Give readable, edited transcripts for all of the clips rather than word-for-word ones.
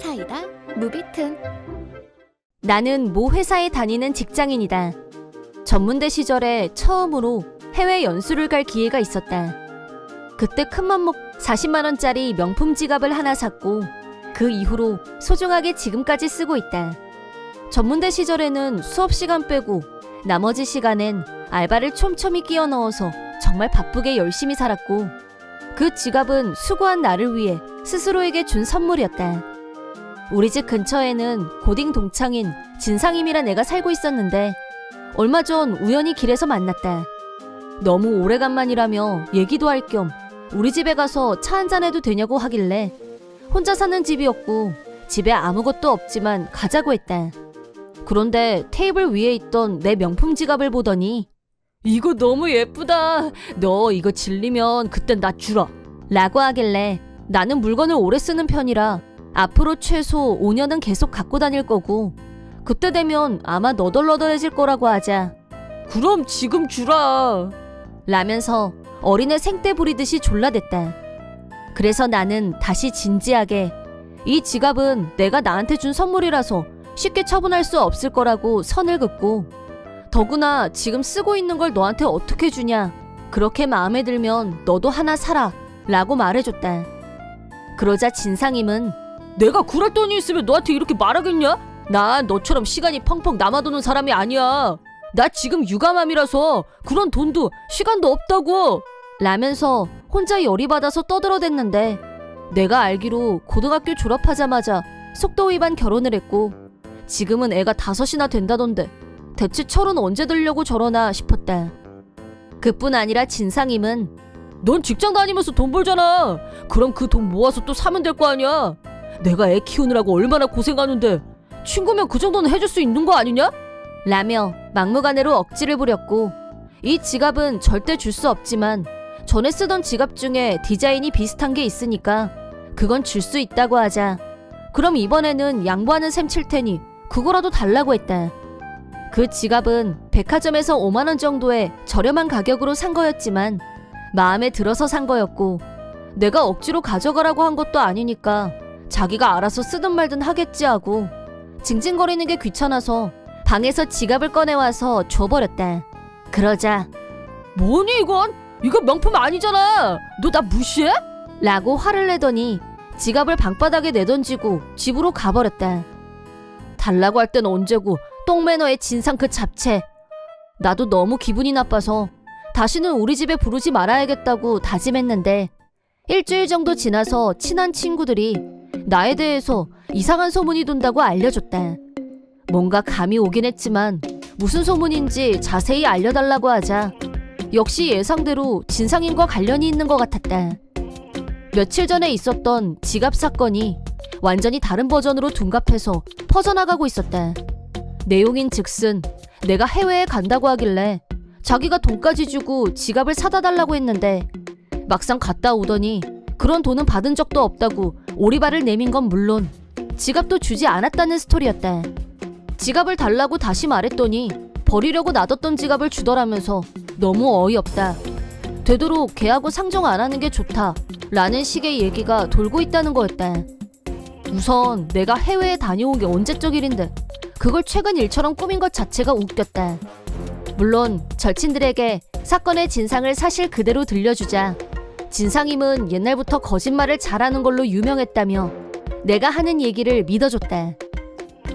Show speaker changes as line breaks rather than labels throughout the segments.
사이다 무비튼.
나는 모 회사에 다니는 직장인이다. 전문대 시절에 처음으로 해외 연수를 갈 기회가 있었다. 그때 큰맘 먹고 40만 원짜리 명품 지갑을 하나 샀고 그 이후로 소중하게 지금까지 쓰고 있다. 전문대 시절에는 수업 시간 빼고 나머지 시간엔 알바를 촘촘히 끼워 넣어서 정말 바쁘게 열심히 살았고 그 지갑은 수고한 나를 위해 스스로에게 준 선물이었다. 우리 집 근처에는 고딩 동창인 진상임이란 애가 살고 있었는데 얼마 전 우연히 길에서 만났다. 너무 오래간만이라며 얘기도 할 겸 우리 집에 가서 차 한잔 해도 되냐고 하길래 혼자 사는 집이었고 집에 아무것도 없지만 가자고 했다. 그런데 테이블 위에 있던 내 명품 지갑을 보더니 이거 너무 예쁘다. 너 이거 질리면 그땐 나 주라. 라고 하길래 나는 물건을 오래 쓰는 편이라 앞으로 최소 5년은 계속 갖고 다닐 거고 그때 되면 아마 너덜너덜해질 거라고 하자 그럼 지금 주라. 라면서 어린애 생떼 부리듯이 졸라댔다. 그래서 나는 다시 진지하게 이 지갑은 내가 나한테 준 선물이라서 쉽게 처분할 수 없을 거라고 선을 긋고 더구나 지금 쓰고 있는 걸 너한테 어떻게 주냐. 그렇게 마음에 들면 너도 하나 사라. 라고 말해줬다. 그러자 진상임은 내가 그럴 돈이 있으면 너한테 이렇게 말하겠냐? 난 너처럼 시간이 펑펑 남아도는 사람이 아니야. 나 지금 육아맘이라서 그런 돈도 시간도 없다고. 라면서 혼자 열이 받아서 떠들어댔는데 내가 알기로 고등학교 졸업하자마자 속도 위반 결혼을 했고 지금은 애가 5이나 된다던데 대체 철은 언제 들려고 저러나 싶었다. 그뿐 아니라 진상임은 넌 직장 다니면서 돈 벌잖아. 그럼 그 돈 모아서 또 사면 될 거 아니야. 내가 애 키우느라고 얼마나 고생하는데 친구면 그 정도는 해줄 수 있는 거 아니냐? 라며 막무가내로 억지를 부렸고 이 지갑은 절대 줄 수 없지만 전에 쓰던 지갑 중에 디자인이 비슷한 게 있으니까 그건 줄 수 있다고 하자 그럼 이번에는 양보하는 셈 칠 테니 그거라도 달라고 했다. 그 지갑은 백화점에서 5만 원 정도의 저렴한 가격으로 산 거였지만 마음에 들어서 산 거였고 내가 억지로 가져가라고 한 것도 아니니까 자기가 알아서 쓰든 말든 하겠지 하고 징징거리는 게 귀찮아서 방에서 지갑을 꺼내와서 줘버렸다. 그러자 뭐니 이건? 이거 명품 아니잖아. 너 나 무시해? 라고 화를 내더니 지갑을 방바닥에 내던지고 집으로 가버렸다. 달라고 할 땐 언제고 똥매너의 진상 그 잡채. 나도 너무 기분이 나빠서 다시는 우리 집에 부르지 말아야겠다고 다짐했는데 일주일 정도 지나서 친한 친구들이 나에 대해서 이상한 소문이 돈다고 알려줬다. 뭔가 감이 오긴 했지만 무슨 소문인지 자세히 알려달라고 하자 역시 예상대로 진상인과 관련이 있는 것 같았다. 며칠 전에 있었던 지갑 사건이 완전히 다른 버전으로 둔갑해서 퍼져나가고 있었다. 내용인 즉슨 내가 해외에 간다고 하길래 자기가 돈까지 주고 지갑을 사다 달라고 했는데 막상 갔다 오더니 그런 돈은 받은 적도 없다고 오리발을 내민 건 물론 지갑도 주지 않았다는 스토리였다. 지갑을 달라고 다시 말했더니 버리려고 놔뒀던 지갑을 주더라면서 너무 어이없다. 되도록 걔하고 상종 안 하는 게 좋다 라는 식의 얘기가 돌고 있다는 거였다. 우선 내가 해외에 다녀온 게 언제적 일인데 그걸 최근 일처럼 꾸민 것 자체가 웃겼다. 물론 절친들에게 사건의 진상을 사실 그대로 들려주자 진상임은 옛날부터 거짓말을 잘하는 걸로 유명했다며 내가 하는 얘기를 믿어줬다.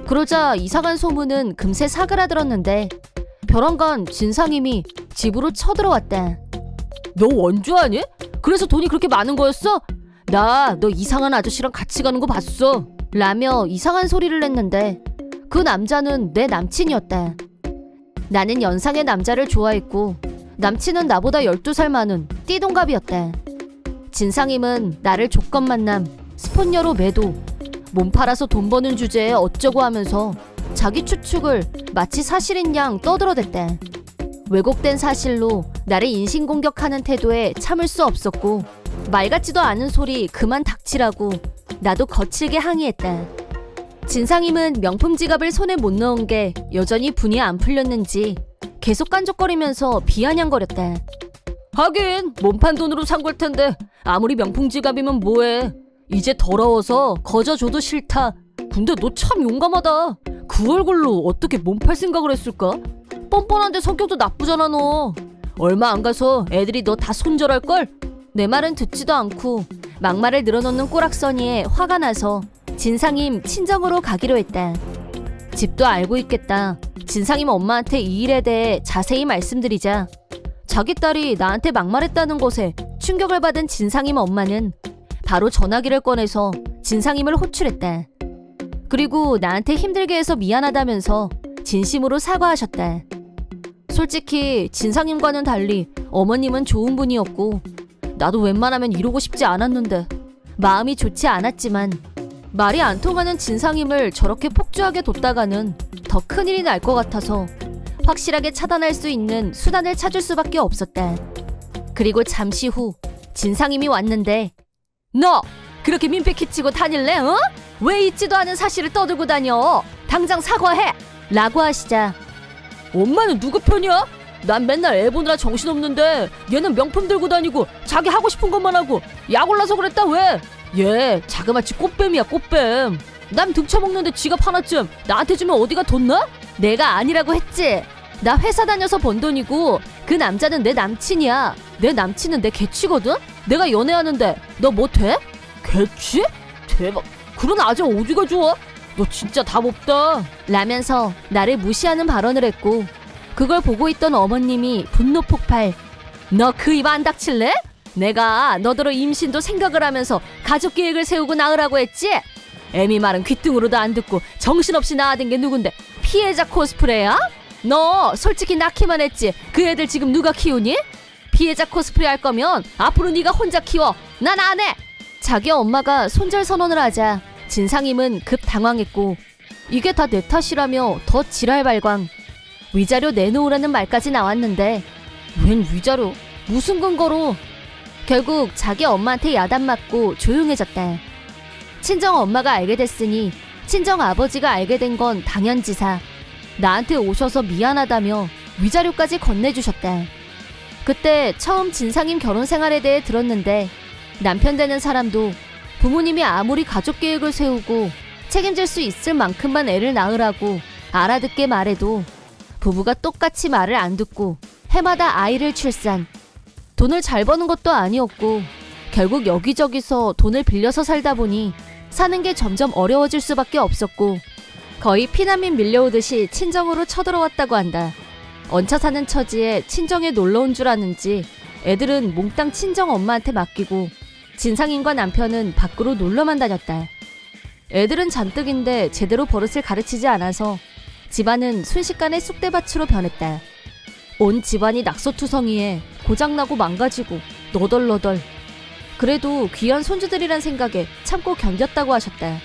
그러자 이상한 소문은 금세 사그라들었는데 벼랑간 진상임이 집으로 쳐들어왔다. 너 원주하니? 그래서 돈이 그렇게 많은 거였어? 나 너 이상한 아저씨랑 같이 가는 거 봤어. 라며 이상한 소리를 냈는데 그 남자는 내 남친이었다. 나는 연상의 남자를 좋아했고 남친은 나보다 12살 많은 띠동갑이었다. 진상임은 나를 조건 만남, 스폰녀로 매도, 몸 팔아서 돈 버는 주제에 어쩌고 하면서 자기 추측을 마치 사실인 양 떠들어댔다. 왜곡된 사실로 나를 인신공격하는 태도에 참을 수 없었고 말 같지도 않은 소리 그만 닥치라고 나도 거칠게 항의했다. 진상임은 명품 지갑을 손에 못 넣은 게 여전히 분이 안 풀렸는지 계속 깐족거리면서 비아냥거렸다. 하긴 몸판 돈으로 산 걸 텐데 아무리 명품 지갑이면 뭐해. 이제 더러워서 거저줘도 싫다. 근데 너 참 용감하다. 그 얼굴로 어떻게 몸팔 생각을 했을까? 뻔뻔한데 성격도 나쁘잖아 너. 얼마 안 가서 애들이 너 다 손절할걸? 내 말은 듣지도 않고 막말을 늘어놓는 꼬락서니에 화가 나서 진상임 친정으로 가기로 했다. 집도 알고 있겠다. 진상임 엄마한테 이 일에 대해 자세히 말씀드리자 자기 딸이 나한테 막말했다는 것에 충격을 받은 진상임 엄마는 바로 전화기를 꺼내서 진상임을 호출했다. 그리고 나한테 힘들게 해서 미안하다면서 진심으로 사과하셨다. 솔직히 진상임과는 달리 어머님은 좋은 분이었고 나도 웬만하면 이러고 싶지 않았는데 마음이 좋지 않았지만 말이 안 통하는 진상임을 저렇게 폭주하게 뒀다가는 더 큰일이 날 것 같아서 확실하게 차단할 수 있는 수단을 찾을 수밖에 없었다. 그리고 잠시 후 진상임이 왔는데 너 그렇게 민폐 끼치고 다닐래? 어? 왜 있지도 않은 사실을 떠들고 다녀? 당장 사과해! 라고 하시자 엄마는 누구 편이야? 난 맨날 애 보느라 정신없는데 얘는 명품 들고 다니고 자기 하고 싶은 것만 하고 약 올라서 그랬다 왜? 얘 자그마치 꽃뱀이야 꽃뱀. 남 등쳐먹는데 지갑 하나쯤 나한테 주면 어디가 돋나? 내가 아니라고 했지. 나 회사 다녀서 번 돈이고 그 남자는 내 남친이야. 내 남친은 내 개취거든? 내가 연애하는데 너 뭐 돼? 개취? 대박. 그런 아재 어디가 좋아? 너 진짜 답 없다. 라면서 나를 무시하는 발언을 했고 그걸 보고 있던 어머님이 분노 폭발. 너 그 입 안 닥칠래? 내가 너더러 임신도 생각을 하면서 가족 계획을 세우고 낳으라고 했지? 애미 말은 귓등으로도 안 듣고 정신없이 낳아댄 게 누군데 피해자 코스프레야? 너 솔직히 낳기만 했지 그 애들 지금 누가 키우니? 피해자 코스프레 할 거면 앞으로 네가 혼자 키워. 난 안 해. 자기 엄마가 손절 선언을 하자 진상임은 급 당황했고 이게 다 내 탓이라며 더 지랄 발광. 위자료 내놓으라는 말까지 나왔는데 웬 위자료? 무슨 근거로? 결국 자기 엄마한테 야단 맞고 조용해졌다. 친정 엄마가 알게 됐으니 친정 아버지가 알게 된 건 당연지사. 나한테 오셔서 미안하다며 위자료까지 건네주셨다. 그때 처음 진상임 결혼 생활에 대해 들었는데 남편 되는 사람도 부모님이 아무리 가족 계획을 세우고 책임질 수 있을 만큼만 애를 낳으라고 알아듣게 말해도 부부가 똑같이 말을 안 듣고 해마다 아이를 출산. 돈을 잘 버는 것도 아니었고 결국 여기저기서 돈을 빌려서 살다 보니 사는 게 점점 어려워질 수밖에 없었고 거의 피난민 밀려오듯이 친정으로 쳐들어왔다고 한다. 얹혀 사는 처지에 친정에 놀러온 줄 아는지 애들은 몽땅 친정 엄마한테 맡기고 진상인과 남편은 밖으로 놀러만 다녔다. 애들은 잔뜩인데 제대로 버릇을 가르치지 않아서 집안은 순식간에 쑥대밭으로 변했다. 온 집안이 낙서투성이에 고장나고 망가지고 너덜너덜. 그래도 귀한 손주들이란 생각에 참고 견뎠다고 하셨다.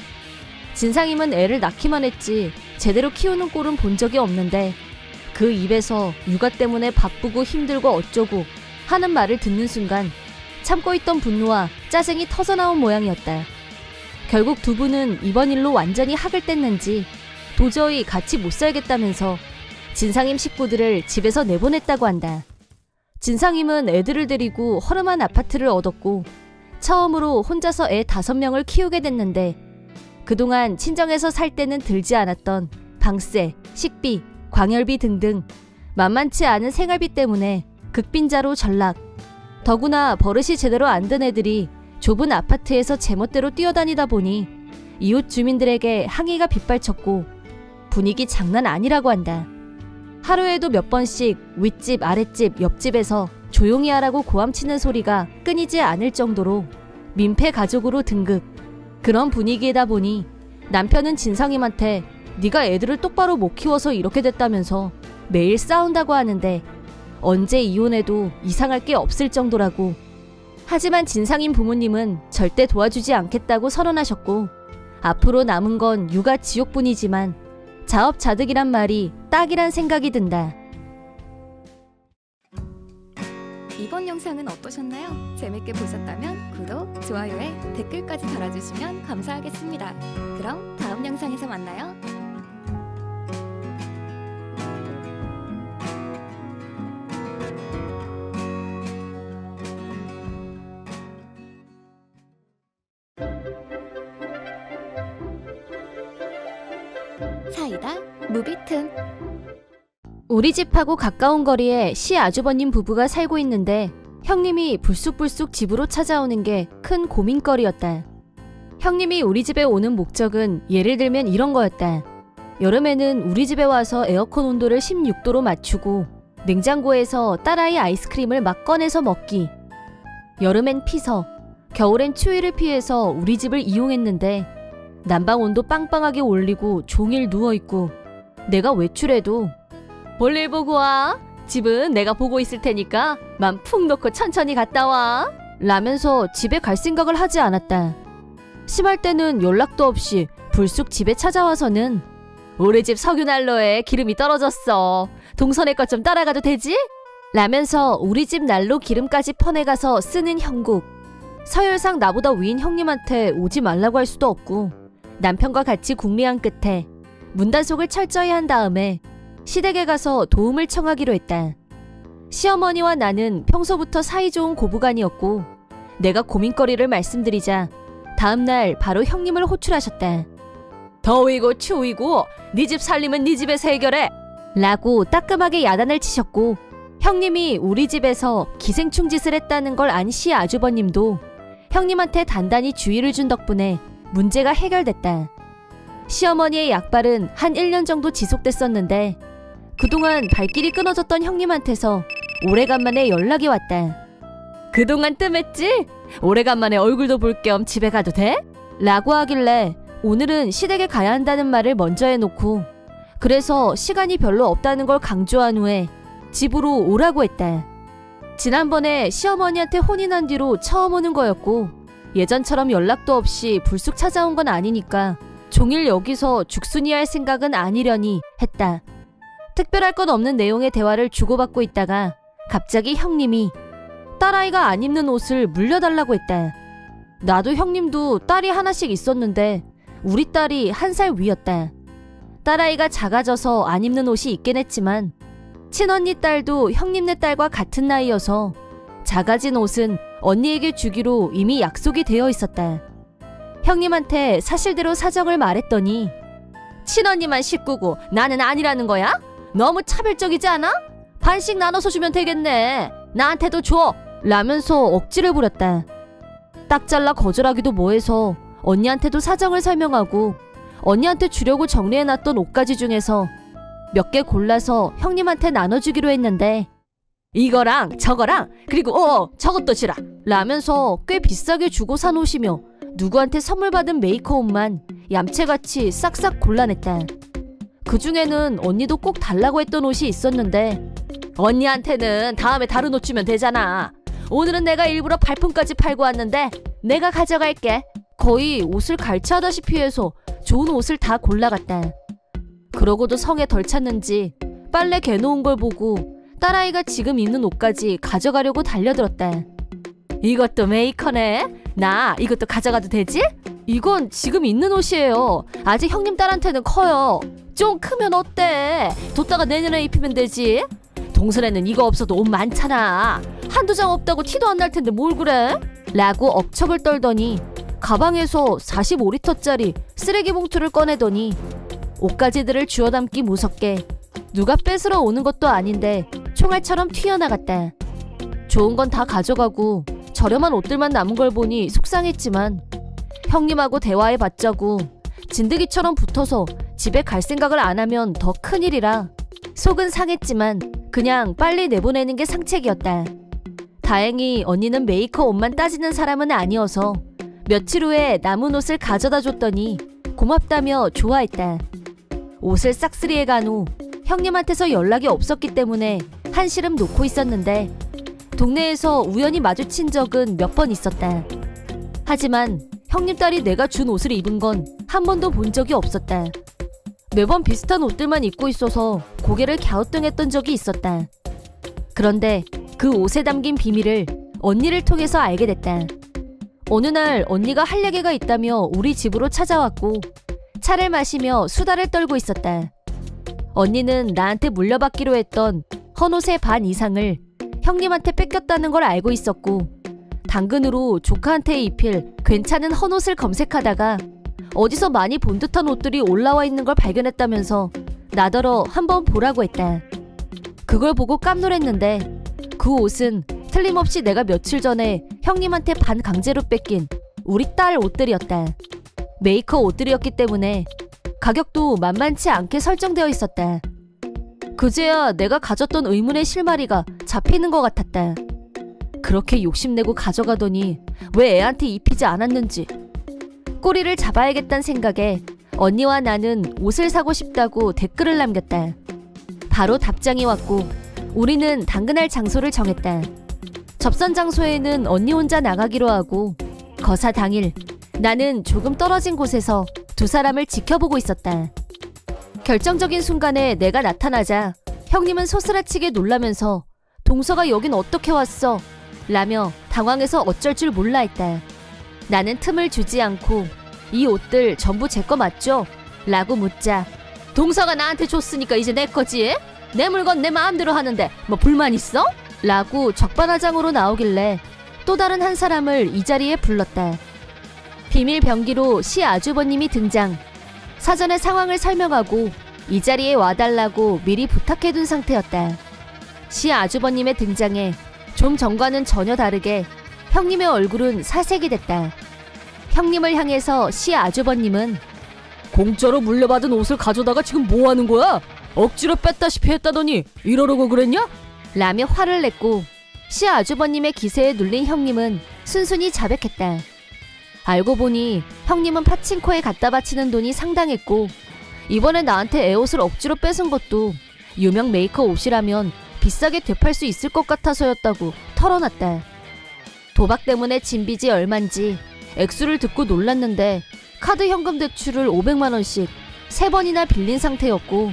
진상임은 애를 낳기만 했지 제대로 키우는 꼴은 본 적이 없는데 그 입에서 육아 때문에 바쁘고 힘들고 어쩌고 하는 말을 듣는 순간 참고 있던 분노와 짜증이 터져나온 모양이었다. 결국 두 분은 이번 일로 완전히 학을 뗐는지 도저히 같이 못 살겠다면서 진상임 식구들을 집에서 내보냈다고 한다. 진상임은 애들을 데리고 허름한 아파트를 얻었고 처음으로 혼자서 애 5명을 키우게 됐는데 그동안 친정에서 살 때는 들지 않았던 방세, 식비, 광열비 등등 만만치 않은 생활비 때문에 극빈자로 전락. 더구나 버릇이 제대로 안 든 애들이 좁은 아파트에서 제멋대로 뛰어다니다 보니 이웃 주민들에게 항의가 빗발쳤고 분위기 장난 아니라고 한다. 하루에도 몇 번씩 윗집, 아랫집, 옆집에서 조용히 하라고 고함치는 소리가 끊이지 않을 정도로 민폐 가족으로 등극. 그런 분위기이다 보니 남편은 진상임한테 네가 애들을 똑바로 못 키워서 이렇게 됐다면서 매일 싸운다고 하는데 언제 이혼해도 이상할 게 없을 정도라고. 하지만 진상임 부모님은 절대 도와주지 않겠다고 선언하셨고 앞으로 남은 건 육아 지옥뿐이지만 자업자득이란 말이 딱이란 생각이 든다.
이번 영상은 어떠셨나요? 재밌게 보셨다면 구독, 좋아요에 댓글까지 달아주시면 감사하겠습니다. 그럼 다음 영상에서 만나요. 사이다, 무비튼.
우리 집하고 가까운 거리에 시 아주버님 부부가 살고 있는데 형님이 불쑥불쑥 집으로 찾아오는 게 큰 고민거리였다. 형님이 우리 집에 오는 목적은 예를 들면 이런 거였다. 여름에는 우리 집에 와서 에어컨 온도를 16도로 맞추고 냉장고에서 딸아이 아이스크림을 막 꺼내서 먹기. 여름엔 피서, 겨울엔 추위를 피해서 우리 집을 이용했는데 난방 온도 빵빵하게 올리고 종일 누워있고 내가 외출해도 볼일 보고 와. 집은 내가 보고 있을 테니까 맘 푹 놓고 천천히 갔다 와. 라면서 집에 갈 생각을 하지 않았다. 심할 때는 연락도 없이 불쑥 집에 찾아와서는 우리 집 석유난로에 기름이 떨어졌어. 동선의 것 좀 따라가도 되지? 라면서 우리 집 난로 기름까지 퍼내가서 쓰는 형국. 서열상 나보다 위인 형님한테 오지 말라고 할 수도 없고 남편과 같이 궁리한 끝에 문단속을 철저히 한 다음에 시댁에 가서 도움을 청하기로 했다. 시어머니와 나는 평소부터 사이좋은 고부간이었고 내가 고민거리를 말씀드리자 다음날 바로 형님을 호출하셨다. 더위고 추위고 네 집 살림은 네 집에서 해결해 라고 따끔하게 야단을 치셨고 형님이 우리 집에서 기생충 짓을 했다는 걸 안 시 아주버님도 형님한테 단단히 주의를 준 덕분에 문제가 해결됐다. 시어머니의 약발은 한 1년 정도 지속됐었는데 그동안 발길이 끊어졌던 형님한테서 오래간만에 연락이 왔다. 그동안 뜸했지? 오래간만에 얼굴도 볼 겸 집에 가도 돼? 라고 하길래 오늘은 시댁에 가야 한다는 말을 먼저 해놓고 그래서 시간이 별로 없다는 걸 강조한 후에 집으로 오라고 했다. 지난번에 시어머니한테 혼이 난 뒤로 처음 오는 거였고 예전처럼 연락도 없이 불쑥 찾아온 건 아니니까 종일 여기서 죽순이 할 생각은 아니려니 했다. 특별할 건 없는 내용의 대화를 주고받고 있다가 갑자기 형님이 딸아이가 안 입는 옷을 물려달라고 했다. 나도 형님도 딸이 하나씩 있었는데 우리 딸이 1살 위였다. 딸아이가 작아져서 안 입는 옷이 있긴 했지만 친언니 딸도 형님네 딸과 같은 나이여서 작아진 옷은 언니에게 주기로 이미 약속이 되어 있었다. 형님한테 사실대로 사정을 말했더니 친언니만 식구고 나는 아니라는 거야? 너무 차별적이지 않아? 반씩 나눠서 주면 되겠네. 나한테도 줘! 라면서 억지를 부렸다. 딱 잘라 거절하기도 뭐해서 언니한테도 사정을 설명하고 언니한테 주려고 정리해놨던 옷가지 중에서 몇 개 골라서 형님한테 나눠주기로 했는데 이거랑 저거랑 그리고 저것도 주라 라면서 꽤 비싸게 주고 산 옷이며 누구한테 선물 받은 메이크업만 얌체같이 싹싹 골라냈다. 그 중에는 언니도 꼭 달라고 했던 옷이 있었는데 언니한테는 다음에 다른 옷 주면 되잖아. 오늘은 내가 일부러 발품까지 팔고 왔는데 내가 가져갈게. 거의 옷을 갈취하다시피 해서 좋은 옷을 다 골라갔다. 그러고도 성에 덜 찼는지 빨래 개놓은 걸 보고 딸아이가 지금 입는 옷까지 가져가려고 달려들었다. 이것도 메이커네. 나 이것도 가져가도 되지? 이건 지금 입는 옷이에요. 아직 형님 딸한테는 커요. 좀 크면 어때? 뒀다가 내년에 입히면 되지. 동선에는 이거 없어도 옷 많잖아. 한두 장 없다고 티도 안 날 텐데 뭘 그래? 라고 억척을 떨더니 가방에서 45리터짜리 쓰레기 봉투를 꺼내더니 옷가지들을 주워 담기 무섭게 누가 뺏으러 오는 것도 아닌데 총알처럼 튀어나갔다. 좋은 건 다 가져가고 저렴한 옷들만 남은 걸 보니 속상했지만 형님하고 대화해봤자고 진드기처럼 붙어서 집에 갈 생각을 안 하면 더 큰일이라 속은 상했지만 그냥 빨리 내보내는 게 상책이었다. 다행히 언니는 메이커 옷만 따지는 사람은 아니어서 며칠 후에 남은 옷을 가져다 줬더니 고맙다며 좋아했다. 옷을 싹쓸이해 간 후 형님한테서 연락이 없었기 때문에 한시름 놓고 있었는데 동네에서 우연히 마주친 적은 몇 번 있었다. 하지만 형님 딸이 내가 준 옷을 입은 건 한 번도 본 적이 없었다. 매번 비슷한 옷들만 입고 있어서 고개를 갸우뚱했던 적이 있었다. 그런데 그 옷에 담긴 비밀을 언니를 통해서 알게 됐다. 어느 날 언니가 할 얘기가 있다며 우리 집으로 찾아왔고 차를 마시며 수다를 떨고 있었다. 언니는 나한테 물려받기로 했던 헌옷의 반 이상을 형님한테 뺏겼다는 걸 알고 있었고 당근으로 조카한테 입힐 괜찮은 헌옷을 검색하다가 어디서 많이 본 듯한 옷들이 올라와 있는 걸 발견했다면서 나더러 한번 보라고 했다. 그걸 보고 깜놀했는데 그 옷은 틀림없이 내가 며칠 전에 형님한테 반강제로 뺏긴 우리 딸 옷들이었다. 메이커 옷들이었기 때문에 가격도 만만치 않게 설정되어 있었다. 그제야 내가 가졌던 의문의 실마리가 잡히는 것 같았다. 그렇게 욕심내고 가져가더니 왜 애한테 입히지 않았는지. 꼬리를 잡아야겠다는 생각에 언니와 나는 옷을 사고 싶다고 댓글을 남겼다. 바로 답장이 왔고 우리는 당근할 장소를 정했다. 접선 장소에는 언니 혼자 나가기로 하고 거사 당일 나는 조금 떨어진 곳에서 두 사람을 지켜보고 있었다. 결정적인 순간에 내가 나타나자 형님은 소스라치게 놀라면서 동서가 여긴 어떻게 왔어? 라며 당황해서 어쩔 줄 몰라 했다. 나는 틈을 주지 않고 이 옷들 전부 제 거 맞죠? 라고 묻자 동서가 나한테 줬으니까 이제 내 거지? 내 물건 내 마음대로 하는데 뭐 불만 있어? 라고 적반하장으로 나오길래 또 다른 한 사람을 이 자리에 불렀다. 비밀 병기로 시 아주버님이 등장. 사전에 상황을 설명하고 이 자리에 와달라고 미리 부탁해둔 상태였다. 시 아주버님의 등장에 좀 전과는 전혀 다르게 형님의 얼굴은 살색이 됐다. 형님을 향해서 시 아주버님은 공짜로 물려받은 옷을 가져다가 지금 뭐 하는 거야? 억지로 뺐다시피 했다더니 이러려고 그랬냐? 라며 화를 냈고 시 아주버님의 기세에 눌린 형님은 순순히 자백했다. 알고 보니 형님은 파친코에 갖다 바치는 돈이 상당했고 이번에 나한테 애옷을 억지로 뺏은 것도 유명 메이커 옷이라면 비싸게 되팔 수 있을 것 같아서였다고 털어놨다. 도박 때문에 진 빚이 얼만지 액수를 듣고 놀랐는데 카드 현금 대출을 500만 원씩 3번이나 빌린 상태였고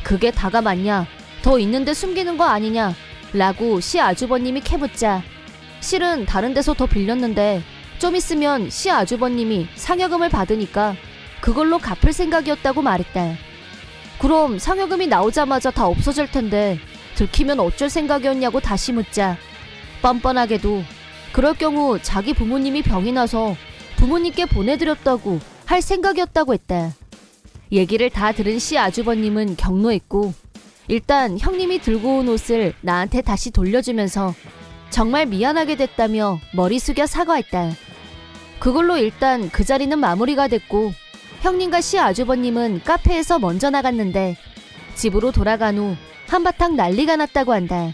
그게 다가 맞냐? 더 있는데 숨기는 거 아니냐? 라고 시 아주버님이 캐묻자 실은 다른 데서 더 빌렸는데 좀 있으면 시 아주버님이 상여금을 받으니까 그걸로 갚을 생각이었다고 말했다. 그럼 상여금이 나오자마자 다 없어질 텐데 들키면 어쩔 생각이었냐고 다시 묻자 뻔뻔하게도 그럴 경우 자기 부모님이 병이 나서 부모님께 보내드렸다고 할 생각이었다고 했다. 얘기를 다 들은 시 아주버님은 격노했고 일단 형님이 들고 온 옷을 나한테 다시 돌려주면서 정말 미안하게 됐다며 머리 숙여 사과했다. 그걸로 일단 그 자리는 마무리가 됐고 형님과 시 아주버님은 카페에서 먼저 나갔는데 집으로 돌아간 후 한바탕 난리가 났다고 한다.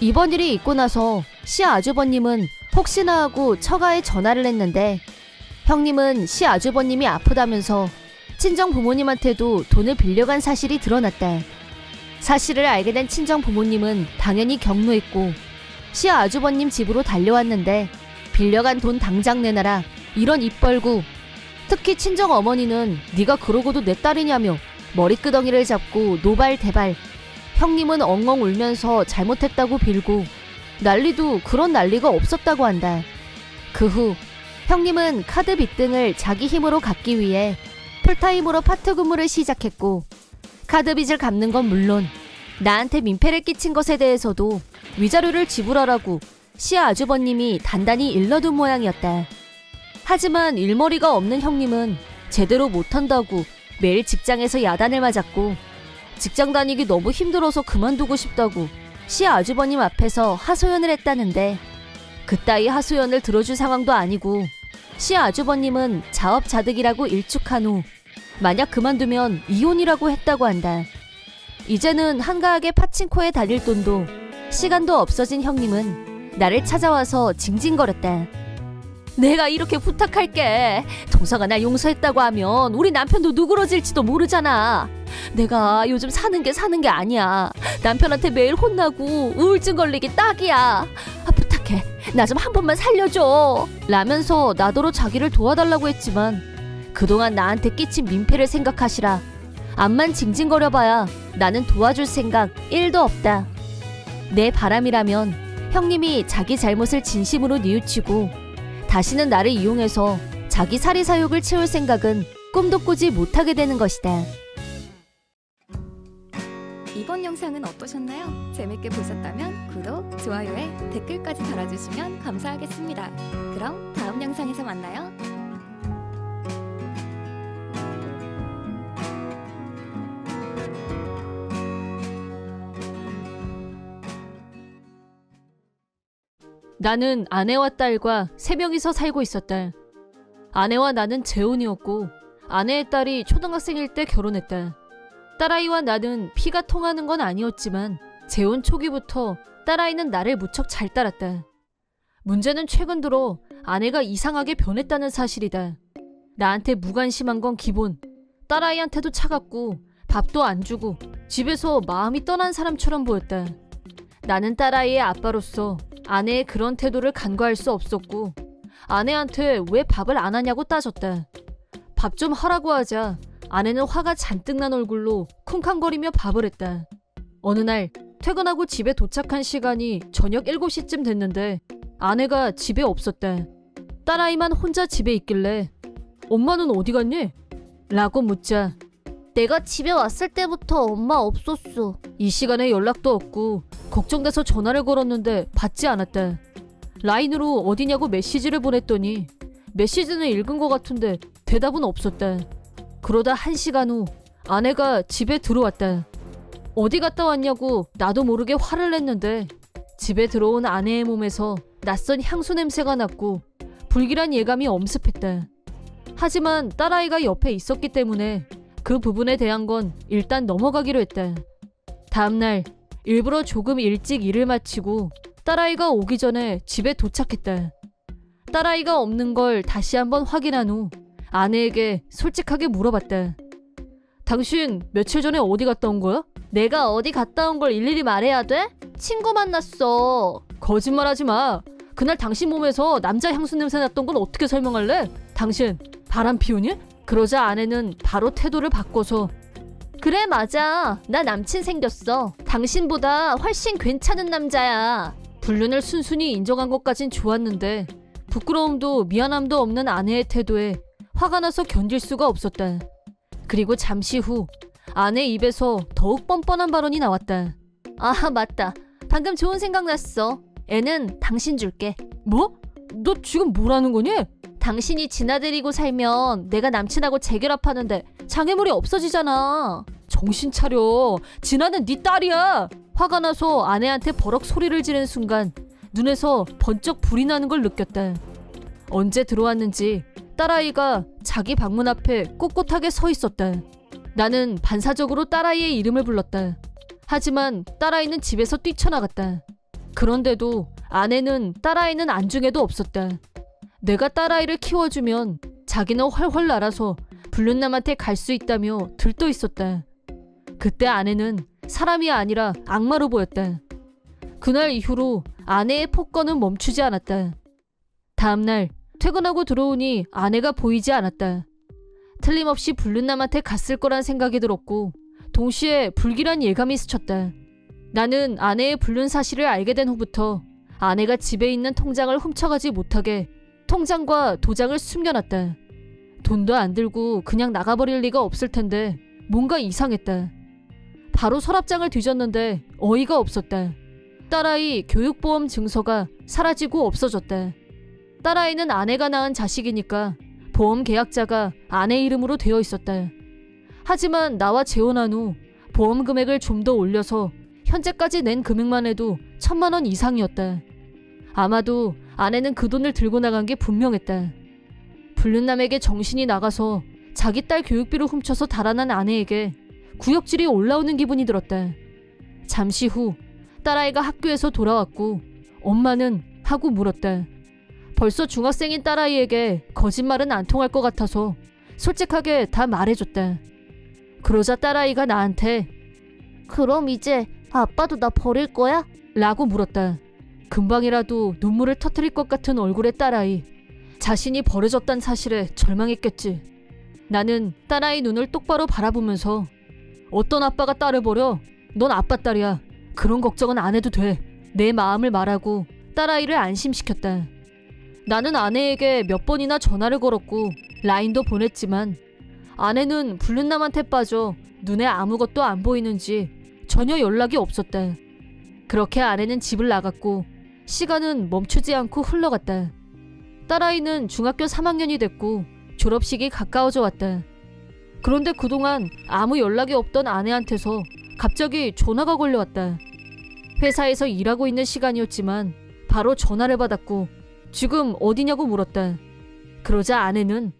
이번 일이 있고 나서 시 아주버님은 혹시나 하고 처가에 전화를 했는데 형님은 시 아주버님이 아프다면서 친정 부모님한테도 돈을 빌려간 사실이 드러났다. 사실을 알게 된 친정 부모님은 당연히 격노했고 시 아주버님 집으로 달려왔는데 빌려간 돈 당장 내놔라 이런 입벌구. 특히 친정 어머니는 네가 그러고도 내 딸이냐며 머리끄덩이를 잡고 노발대발. 형님은 엉엉 울면서 잘못했다고 빌고 난리도 그런 난리가 없었다고 한다. 그 후 형님은 카드 빚 등을 자기 힘으로 갚기 위해 풀타임으로 파트 근무를 시작했고 카드 빚을 갚는 건 물론 나한테 민폐를 끼친 것에 대해서도 위자료를 지불하라고 시 아주버님이 단단히 일러둔 모양이었다. 하지만 일머리가 없는 형님은 제대로 못한다고 매일 직장에서 야단을 맞았고 직장 다니기 너무 힘들어서 그만두고 싶다고 시 아주버님 앞에서 하소연을 했다는데 그따위 하소연을 들어줄 상황도 아니고 시 아주버님은 자업자득이라고 일축한 후 만약 그만두면 이혼이라고 했다고 한다. 이제는 한가하게 파친코에 다닐 돈도 시간도 없어진 형님은 나를 찾아와서 징징거렸다. 내가 이렇게 부탁할게. 동서가 날 용서했다고 하면 우리 남편도 누그러질지도 모르잖아. 내가 요즘 사는 게 아니야. 남편한테 매일 혼나고 우울증 걸리기 딱이야. 부탁해. 나 좀 한 번만 살려줘. 라면서 나더러 자기를 도와달라고 했지만 그동안 나한테 끼친 민폐를 생각하시라. 암만 징징거려봐야 나는 도와줄 생각 1도 없다. 내 바람이라면 형님이 자기 잘못을 진심으로 뉘우치고 다시는 나를 이용해서 자기 사리사욕을 채울 생각은 꿈도 꾸지 못하게 되는 것이다.
이번 영상은 어떠셨나요? 재밌게 보셨다면 구독, 좋아요에 댓글까지 달아주시면 감사하겠습니다. 그럼 다음 영상에서 만나요.
나는 아내와 딸과 3명이서 살고 있었다. 아내와 나는 재혼이었고 아내의 딸이 초등학생일 때 결혼했다. 딸아이와 나는 피가 통하는 건 아니었지만 재혼 초기부터 딸아이는 나를 무척 잘 따랐다. 문제는 최근 들어 아내가 이상하게 변했다는 사실이다. 나한테 무관심한 건 기본. 딸아이한테도 차갑고 밥도 안 주고 집에서 마음이 떠난 사람처럼 보였다. 나는 딸아이의 아빠로서 아내의 그런 태도를 간과할 수 없었고 아내한테 왜 밥을 안 하냐고 따졌다. 밥 좀 하라고 하자 아내는 화가 잔뜩 난 얼굴로 쿵쾅거리며 밥을 했다. 어느 날 퇴근하고 집에 도착한 시간이 저녁 7시쯤 됐는데 아내가 집에 없었다. 딸아이만 혼자 집에 있길래 엄마는 어디 갔니? 라고 묻자
내가 집에 왔을 때부터 엄마 없었어.
이 시간에 연락도 없고 걱정돼서 전화를 걸었는데 받지 않았다. 라인으로 어디냐고 메시지를 보냈더니 메시지는 읽은 것 같은데 대답은 없었다. 그러다 1시간 후 아내가 집에 들어왔다. 어디 갔다 왔냐고 나도 모르게 화를 냈는데 집에 들어온 아내의 몸에서 낯선 향수 냄새가 났고 불길한 예감이 엄습했다. 하지만 딸아이가 옆에 있었기 때문에 그 부분에 대한 건 일단 넘어가기로 했다. 다음날 일부러 조금 일찍 일을 마치고 딸아이가 오기 전에 집에 도착했다. 딸아이가 없는 걸 다시 한번 확인한 후 아내에게 솔직하게 물어봤다. 당신 며칠 전에 어디 갔다 온 거야?
내가 어디 갔다 온 걸 일일이 말해야 돼? 친구 만났어.
거짓말하지 마. 그날 당신 몸에서 남자 향수 냄새 났던 건 어떻게 설명할래? 당신 바람 피우니? 그러자 아내는 바로 태도를 바꿔서
그래 맞아. 나 남친 생겼어. 당신보다 훨씬 괜찮은 남자야.
불륜을 순순히 인정한 것까진 좋았는데 부끄러움도 미안함도 없는 아내의 태도에 화가 나서 견딜 수가 없었다. 그리고 잠시 후 아내 입에서 더욱 뻔뻔한 발언이 나왔다.
아 맞다. 방금 좋은 생각 났어. 애는 당신 줄게.
뭐? 너 지금 뭐라는 거니?
당신이 지나들이고 살면 내가 남친하고 재결합하는데 장애물이 없어지잖아.
정신 차려. 진아는 네 딸이야. 화가 나서 아내한테 버럭 소리를 지른 순간 눈에서 번쩍 불이 나는 걸 느꼈다. 언제 들어왔는지 딸아이가 자기 방문 앞에 꼿꼿하게 서 있었다. 나는 반사적으로 딸아이의 이름을 불렀다. 하지만 딸아이는 집에서 뛰쳐나갔다. 그런데도 아내는 딸아이는 안중에도 없었다. 내가 딸아이를 키워주면 자기는 훨훨 날아서 불륜남한테 갈 수 있다며 들떠 있었다. 그때 아내는 사람이 아니라 악마로 보였다. 그날 이후로 아내의 폭거는 멈추지 않았다. 다음날 퇴근하고 들어오니 아내가 보이지 않았다. 틀림없이 불륜남한테 갔을 거란 생각이 들었고 동시에 불길한 예감이 스쳤다. 나는 아내의 불륜 사실을 알게 된 후부터 아내가 집에 있는 통장을 훔쳐가지 못하게 통장과 도장을 숨겨놨다. 돈도 안 들고 그냥 나가버릴 리가 없을 텐데 뭔가 이상했다. 바로 서랍장을 뒤졌는데 어이가 없었다. 딸아이 교육보험 증서가 사라지고 없어졌다. 딸아이는 아내가 낳은 자식이니까 보험 계약자가 아내 이름으로 되어 있었다. 하지만 나와 재혼한 후 보험 금액을 좀 더 올려서 현재까지 낸 금액만 해도 1,000만 원 이상이었다. 아마도 아내는 그 돈을 들고 나간 게 분명했다. 불륜남에게 정신이 나가서 자기 딸 교육비를 훔쳐서 달아난 아내에게 구역질이 올라오는 기분이 들었다. 잠시 후 딸아이가 학교에서 돌아왔고 엄마는 하고 물었다. 벌써 중학생인 딸아이에게 거짓말은 안 통할 것 같아서 솔직하게 다 말해줬다. 그러자 딸아이가 나한테
그럼 이제 아빠도 나 버릴 거야?
라고 물었다. 금방이라도 눈물을 터뜨릴 것 같은 얼굴의 딸아이. 자신이 버려졌단 사실에 절망했겠지. 나는 딸아이 눈을 똑바로 바라보면서 어떤 아빠가 딸을 버려? 넌 아빠 딸이야. 그런 걱정은 안 해도 돼. 내 마음을 말하고 딸아이를 안심시켰다. 나는 아내에게 몇 번이나 전화를 걸었고 라인도 보냈지만 아내는 불륜남한테 빠져 눈에 아무것도 안 보이는지 전혀 연락이 없었다. 그렇게 아내는 집을 나갔고 시간은 멈추지 않고 흘러갔다. 딸아이는 중학교 3학년이 됐고 졸업식이 가까워져 왔다. 그런데 그동안 아무 연락이 없던 아내한테서 갑자기 전화가 걸려왔다. 회사에서 일하고 있는 시간이었지만 바로 전화를 받았고 지금 어디냐고 물었다. 그러자 아내는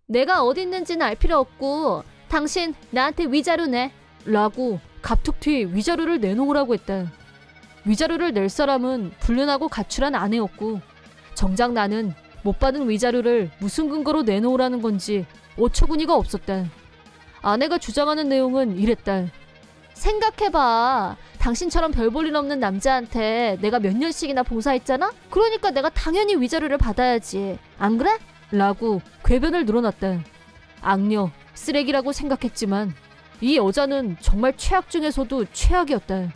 내가 어디 있는지는 알 필요 없고 당신 나한테 위자료 내.
라고 갑툭튀 위자료를 내놓으라고 했다. 위자료를 낼 사람은 불륜하고 가출한 아내였고 정작 나는 못 받은 위자료를 무슨 근거로 내놓으라는 건지 어처구니가 없었다. 아내가 주장하는 내용은 이랬다.
생각해봐. 당신처럼 별 볼 일 없는 남자한테 내가 몇 년씩이나 봉사했잖아? 그러니까 내가 당연히 위자료를 받아야지. 안 그래?
라고 궤변을 늘어놨다. 악녀, 쓰레기라고 생각했지만 이 여자는 정말 최악 중에서도 최악이었다.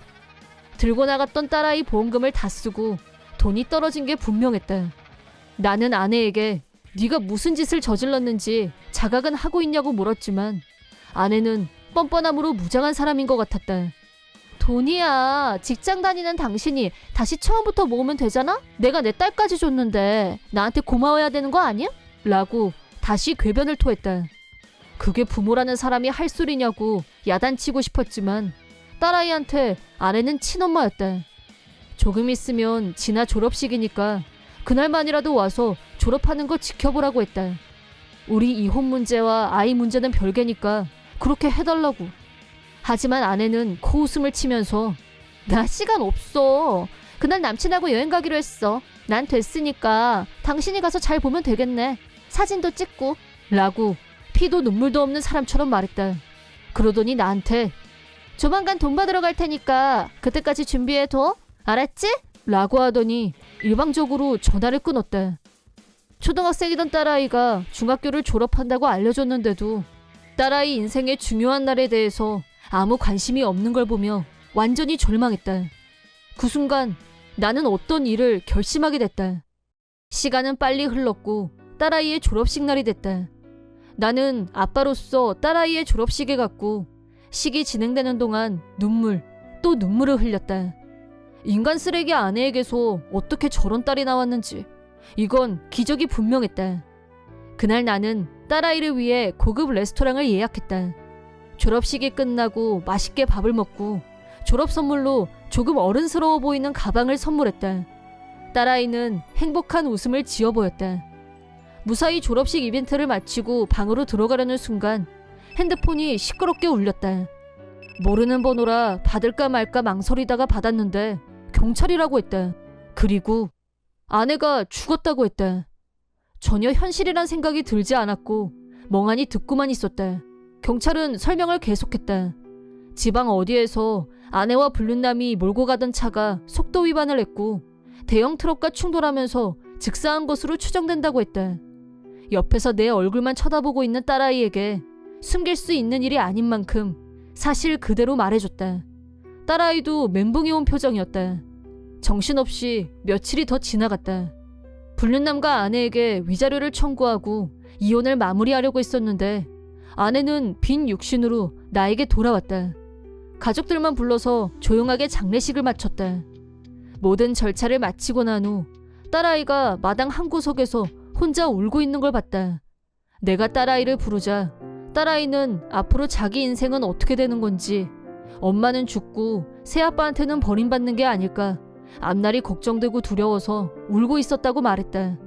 들고 나갔던 딸아이 보험금을 다 쓰고 돈이 떨어진 게 분명했다. 나는 아내에게 네가 무슨 짓을 저질렀는지 자각은 하고 있냐고 물었지만 아내는 뻔뻔함으로 무장한 사람인 것 같았다.
돈이야. 직장 다니는 당신이 다시 처음부터 모으면 되잖아? 내가 내 딸까지 줬는데 나한테 고마워야 되는 거 아니야?
라고 다시 궤변을 토했다. 그게 부모라는 사람이 할 소리냐고 야단치고 싶었지만 딸아이한테 아내는 친엄마였다. 조금 있으면 진아 졸업식이니까 그날만이라도 와서 졸업하는 거 지켜보라고 했다. 우리 이혼 문제와 아이 문제는 별개니까 그렇게 해달라고. 하지만 아내는 코웃음을 치면서
나 시간 없어. 그날 남친하고 여행 가기로 했어. 난 됐으니까 당신이 가서 잘 보면 되겠네. 사진도 찍고.
라고 피도 눈물도 없는 사람처럼 말했다. 그러더니 나한테
조만간 돈 받으러 갈 테니까 그때까지 준비해둬. 알았지?
라고 하더니 일방적으로 전화를 끊었다. 초등학생이던 딸아이가 중학교를 졸업한다고 알려줬는데도 딸아이 인생의 중요한 날에 대해서 아무 관심이 없는 걸 보며 완전히 절망했다. 그 순간 나는 어떤 일을 결심하게 됐다. 시간은 빨리 흘렀고 딸아이의 졸업식 날이 됐다. 나는 아빠로서 딸아이의 졸업식에 갔고 식이 진행되는 동안 또 눈물을 흘렸다. 인간 쓰레기 아내에게서 어떻게 저런 딸이 나왔는지 이건 기적이 분명했다. 그날 나는 딸아이를 위해 고급 레스토랑을 예약했다. 졸업식이 끝나고 맛있게 밥을 먹고 졸업 선물로 조금 어른스러워 보이는 가방을 선물했다. 딸아이는 행복한 웃음을 지어 보였다. 무사히 졸업식 이벤트를 마치고 방으로 들어가려는 순간 핸드폰이 시끄럽게 울렸다. 모르는 번호라 받을까 말까 망설이다가 받았는데 경찰이라고 했다. 그리고 아내가 죽었다고 했다. 전혀 현실이란 생각이 들지 않았고 멍하니 듣고만 있었다. 경찰은 설명을 계속했다. 지방 어디에서 아내와 불륜남이 몰고 가던 차가 속도 위반을 했고 대형 트럭과 충돌하면서 즉사한 것으로 추정된다고 했다. 옆에서 내 얼굴만 쳐다보고 있는 딸아이에게 숨길 수 있는 일이 아닌 만큼 사실 그대로 말해줬다. 딸아이도 멘붕이 온 표정이었다. 정신없이 며칠이 더 지나갔다. 불륜남과 아내에게 위자료를 청구하고 이혼을 마무리하려고 했었는데 아내는 빈 육신으로 나에게 돌아왔다. 가족들만 불러서 조용하게 장례식을 마쳤다. 모든 절차를 마치고 난 후 딸아이가 마당 한 구석에서 혼자 울고 있는 걸 봤다. 내가 딸아이를 부르자 딸아이는 앞으로 자기 인생은 어떻게 되는 건지, 엄마는 죽고 새아빠한테는 버림받는 게 아닐까, 앞날이 걱정되고 두려워서 울고 있었다고 말했다.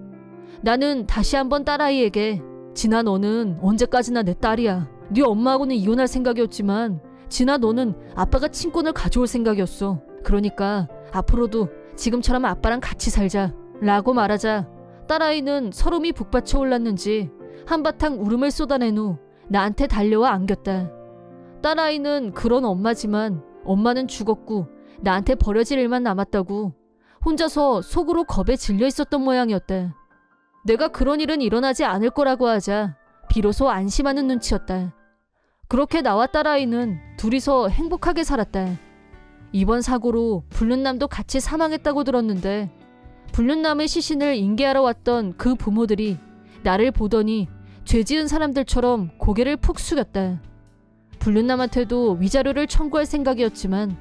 나는 다시 한번 딸아이에게 진아 너는 언제까지나 내 딸이야. 네 엄마하고는 이혼할 생각이었지만 진아 너는 아빠가 친권을 가져올 생각이었어. 그러니까 앞으로도 지금처럼 아빠랑 같이 살자 라고 말하자 딸아이는 서름이 북받쳐 올랐는지 한바탕 울음을 쏟아낸 후 나한테 달려와 안겼다. 딸아이는 그런 엄마지만 엄마는 죽었고 나한테 버려질 일만 남았다고 혼자서 속으로 겁에 질려 있었던 모양이었다. 내가 그런 일은 일어나지 않을 거라고 하자 비로소 안심하는 눈치였다. 그렇게 나와 딸아이는 둘이서 행복하게 살았다. 이번 사고로 불륜남도 같이 사망했다고 들었는데 불륜남의 시신을 인계하러 왔던 그 부모들이 나를 보더니 죄 지은 사람들처럼 고개를 푹 숙였다. 불륜남한테도 위자료를 청구할 생각이었지만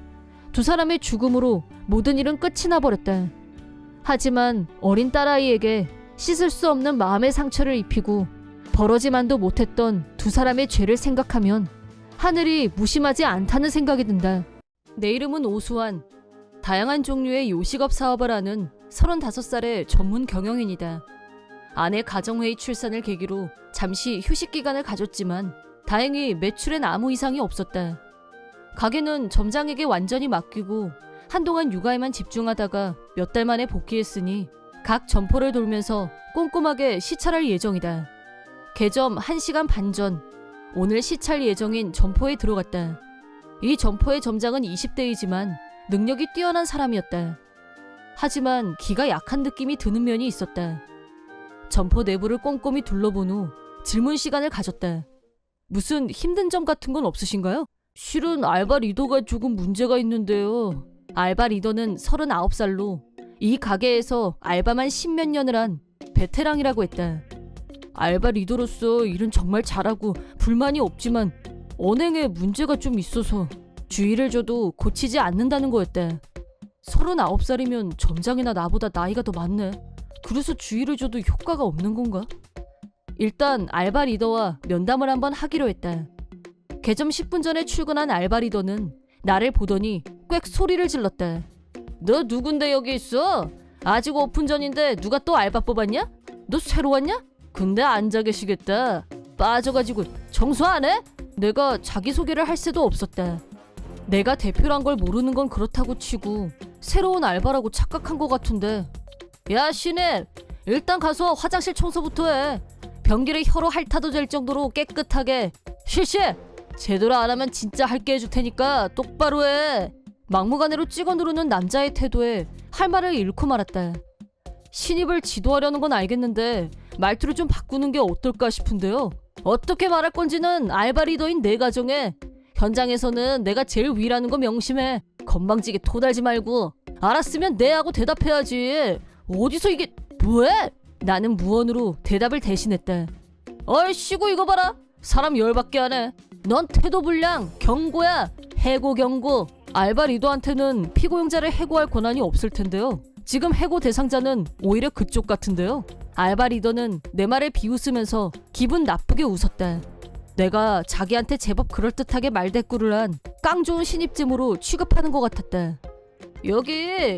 두 사람의 죽음으로 모든 일은 끝이 나버렸다. 하지만 어린 딸아이에게 씻을 수 없는 마음의 상처를 입히고 벌어지만도 못했던 두 사람의 죄를 생각하면 하늘이 무심하지 않다는 생각이 든다. 내 이름은 오수환. 다양한 종류의 요식업 사업을 하는 35살의 전문 경영인이다. 아내 가정회의 출산을 계기로 잠시 휴식 기간을 가졌지만 다행히 매출엔 아무 이상이 없었다. 가게는 점장에게 완전히 맡기고 한동안 육아에만 집중하다가 몇 달 만에 복귀했으니 각 점포를 돌면서 꼼꼼하게 시찰할 예정이다. 개점 1시간 반 전, 오늘 시찰 예정인 점포에 들어갔다. 이 점포의 점장은 20대이지만 능력이 뛰어난 사람이었다. 하지만 기가 약한 느낌이 드는 면이 있었다. 점포 내부를 꼼꼼히 둘러본 후 질문 시간을 가졌다. 무슨 힘든 점 같은 건 없으신가요? 실은 알바 리더가 조금 문제가 있는데요. 알바 리더는 39살로 이 가게에서 알바만 10몇 년을 한 베테랑이라고 했다. 알바 리더로서 일은 정말 잘하고 불만이 없지만 언행에 문제가 좀 있어서 주의를 줘도 고치지 않는다는 거였다. 39살이면 점장이나 나보다 나이가 더 많네. 그래서 주의를 줘도 효과가 없는 건가? 일단 알바 리더와 면담을 한번 하기로 했다. 개점 10분 전에 출근한 알바 리더는 나를 보더니 꽥 소리를 질렀다. 너 누군데 여기 있어? 아직 오픈 전인데 누가 또 알바 뽑았냐? 너 새로 왔냐? 근데 앉아 계시겠다. 빠져가지고 청소 안 해? 내가 자기소개를 할 새도 없었다. 내가 대표란 걸 모르는 건 그렇다고 치고 새로운 알바라고 착각한 것 같은데. 야 신입, 일단 가서 화장실 청소부터 해. 변기를 혀로 핥아도 될 정도로 깨끗하게. 실시! 제대로 안 하면 진짜 할게 해줄 테니까 똑바로 해. 막무가내로 찍어 누르는 남자의 태도에 할 말을 잃고 말았다. 신입을 지도하려는 건 알겠는데 말투를 좀 바꾸는 게 어떨까 싶은데요. 어떻게 말할 건지는 알바 리더인 내가 정해. 현장에서는 내가 제일 위라는 거 명심해. 건방지게 토달지 말고. 알았으면 네 하고 대답해야지. 어디서 이게 뭐해? 나는 무언으로 대답을 대신했다. 얼씨구 이거 봐라. 사람 열받게 하네. 넌 태도 불량, 경고야. 해고 경고. 알바 리더한테는 피고용자를 해고할 권한이 없을 텐데요. 지금 해고 대상자는 오히려 그쪽 같은데요. 알바 리더는 내 말을 비웃으면서 기분 나쁘게 웃었다. 내가 자기한테 제법 그럴듯하게 말대꾸를 한 깡 좋은 신입쯤으로 취급하는 것 같았다. 여기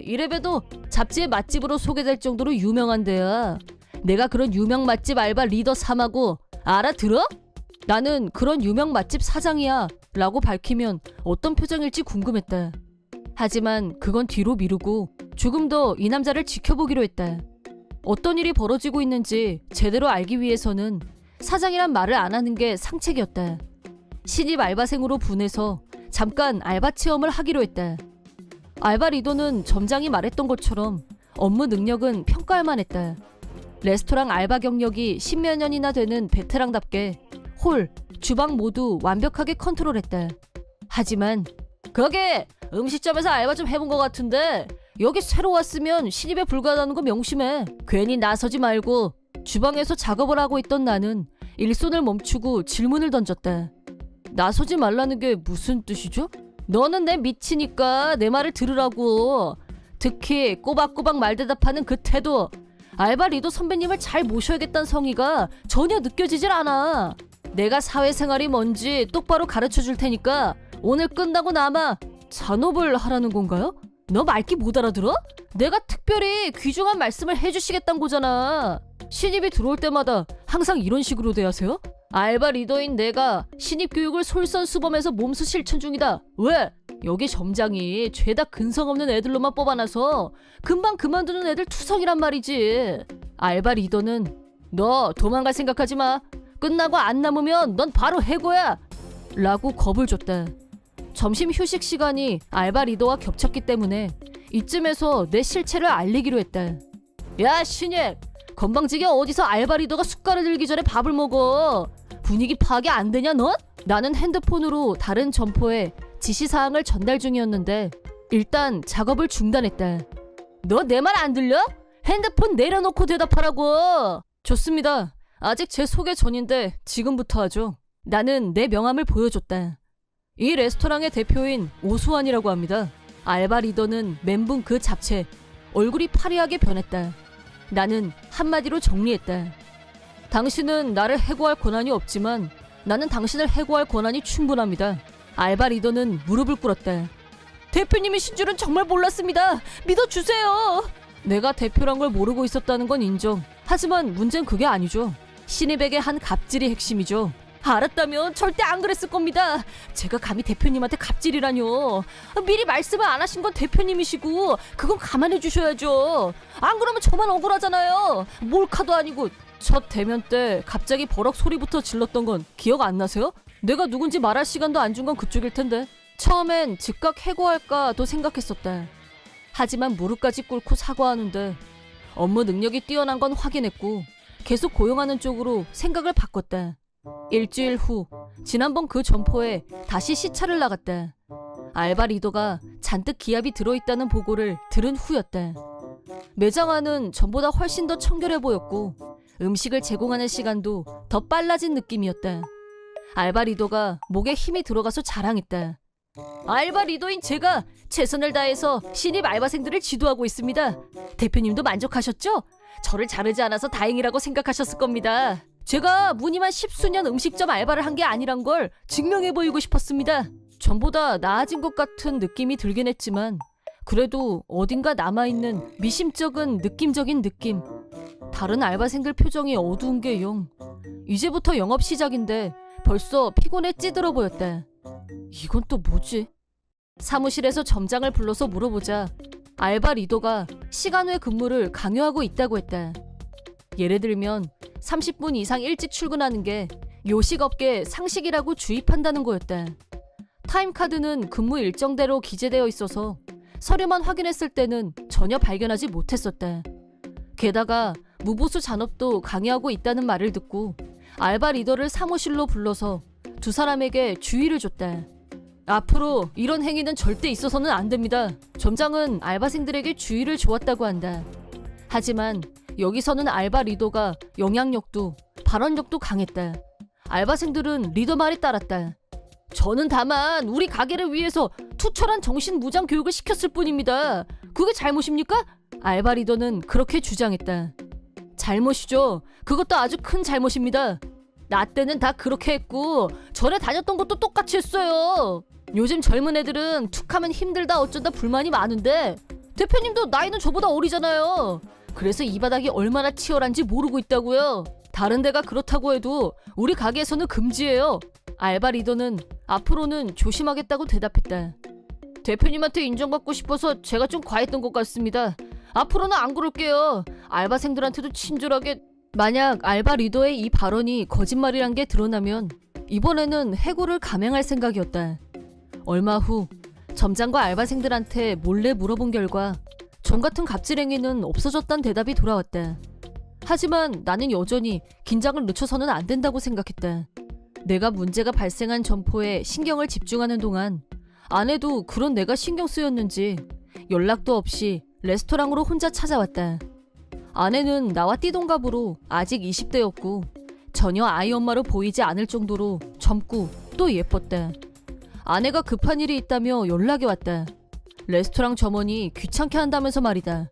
이래봬도 잡지의 맛집으로 소개될 정도로 유명한 데야. 내가 그런 유명 맛집 알바 리더 3하고 알아들어? 나는 그런 유명 맛집 사장이야 라고 밝히면 어떤 표정일지 궁금했다. 하지만 그건 뒤로 미루고 조금 더 이 남자를 지켜보기로 했다. 어떤 일이 벌어지고 있는지 제대로 알기 위해서는 사장이란 말을 안 하는 게 상책이었다. 신입 알바생으로 분해서 잠깐 알바 체험을 하기로 했다. 알바 리더는 점장이 말했던 것처럼 업무 능력은 평가할 만했다. 레스토랑 알바 경력이 10몇 년이나 되는 베테랑답게 홀, 주방 모두 완벽하게 컨트롤했다. 하지만 거기 음식점에서 알바 좀 해본 것 같은데 여기 새로 왔으면 신입에 불과하다는 거 명심해. 괜히 나서지 말고. 주방에서 작업을 하고 있던 나는 일손을 멈추고 질문을 던졌다. 나서지 말라는 게 무슨 뜻이죠? 너는 내 미치니까 내 말을 들으라고. 특히 꼬박꼬박 말대답하는 그 태도. 알바 리더 선배님을 잘 모셔야겠다는 성의가 전혀 느껴지질 않아. 내가 사회생활이 뭔지 똑바로 가르쳐 줄 테니까 오늘 끝나고 남아. 잔업을 하라는 건가요? 너 말귀 못 알아들어? 내가 특별히 귀중한 말씀을 해주시겠다는 거잖아. 신입이 들어올 때마다 항상 이런 식으로 대하세요? 알바 리더인 내가 신입 교육을 솔선수범해서 몸소 실천 중이다. 왜? 여기 점장이 죄다 근성 없는 애들로만 뽑아놔서 금방 그만두는 애들 투성이란 말이지. 알바 리더는 너 도망갈 생각하지 마. 끝나고 안 남으면 넌 바로 해고야. 라고 겁을 줬다. 점심 휴식 시간이 알바 리더와 겹쳤기 때문에 이쯤에서 내 실체를 알리기로 했다. 야 신입, 건방지게 어디서 알바 리더가 숟가락 들기 전에 밥을 먹어. 분위기 파악이 안 되냐 넌? 나는 핸드폰으로 다른 점포에 지시사항을 전달 중이었는데 일단 작업을 중단했다. 너 내 말 안 들려? 핸드폰 내려놓고 대답하라고. 좋습니다. 아직 제 소개 전인데 지금부터 하죠. 나는 내 명함을 보여줬다. 이 레스토랑의 대표인 오수환이라고 합니다. 알바 리더는 멘붕 그 자체. 얼굴이 파리하게 변했다. 나는 한마디로 정리했다. 당신은 나를 해고할 권한이 없지만 나는 당신을 해고할 권한이 충분합니다. 알바 리더는 무릎을 꿇었다. 대표님이신 줄은 정말 몰랐습니다. 믿어주세요. 내가 대표란 걸 모르고 있었다는 건 인정. 하지만 문제는 그게 아니죠. 신입에게 한 갑질이 핵심이죠. 알았다면 절대 안 그랬을 겁니다. 제가 감히 대표님한테 갑질이라뇨. 미리 말씀을 안 하신 건 대표님이시고 그건 감안해 주셔야죠. 안 그러면 저만 억울하잖아요. 몰카도 아니고. 첫 대면 때 갑자기 버럭 소리부터 질렀던 건 기억 안 나세요? 내가 누군지 말할 시간도 안 준 건 그쪽일 텐데. 처음엔 즉각 해고할까도 생각했었다. 하지만 무릎까지 꿇고 사과하는데 업무 능력이 뛰어난 건 확인했고 계속 고용하는 쪽으로 생각을 바꿨다. 일주일 후 지난번 그 점포에 다시 시차를 나갔다. 알바 리더가 잔뜩 기합이 들어있다는 보고를 들은 후였다. 매장 안은 전보다 훨씬 더 청결해 보였고 음식을 제공하는 시간도 더 빨라진 느낌이었다. 알바 리더가 목에 힘이 들어가서 자랑했다. 알바 리더인 제가 최선을 다해서 신입 알바생들을 지도하고 있습니다. 대표님도 만족하셨죠? 저를 자르지 않아서 다행이라고 생각하셨을 겁니다. 제가 무늬만 10수년 음식점 알바를 한 게 아니란 걸 증명해 보이고 싶었습니다. 전보다 나아진 것 같은 느낌이 들긴 했지만 그래도 어딘가 남아있는 미심쩍은 느낌적인 느낌. 다른 알바생들 표정이 어두운 게 영. 이제부터 영업 시작인데 벌써 피곤에 찌들어 보였다. 이건 또 뭐지? 사무실에서 점장을 불러서 물어보자 알바 리더가 시간 외 근무를 강요하고 있다고 했다. 예를 들면 30분 이상 일찍 출근하는 게 요식업계 상식이라고 주입한다는 거였다. 타임카드는 근무 일정대로 기재되어 있어서 서류만 확인했을 때는 전혀 발견하지 못했었다. 게다가 무보수 잔업도 강요하고 있다는 말을 듣고 알바 리더를 사무실로 불러서 두 사람에게 주의를 줬다. 앞으로 이런 행위는 절대 있어서는 안 됩니다. 점장은 알바생들에게 주의를 주었다고 한다. 하지만 여기서는 알바 리더가 영향력도 발언력도 강했다. 알바생들은 리더 말에 따랐다. 저는 다만 우리 가게를 위해서 투철한 정신무장 교육을 시켰을 뿐입니다. 그게 잘못입니까? 알바 리더는 그렇게 주장했다. 잘못이죠. 그것도 아주 큰 잘못입니다. 나 때는 다 그렇게 했고 전에 다녔던 것도 똑같이 했어요. 요즘 젊은 애들은 툭하면 힘들다 어쩐다 불만이 많은데 대표님도 나이는 저보다 어리잖아요. 그래서 이 바닥이 얼마나 치열한지 모르고 있다고요. 다른 데가 그렇다고 해도 우리 가게에서는 금지예요. 알바 리더는 앞으로는 조심하겠다고 대답했다. 대표님한테 인정받고 싶어서 제가 좀 과했던 것 같습니다. 앞으로는 안 그럴게요. 알바생들한테도 친절하게. 만약 알바 리더의 이 발언이 거짓말이란 게 드러나면 이번에는 해고를 감행할 생각이었다. 얼마 후 점장과 알바생들한테 몰래 물어본 결과 전 같은 갑질 행위는 없어졌다는 대답이 돌아왔다. 하지만 나는 여전히 긴장을 늦춰서는 안 된다고 생각했다. 내가 문제가 발생한 점포에 신경을 집중하는 동안 아내도 그런 내가 신경 쓰였는지 연락도 없이 레스토랑으로 혼자 찾아왔다. 아내는 나와 띠동갑으로 아직 20대였고 전혀 아이 엄마로 보이지 않을 정도로 젊고 또 예뻤다. 아내가 급한 일이 있다며 연락이 왔다. 레스토랑 점원이 귀찮게 한다면서 말이다.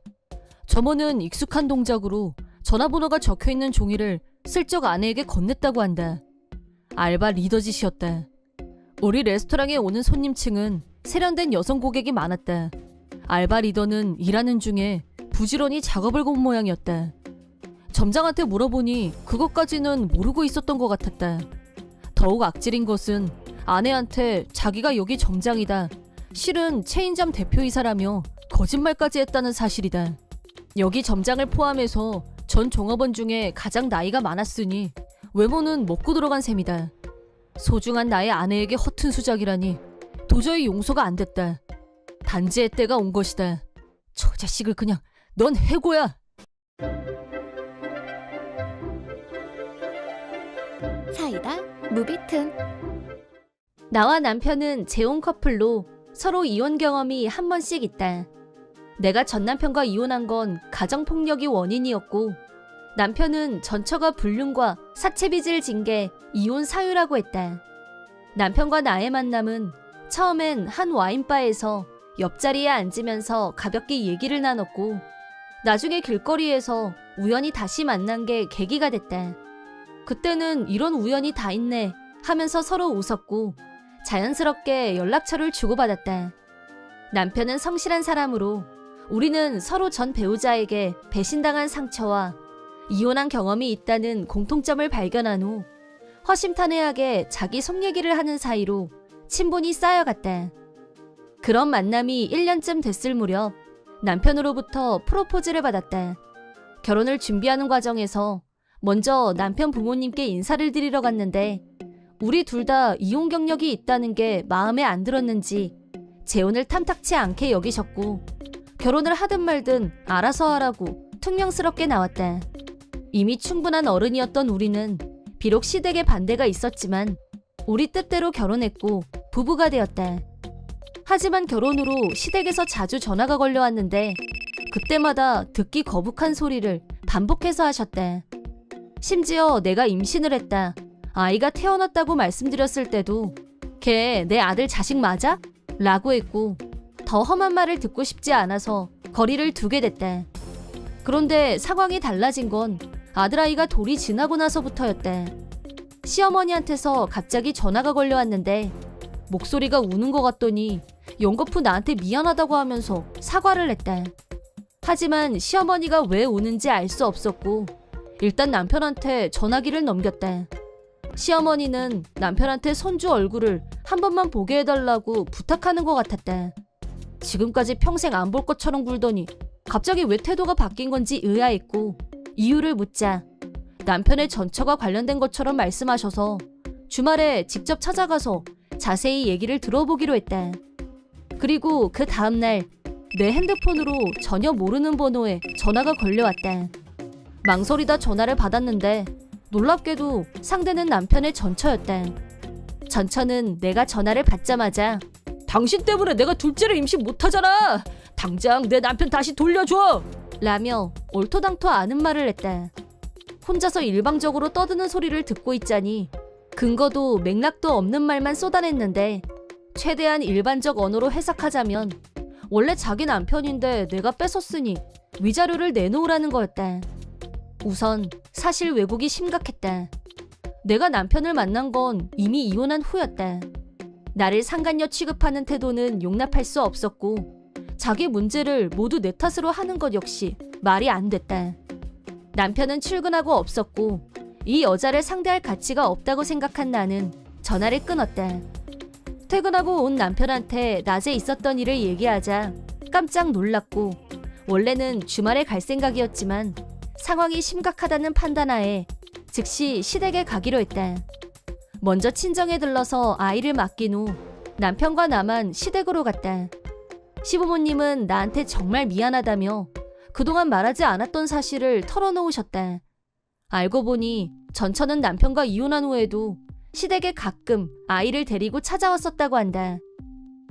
점원은 익숙한 동작으로 전화번호가 적혀있는 종이를 슬쩍 아내에게 건넸다고 한다. 알바 리더 짓이었다. 우리 레스토랑에 오는 손님층은 세련된 여성 고객이 많았다. 알바 리더는 일하는 중에 부지런히 작업을 본 모양이었다. 점장한테 물어보니 그것까지는 모르고 있었던 것 같았다. 더욱 악질인 것은 아내한테 자기가 여기 점장이다. 실은 체인점 대표이사라며 거짓말까지 했다는 사실이다. 여기 점장을 포함해서 전 종업원 중에 가장 나이가 많았으니 외모는 먹고 들어간 셈이다. 소중한 나의 아내에게 허튼 수작이라니 도저히 용서가 안 됐다. 단죄의 때가 온 것이다. 저 자식을 그냥 넌 해고야.
사이다 무비튼.
나와 남편은 재혼 커플로 서로 이혼 경험이 한 번씩 있다. 내가 전 남편과 이혼한 건 가정폭력이 원인이었고 남편은 전처가 불륜과 사채빚을 진 게 이혼 사유라고 했다. 남편과 나의 만남은 처음엔 한 와인바에서 옆자리에 앉으면서 가볍게 얘기를 나눴고 나중에 길거리에서 우연히 다시 만난 게 계기가 됐다. 그때는 이런 우연이 다 있네 하면서 서로 웃었고 자연스럽게 연락처를 주고받았다. 남편은 성실한 사람으로 우리는 서로 전 배우자에게 배신당한 상처와 이혼한 경험이 있다는 공통점을 발견한 후 허심탄회하게 자기 속 얘기를 하는 사이로 친분이 쌓여갔다. 그런 만남이 1년쯤 됐을 무렵 남편으로부터 프로포즈를 받았다. 결혼을 준비하는 과정에서 먼저 남편 부모님께 인사를 드리러 갔는데 우리 둘 다 이혼 경력이 있다는 게 마음에 안 들었는지 재혼을 탐탁치 않게 여기셨고 결혼을 하든 말든 알아서 하라고 퉁명스럽게 나왔다. 이미 충분한 어른이었던 우리는 비록 시댁의 반대가 있었지만 우리 뜻대로 결혼했고 부부가 되었다. 하지만 결혼 후로 시댁에서 자주 전화가 걸려왔는데 그때마다 듣기 거북한 소리를 반복해서 하셨다. 심지어 내가 임신을 했다, 아이가 태어났다고 말씀드렸을 때도 걔 내 아들 자식 맞아? 라고 했고 더 험한 말을 듣고 싶지 않아서 거리를 두게 됐다. 그런데 상황이 달라진 건 아들아이가 돌이 지나고 나서부터였다. 시어머니한테서 갑자기 전화가 걸려왔는데 목소리가 우는 것 같더니 연거푸 나한테 미안하다고 하면서 사과를 했다. 하지만 시어머니가 왜 우는지 알 수 없었고 일단 남편한테 전화기를 넘겼다. 시어머니는 남편한테 손주 얼굴을 한 번만 보게 해달라고 부탁하는 것 같았다. 지금까지 평생 안 볼 것처럼 굴더니 갑자기 왜 태도가 바뀐 건지 의아했고 이유를 묻자 남편의 전처가 관련된 것처럼 말씀하셔서 주말에 직접 찾아가서 자세히 얘기를 들어보기로 했다. 그리고 그 다음날 내 핸드폰으로 전혀 모르는 번호에 전화가 걸려왔다. 망설이다 전화를 받았는데 놀랍게도 상대는 남편의 전처였다. 전처는 내가 전화를 받자마자 당신 때문에 내가 둘째를 임신 못하잖아! 당장 내 남편 다시 돌려줘! 라며 옳토당토 않은 말을 했다. 혼자서 일방적으로 떠드는 소리를 듣고 있자니 근거도 맥락도 없는 말만 쏟아냈는데 최대한 일반적 언어로 해석하자면 원래 자기 남편인데 내가 뺏었으니 위자료를 내놓으라는 거였다. 우선 사실 왜곡이 심각했다. 내가 남편을 만난 건 이미 이혼한 후였다. 나를 상간녀 취급하는 태도는 용납할 수 없었고 자기 문제를 모두 내 탓으로 하는 것 역시 말이 안 됐다. 남편은 출근하고 없었고 이 여자를 상대할 가치가 없다고 생각한 나는 전화를 끊었다. 퇴근하고 온 남편한테 낮에 있었던 일을 얘기하자 깜짝 놀랐고 원래는 주말에 갈 생각이었지만 상황이 심각하다는 판단하에 즉시 시댁에 가기로 했다. 먼저 친정에 들러서 아이를 맡긴 후 남편과 나만 시댁으로 갔다. 시부모님은 나한테 정말 미안하다며 그동안 말하지 않았던 사실을 털어놓으셨다. 알고 보니 전처는 남편과 이혼한 후에도 시댁에 가끔 아이를 데리고 찾아왔었다고 한다.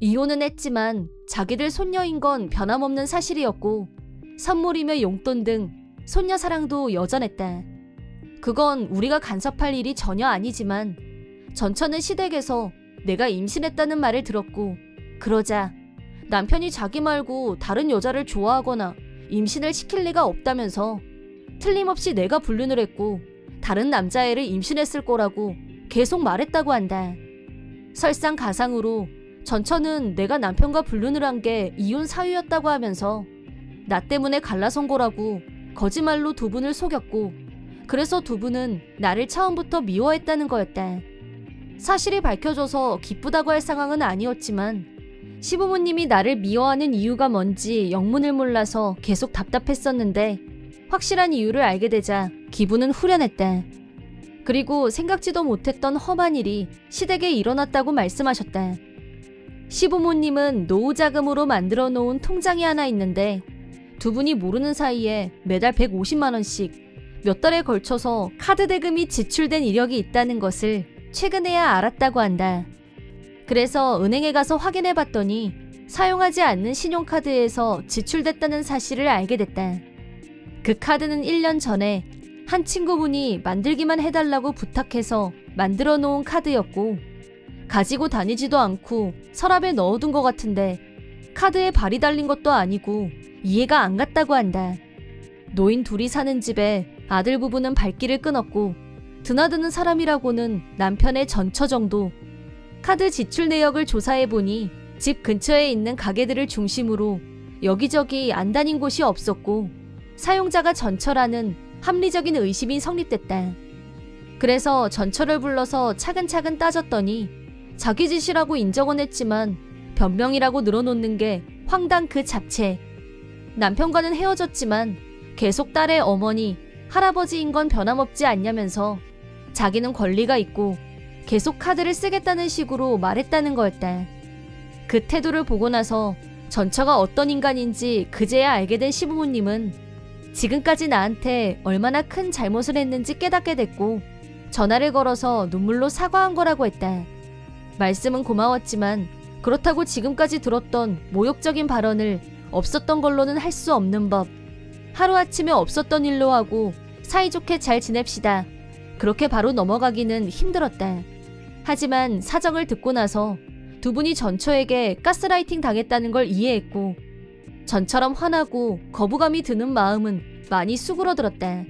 이혼은 했지만 자기들 손녀인 건 변함없는 사실이었고 선물이며 용돈 등 손녀 사랑도 여전했다. 그건 우리가 간섭할 일이 전혀 아니지만 전처는 시댁에서 내가 임신했다는 말을 들었고 그러자 남편이 자기 말고 다른 여자를 좋아하거나 임신을 시킬 리가 없다면서 틀림없이 내가 불륜을 했고 다른 남자애를 임신했을 거라고 계속 말했다고 한다. 설상가상으로 전처는 내가 남편과 불륜을 한 게 이혼 사유였다고 하면서 나 때문에 갈라선 거라고 거짓말로 두 분을 속였고 그래서 두 분은 나를 처음부터 미워했다는 거였다. 사실이 밝혀져서 기쁘다고 할 상황은 아니었지만 시부모님이 나를 미워하는 이유가 뭔지 영문을 몰라서 계속 답답했었는데 확실한 이유를 알게 되자 기분은 후련했다. 그리고 생각지도 못했던 험한 일이 시댁에 일어났다고 말씀하셨다. 시부모님은 노후 자금으로 만들어 놓은 통장이 하나 있는데 두 분이 모르는 사이에 매달 150만 원씩 몇 달에 걸쳐서 카드 대금이 지출된 이력이 있다는 것을 최근에야 알았다고 한다. 그래서 은행에 가서 확인해 봤더니 사용하지 않는 신용카드에서 지출됐다는 사실을 알게 됐다. 그 카드는 1년 전에 한 친구분이 만들기만 해달라고 부탁해서 만들어 놓은 카드였고 가지고 다니지도 않고 서랍에 넣어둔 것 같은데 카드에 발이 달린 것도 아니고 이해가 안 갔다고 한다. 노인 둘이 사는 집에 아들 부부는 발길을 끊었고 드나드는 사람이라고는 남편의 전처 정도. 카드 지출 내역을 조사해보니 집 근처에 있는 가게들을 중심으로 여기저기 안 다닌 곳이 없었고 사용자가 전처라는 합리적인 의심이 성립됐다. 그래서 전처를 불러서 차근차근 따졌더니 자기 짓이라고 인정은 했지만 변명이라고 늘어놓는 게 황당 그 자체. 남편과는 헤어졌지만 계속 딸의 어머니, 할아버지인 건 변함없지 않냐면서 자기는 권리가 있고 계속 카드를 쓰겠다는 식으로 말했다는 거였다. 그 태도를 보고 나서 전처가 어떤 인간인지 그제야 알게 된 시부모님은 지금까지 나한테 얼마나 큰 잘못을 했는지 깨닫게 됐고 전화를 걸어서 눈물로 사과한 거라고 했다. 말씀은 고마웠지만 그렇다고 지금까지 들었던 모욕적인 발언을 없었던 걸로는 할 수 없는 법. 하루아침에 없었던 일로 하고 사이좋게 잘 지냅시다. 그렇게 바로 넘어가기는 힘들었다. 하지만 사정을 듣고 나서 두 분이 전처에게 가스라이팅 당했다는 걸 이해했고 전처럼 화나고 거부감이 드는 마음은 많이 수그러들었다.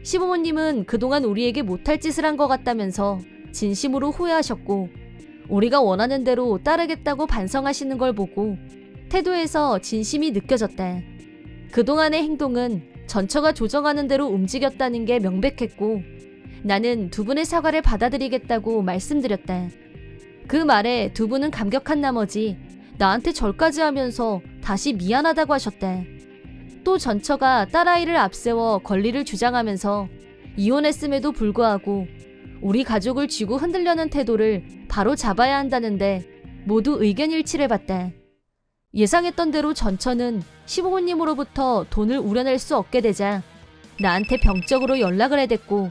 시부모님은 그동안 우리에게 못할 짓을 한 것 같다면서 진심으로 후회하셨고 우리가 원하는 대로 따르겠다고 반성하시는 걸 보고 태도에서 진심이 느껴졌다. 그동안의 행동은 전처가 조정하는 대로 움직였다는 게 명백했고 나는 두 분의 사과를 받아들이겠다고 말씀드렸다. 그 말에 두 분은 감격한 나머지 나한테 절까지 하면서 다시 미안하다고 하셨다. 또 전처가 딸아이를 앞세워 권리를 주장하면서 이혼했음에도 불구하고 우리 가족을 쥐고 흔들려는 태도를 바로 잡아야 한다는데 모두 의견 일치를 봤다. 예상했던 대로 전처는 시부모님으로부터 돈을 우려낼 수 없게 되자 나한테 병적으로 연락을 해댔고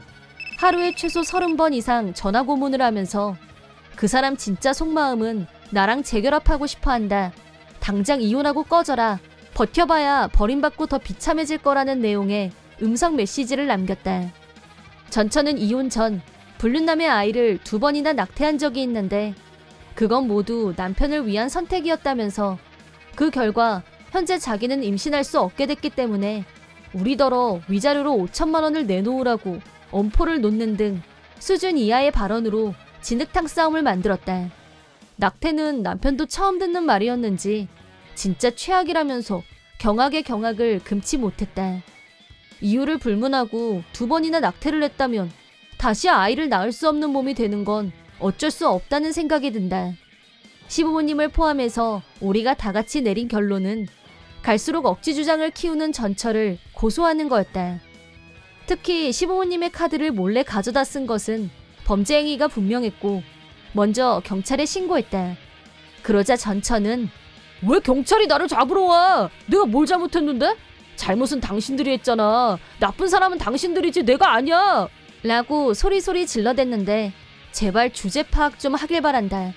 하루에 최소 30번 이상 전화 고문을 하면서 그 사람 진짜 속마음은 나랑 재결합하고 싶어 한다. 당장 이혼하고 꺼져라. 버텨봐야 버림받고 더 비참해질 거라는 내용의 음성 메시지를 남겼다. 전처는 이혼 전 불륜남의 아이를 2번이나 낙태한 적이 있는데 그건 모두 남편을 위한 선택이었다면서 그 결과 현재 자기는 임신할 수 없게 됐기 때문에 우리더러 위자료로 5천만 원을 내놓으라고 엄포를 놓는 등 수준 이하의 발언으로 진흙탕 싸움을 만들었다. 낙태는 남편도 처음 듣는 말이었는지 진짜 최악이라면서 경악의 경악을 금치 못했다. 이유를 불문하고 2번이나 낙태를 했다면 다시 아이를 낳을 수 없는 몸이 되는 건 어쩔 수 없다는 생각이 든다. 시부모님을 포함해서 우리가 다 같이 내린 결론은 갈수록 억지 주장을 키우는 전처를 고소하는 거였다. 특히 시부모님의 카드를 몰래 가져다 쓴 것은 범죄 행위가 분명했고 먼저 경찰에 신고했다. 그러자 전처는 왜 경찰이 나를 잡으러 와? 내가 뭘 잘못했는데? 잘못은 당신들이 했잖아. 나쁜 사람은 당신들이지 내가 아니야. 라고 소리소리 질러댔는데 제발 주제 파악 좀 하길 바란다.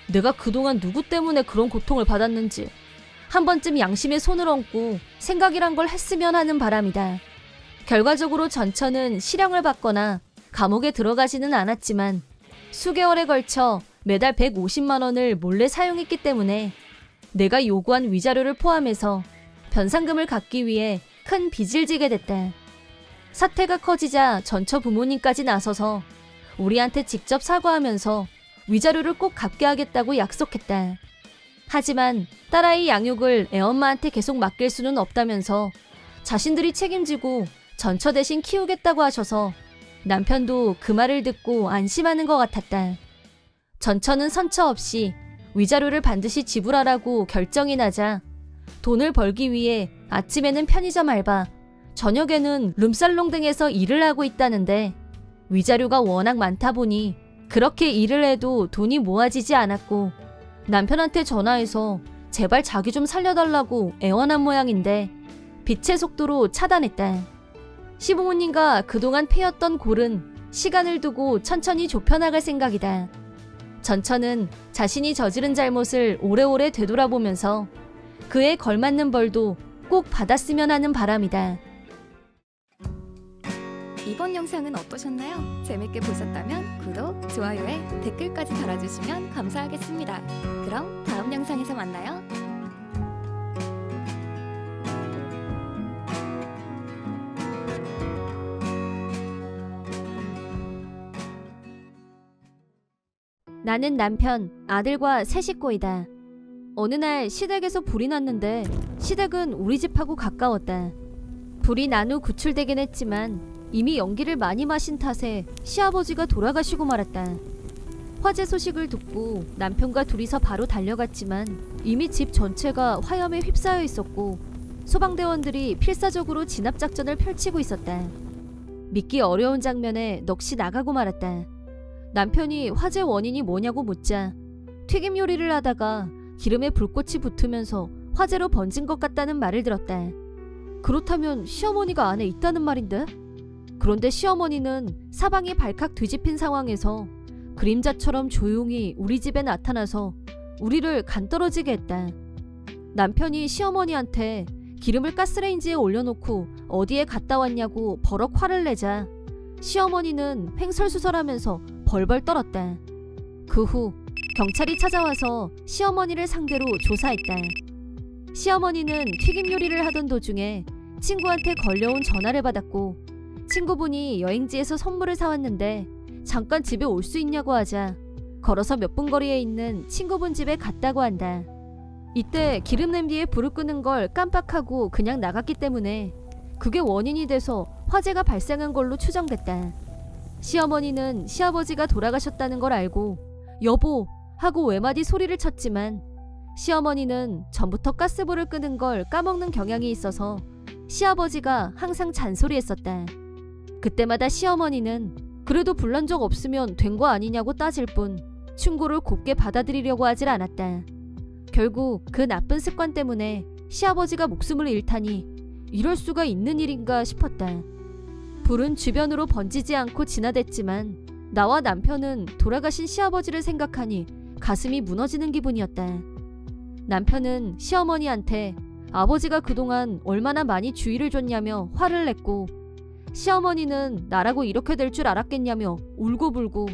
내가 그동안 누구 때문에 그런 고통을 받았는지 한 번쯤 양심에 손을 얹고 생각이란 걸 했으면 하는 바람이다. 결과적으로 전처는 실형을 받거나 감옥에 들어가지는 않았지만 수개월에 걸쳐 매달 150만 원을 몰래 사용했기 때문에 내가 요구한 위자료를 포함해서 변상금을 갚기 위해 큰 빚을 지게 됐다. 사태가 커지자 전처 부모님까지 나서서 우리한테 직접 사과하면서 위자료를 꼭 갚게 하겠다고 약속했다. 하지만 딸아이 양육을 애엄마한테 계속 맡길 수는 없다면서 자신들이 책임지고 전처 대신 키우겠다고 하셔서 남편도 그 말을 듣고 안심하는 것 같았다. 전처는 선처 없이 위자료를 반드시 지불하라고 결정이 나자 돈을 벌기 위해 아침에는 편의점 알바, 저녁에는 룸살롱 등에서 일을 하고 있다는데 위자료가 워낙 많다 보니 그렇게 일을 해도 돈이 모아지지 않았고 남편한테 전화해서 제발 자기 좀 살려달라고 애원한 모양인데 빛의 속도로 차단했다. 시부모님과 그동안 패였던 골은 시간을 두고 천천히 좁혀나갈 생각이다. 전처는 자신이 저지른 잘못을 오래오래 되돌아보면서 그에 걸맞는 벌도 꼭 받았으면 하는 바람이다.
이번 영상은 어떠셨나요? 재밌게 보셨다면 구독, 좋아요에 댓글까지 달아주시면 감사하겠습니다. 그럼 다음 영상에서 만나요.
나는 남편, 아들과 세 식구이다. 어느 날 시댁에서 불이 났는데 시댁은 우리 집하고 가까웠다. 불이 난 후 구출되긴 했지만 이미 연기를 많이 마신 탓에 시아버지가 돌아가시고 말았다. 화재 소식을 듣고 남편과 둘이서 바로 달려갔지만 이미 집 전체가 화염에 휩싸여 있었고 소방대원들이 필사적으로 진압작전을 펼치고 있었다. 믿기 어려운 장면에 넋이 나가고 말았다. 남편이 화재 원인이 뭐냐고 묻자 튀김 요리를 하다가 기름에 불꽃이 붙으면서 화재로 번진 것 같다는 말을 들었다. 그렇다면 시어머니가 안에 있다는 말인데? 그런데 시어머니는 사방이 발칵 뒤집힌 상황에서 그림자처럼 조용히 우리 집에 나타나서 우리를 간떨어지게 했다. 남편이 시어머니한테 기름을 가스레인지에 올려놓고 어디에 갔다 왔냐고 버럭 화를 내자 시어머니는 횡설수설하면서 벌벌 떨었다. 그 후 경찰이 찾아와서 시어머니를 상대로 조사했다. 시어머니는 튀김 요리를 하던 도중에 친구한테 걸려온 전화를 받았고 친구분이 여행지에서 선물을 사왔는데 잠깐 집에 올 수 있냐고 하자 걸어서 몇 분 거리에 있는 친구분 집에 갔다고 한다. 이때 기름 냄비에 불을 끄는 걸 깜빡하고 그냥 나갔기 때문에 그게 원인이 돼서 화재가 발생한 걸로 추정됐다. 시어머니는 시아버지가 돌아가셨다는 걸 알고 여보 하고 외마디 소리를 쳤지만 시어머니는 전부터 가스불을 끄는 걸 까먹는 경향이 있어서 시아버지가 항상 잔소리했었다. 그때마다 시어머니는 그래도 불난 적 없으면 된 거 아니냐고 따질 뿐 충고를 곱게 받아들이려고 하질 않았다. 결국 그 나쁜 습관 때문에 시아버지가 목숨을 잃다니 이럴 수가 있는 일인가 싶었다. 불은 주변으로 번지지 않고 진화됐지만 나와 남편은 돌아가신 시아버지를 생각하니 가슴이 무너지는 기분이었다. 남편은 시어머니한테 아버지가 그동안 얼마나 많이 주의를 줬냐며 화를 냈고 시어머니는 나라고 이렇게 될 줄 알았겠냐며 울고불고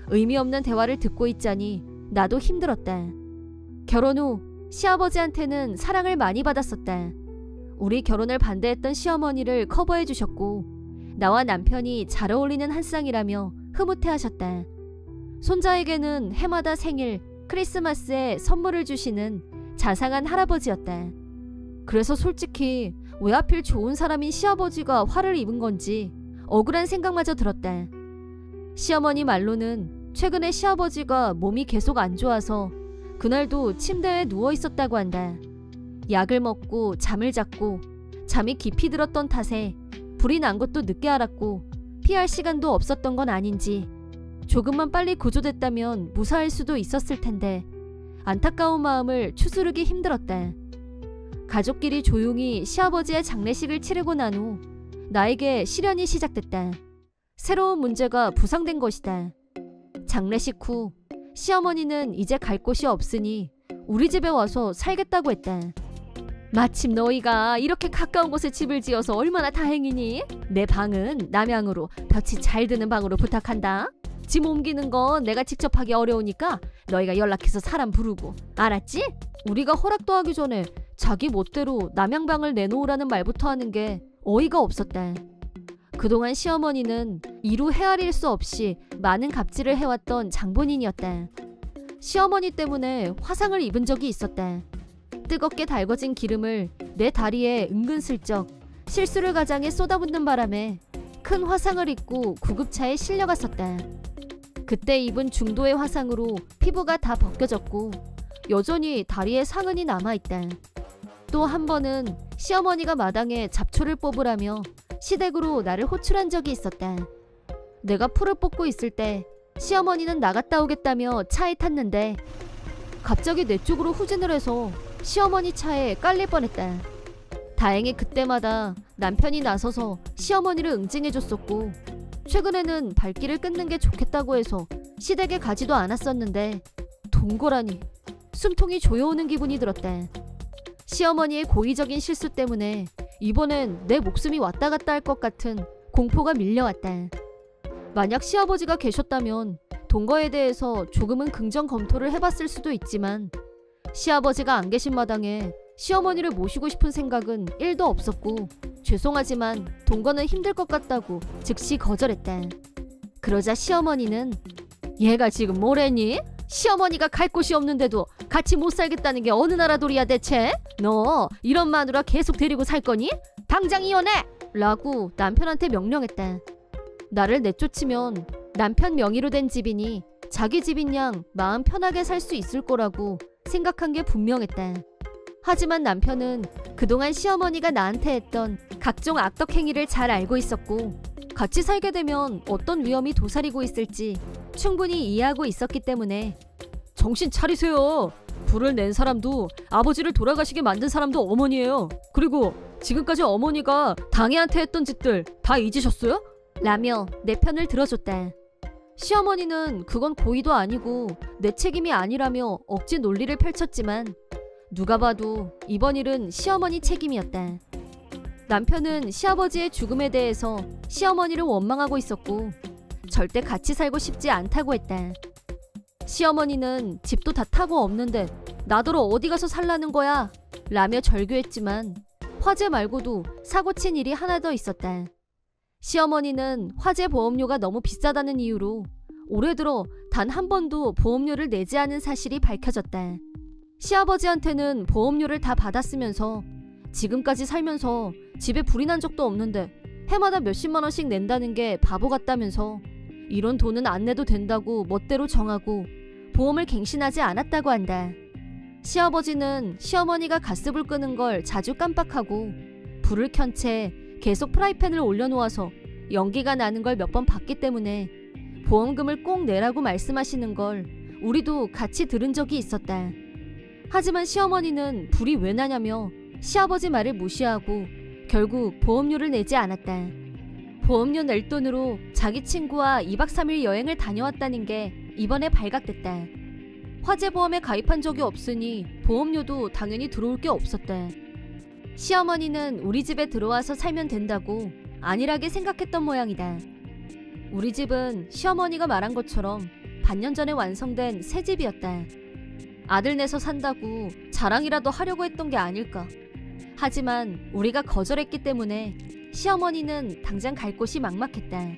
의미 없는 대화를 듣고 있자니 나도 힘들었다. 결혼 후 시아버지한테는 사랑을 많이 받았었다. 우리 결혼을 반대했던 시어머니를 커버해 주셨고 나와 남편이 잘 어울리는 한 쌍이라며 흐뭇해하셨다. 손자에게는 해마다 생일, 크리스마스에 선물을 주시는 자상한 할아버지였다. 그래서 솔직히 왜 하필 좋은 사람인 시아버지가 화를 입은 건지 억울한 생각마저 들었다. 시어머니 말로는 최근에 시아버지가 몸이 계속 안 좋아서 그날도 침대에 누워 있었다고 한다. 약을 먹고 잠을 잤고 잠이 깊이 들었던 탓에 불이 난 것도 늦게 알았고 피할 시간도 없었던 건 아닌지 조금만 빨리 구조됐다면 무사할 수도 있었을 텐데 안타까운 마음을 추스르기 힘들었다. 가족끼리 조용히 시아버지의 장례식을 치르고 난 후 나에게 시련이 시작됐다. 새로운 문제가 부상된 것이다. 장례식 후 시어머니는 이제 갈 곳이 없으니 우리 집에 와서 살겠다고 했다. 마침 너희가 이렇게 가까운 곳에 집을 지어서 얼마나 다행이니? 내 방은 남향으로 볕이 잘 드는 방으로 부탁한다. 짐 옮기는 건 내가 직접 하기 어려우니까 너희가 연락해서 사람 부르고 알았지? 우리가 허락도 하기 전에 자기 멋대로 남양방을 내놓으라는 말부터 하는 게 어이가 없었다. 그동안 시어머니는 이루 헤아릴 수 없이 많은 갑질을 해왔던 장본인이었다. 시어머니 때문에 화상을 입은 적이 있었다. 뜨겁게 달궈진 기름을 내 다리에 은근슬쩍 실수를 가장해 쏟아붓는 바람에 큰 화상을 입고 구급차에 실려갔었다. 그때 입은 중도의 화상으로 피부가 다 벗겨졌고 여전히 다리에 상흔이 남아있다. 또 한 번은 시어머니가 마당에 잡초를 뽑으라며 시댁으로 나를 호출한 적이 있었다. 내가 풀을 뽑고 있을 때 시어머니는 나갔다 오겠다며 차에 탔는데 갑자기 내 쪽으로 후진을 해서 시어머니 차에 깔릴 뻔했다. 다행히 그때마다 남편이 나서서 시어머니를 응징해줬었고 최근에는 발길을 끊는 게 좋겠다고 해서 시댁에 가지도 않았었는데 동거라니 숨통이 조여오는 기분이 들었다. 시어머니의 고의적인 실수 때문에 이번엔 내 목숨이 왔다 갔다 할 것 같은 공포가 밀려왔다. 만약 시아버지가 계셨다면 동거에 대해서 조금은 긍정 검토를 해봤을 수도 있지만 시아버지가 안 계신 마당에 시어머니를 모시고 싶은 생각은 1도 없었고 죄송하지만 동거는 힘들 것 같다고 즉시 거절했다. 그러자 시어머니는 얘가 지금 뭐래니?
시어머니가 갈 곳이 없는데도 같이 못 살겠다는 게 어느 나라 돌이야 대체? 너 이런 마누라 계속 데리고 살 거니? 당장 이혼해! 라고 남편한테 명령했다. 나를 내쫓으면 남편 명의로 된 집이니 자기 집인 양 마음 편하게 살 수 있을 거라고 생각한 게 분명했다. 하지만 남편은 그동안 시어머니가 나한테 했던 각종 악덕 행위를 잘 알고 있었고 같이 살게 되면 어떤 위험이 도사리고 있을지 충분히 이해하고 있었기 때문에 정신 차리세요. 불을 낸 사람도 아버지를 돌아가시게 만든 사람도 어머니예요. 그리고 지금까지 어머니가 당애한테 했던 짓들 다 잊으셨어요? 라며 내 편을 들어줬다. 시어머니는 그건 고의도 아니고 내 책임이 아니라며 억지 논리를 펼쳤지만 누가 봐도 이번 일은 시어머니 책임이었다. 남편은 시아버지의 죽음에 대해서 시어머니를 원망하고 있었고 절대 같이 살고 싶지 않다고 했다. 시어머니는 집도 다 타고 없는데 나더러 어디 가서 살라는 거야? 라며 절규했지만 화재 말고도 사고 친 일이 하나 더 있었다. 시어머니는 화재 보험료가 너무 비싸다는 이유로 올해 들어 단 한 번도 보험료를 내지 않은 사실이 밝혀졌다. 시아버지한테는 보험료를 다 받았으면서 지금까지 살면서 집에 불이 난 적도 없는데 해마다 몇십만 원씩 낸다는 게 바보 같다면서 이런 돈은 안 내도 된다고 멋대로 정하고 보험을 갱신하지 않았다고 한다. 시아버지는 시어머니가 가스불 끄는 걸 자주 깜빡하고 불을 켠 채 계속 프라이팬을 올려놓아서 연기가 나는 걸 몇 번 봤기 때문에 보험금을 꼭 내라고 말씀하시는 걸 우리도 같이 들은 적이 있었다. 하지만 시어머니는 불이 왜 나냐며 시아버지 말을 무시하고 결국 보험료를 내지 않았다. 보험료 낼 돈으로 자기 친구와 2박 3일 여행을 다녀왔다는 게 이번에 발각됐다. 화재보험에 가입한 적이 없으니 보험료도 당연히 들어올 게 없었다. 시어머니는 우리 집에 들어와서 살면 된다고 안일하게 생각했던 모양이다. 우리 집은 시어머니가 말한 것처럼 반년 전에 완성된 새 집이었다. 아들 내서 산다고 자랑이라도 하려고 했던 게 아닐까. 하지만 우리가 거절했기 때문에 시어머니는 당장 갈 곳이 막막했다.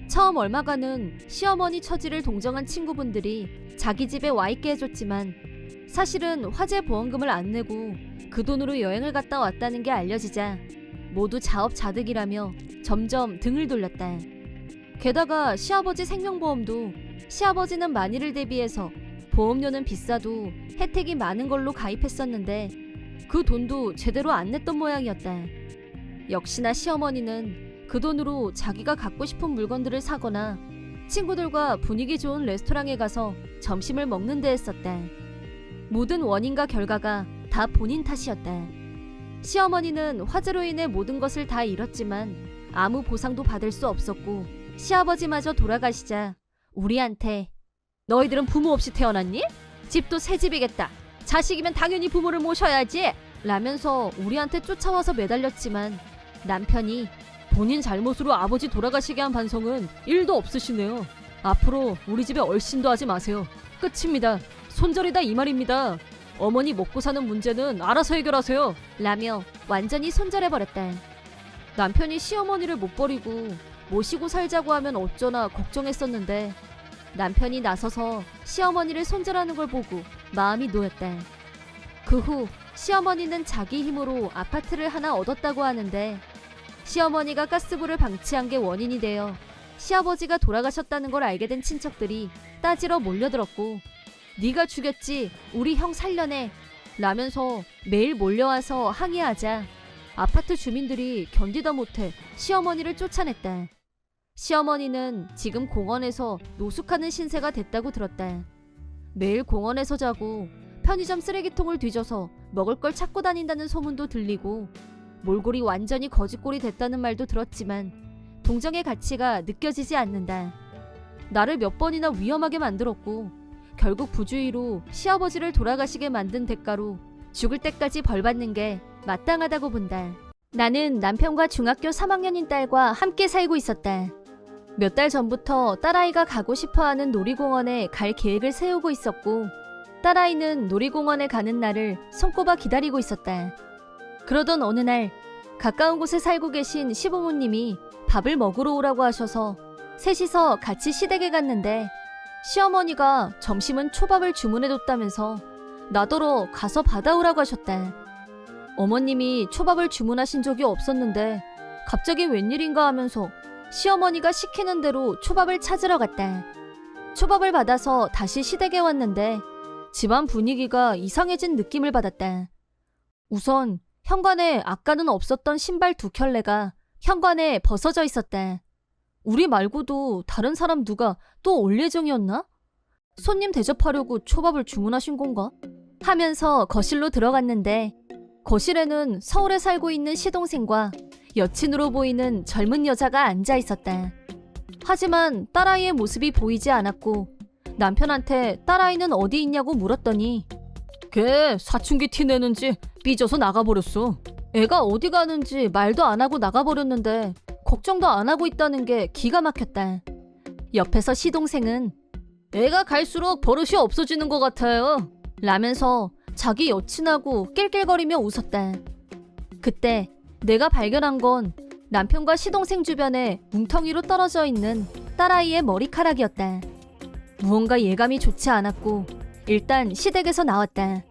처음 얼마간은 시어머니 처지를 동정한 친구분들이 자기 집에 와 있게 해줬지만 사실은 화재 보험금을 안 내고 그 돈으로 여행을 갔다 왔다는 게 알려지자 모두 자업자득이라며 점점 등을 돌렸다. 게다가 시아버지 생명보험도 시아버지는 만일을 대비해서 보험료는 비싸도 혜택이 많은 걸로 가입했었는데 그 돈도 제대로 안 냈던 모양이었다. 역시나 시어머니는 그 돈으로 자기가 갖고 싶은 물건들을 사거나 친구들과 분위기 좋은 레스토랑에 가서 점심을 먹는 데 했었다. 모든 원인과 결과가 다 본인 탓이었다. 시어머니는 화재로 인해 모든 것을 다 잃었지만 아무 보상도 받을 수 없었고 시아버지마저 돌아가시자 우리한테 너희들은 부모 없이 태어났니? 집도 새 집이겠다. 자식이면 당연히 부모를 모셔야지. 라면서 우리한테 쫓아와서 매달렸지만 남편이 본인 잘못으로 아버지 돌아가시게 한 반성은 1도 없으시네요. 앞으로 우리 집에 얼씬도 하지 마세요. 끝입니다. 손절이다 이 말입니다. 어머니 먹고 사는 문제는 알아서 해결하세요. 라며 완전히 손절해버렸다. 남편이 시어머니를 못 버리고 모시고 살자고 하면 어쩌나 걱정했었는데 남편이 나서서 시어머니를 손절하는 걸 보고 마음이 놓였다. 그 후 시어머니는 자기 힘으로 아파트를 하나 얻었다고 하는데 시어머니가 가스불을 방치한 게 원인이 되어 시아버지가 돌아가셨다는 걸 알게 된 친척들이 따지러 몰려들었고 네가 죽였지 우리 형 살려내 라면서 매일 몰려와서 항의하자 아파트 주민들이 견디다 못해 시어머니를 쫓아냈다. 시어머니는 지금 공원에서 노숙하는 신세가 됐다고 들었다. 매일 공원에서 자고 편의점 쓰레기통을 뒤져서 먹을 걸 찾고 다닌다는 소문도 들리고 몰골이 완전히 거지꼴이 됐다는 말도 들었지만 동정의 가치가 느껴지지 않는다. 나를 몇 번이나 위험하게 만들었고 결국 부주의로 시아버지를 돌아가시게 만든 대가로 죽을 때까지 벌 받는 게 마땅하다고 본다. 나는 남편과 중학교 3학년인 딸과 함께 살고 있었다. 몇 달 전부터 딸아이가 가고 싶어하는 놀이공원에 갈 계획을 세우고 있었고 딸아이는 놀이공원에 가는 날을 손꼽아 기다리고 있었다. 그러던 어느 날 가까운 곳에 살고 계신 시부모님이 밥을 먹으러 오라고 하셔서 셋이서 같이 시댁에 갔는데
시어머니가 점심은 초밥을 주문해뒀다면서 나더러 가서 받아오라고 하셨다. 어머님이 초밥을 주문하신 적이 없었는데 갑자기 웬일인가 하면서 시어머니가 시키는 대로 초밥을 찾으러 갔다. 초밥을 받아서 다시 시댁에 왔는데 집안 분위기가 이상해진 느낌을 받았다. 우선 현관에 아까는 없었던 신발 2켤레가 현관에 벗어져 있었다. 우리 말고도 다른 사람 누가 또 올 예정이었나? 손님 대접하려고 초밥을 주문하신 건가? 하면서 거실로 들어갔는데 거실에는 서울에 살고 있는 시동생과 여친으로 보이는 젊은 여자가 앉아 있었다. 하지만 딸아이의 모습이 보이지 않았고 남편한테 딸아이는 어디 있냐고 물었더니 걔 사춘기 티 내는지 삐져서 나가버렸어. 애가 어디 가는지 말도 안 하고 나가버렸는데 걱정도 안 하고 있다는 게 기가 막혔다. 옆에서 시동생은 애가 갈수록 버릇이 없어지는 것 같아요 라면서 자기 여친하고 낄낄거리며 웃었다. 그때 내가 발견한 건 남편과 시동생 주변에 뭉텅이로 떨어져 있는 딸아이의 머리카락이었다. 무언가 예감이 좋지 않았고 일단 시댁에서 나왔다.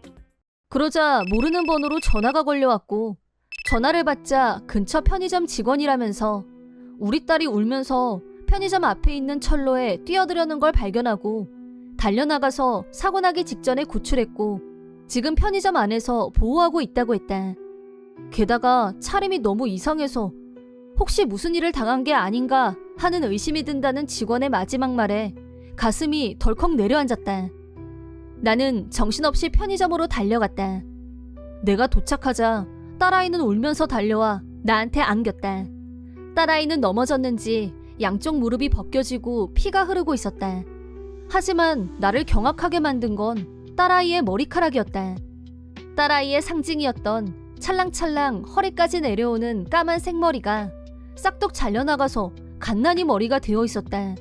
그러자 모르는 번호로 전화가 걸려왔고 전화를 받자 근처 편의점 직원이라면서 우리 딸이 울면서 편의점 앞에 있는 철로에 뛰어들려는 걸 발견하고 달려나가서 사고 나기 직전에 구출했고 지금 편의점 안에서 보호하고 있다고 했다. 게다가 차림이 너무 이상해서 혹시 무슨 일을 당한 게 아닌가 하는 의심이 든다는 직원의 마지막 말에 가슴이 덜컥 내려앉았다. 나는 정신없이 편의점으로 달려갔다. 내가 도착하자 딸아이는 울면서 달려와 나한테 안겼다. 딸아이는 넘어졌는지 양쪽 무릎이 벗겨지고 피가 흐르고 있었다. 하지만 나를 경악하게 만든 건 딸아이의 머리카락이었다. 딸아이의 상징이었던 찰랑찰랑 허리까지 내려오는 까만 생머리가 싹둑 잘려나가서 갓난이 머리가 되어 있었다.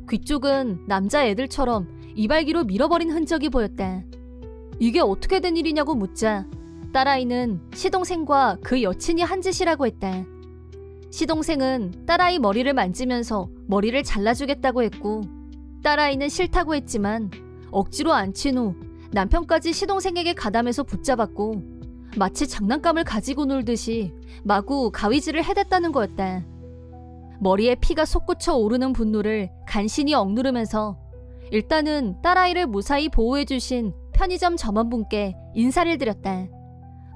귀 쪽은 남자애들처럼 이발기로 밀어버린 흔적이 보였다. 이게 어떻게 된 일이냐고 묻자 딸아이는 시동생과 그 여친이 한 짓이라고 했다. 시동생은 딸아이 머리를 만지면서 머리를 잘라주겠다고 했고 딸아이는 싫다고 했지만 억지로 앉힌 후 남편까지 시동생에게 가담해서 붙잡았고 마치 장난감을 가지고 놀듯이 마구 가위질을 해댔다는 거였다. 머리에 피가 솟구쳐 오르는 분노를 간신히 억누르면서 일단은 딸아이를 무사히 보호해주신 편의점 점원분께 인사를 드렸다.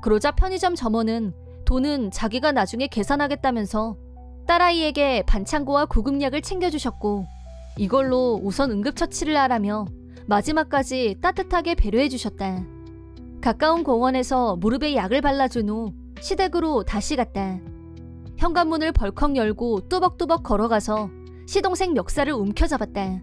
그러자 편의점 점원은 돈은 자기가 나중에 계산하겠다면서 딸아이에게 반창고와 구급약을 챙겨주셨고 이걸로 우선 응급처치를 하라며 마지막까지 따뜻하게 배려해주셨다. 가까운 공원에서 무릎에 약을 발라준 후 시댁으로 다시 갔다. 현관문을 벌컥 열고 뚜벅뚜벅 걸어가서 시동생 멱살을 움켜잡았다.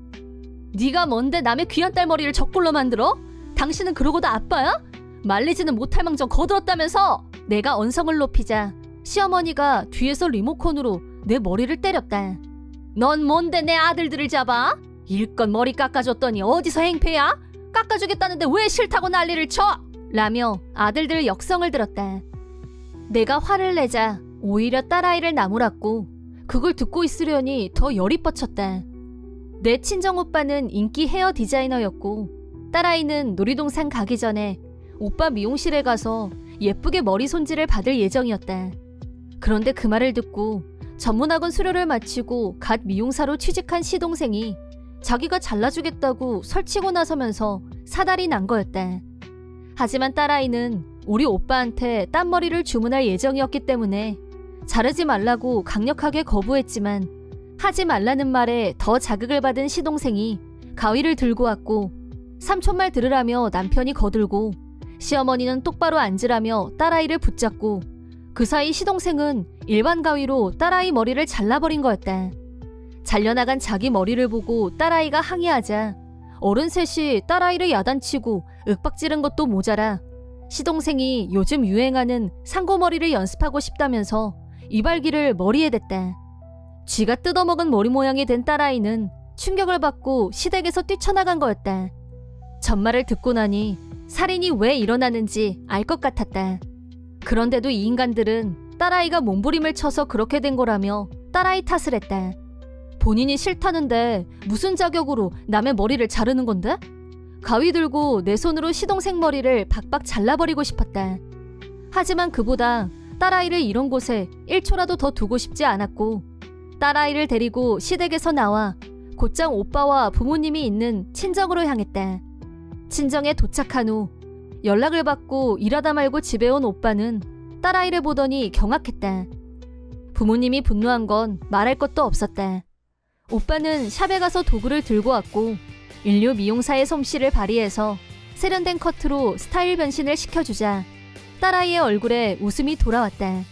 네가 뭔데 남의 귀한 딸 머리를 저꼴로 만들어? 당신은 그러고도 아빠야? 말리지는 못할 망정 거들었다면서! 내가 언성을 높이자 시어머니가 뒤에서 리모컨으로 내 머리를 때렸다. 넌 뭔데 내 아들들을 잡아? 일껏 머리 깎아줬더니 어디서 행패야? 깎아주겠다는데 왜 싫다고 난리를 쳐? 라며 아들들 역성을 들었다. 내가 화를 내자 오히려 딸아이를 나무랐고 그걸 듣고 있으려니 더 열이 뻗쳤다. 내 친정오빠는 인기 헤어 디자이너였고 딸아이는 놀이동산 가기 전에 오빠 미용실에 가서 예쁘게 머리 손질을 받을 예정이었다. 그런데 그 말을 듣고 전문학원 수료를 마치고 갓 미용사로 취직한 시동생이 자기가 잘라주겠다고 설치고 나서면서 사달이 난 거였다. 하지만 딸아이는 우리 오빠한테 딴머리를 주문할 예정이었기 때문에 자르지 말라고 강력하게 거부했지만 하지 말라는 말에 더 자극을 받은 시동생이 가위를 들고 왔고 삼촌 말 들으라며 남편이 거들고 시어머니는 똑바로 앉으라며 딸아이를 붙잡고 그 사이 시동생은 일반 가위로 딸아이 머리를 잘라버린 거였다. 잘려나간 자기 머리를 보고 딸아이가 항의하자 어른 셋이 딸아이를 야단치고 윽박지른 것도 모자라 시동생이 요즘 유행하는 상고머리를 연습하고 싶다면서 이발기를 머리에 댔다. 쥐가 뜯어먹은 머리 모양이 된 딸아이는 충격을 받고 시댁에서 뛰쳐나간 거였다. 전말을 듣고 나니 살인이 왜 일어나는지 알 것 같았다. 그런데도 이 인간들은 딸아이가 몸부림을 쳐서 그렇게 된 거라며 딸아이 탓을 했다. 본인이 싫다는데 무슨 자격으로 남의 머리를 자르는 건데? 가위 들고 내 손으로 시동생 머리를 박박 잘라버리고 싶었다. 하지만 그보다 딸아이를 이런 곳에 1초라도 더 두고 싶지 않았고 딸아이를 데리고 시댁에서 나와 곧장 오빠와 부모님이 있는 친정으로 향했다. 친정에 도착한 후 연락을 받고 일하다 말고 집에 온 오빠는 딸아이를 보더니 경악했다. 부모님이 분노한 건 말할 것도 없었다. 오빠는 샵에 가서 도구를 들고 왔고 인류 미용사의 솜씨를 발휘해서 세련된 커트로 스타일 변신을 시켜주자 딸아이의 얼굴에 웃음이 돌아왔다.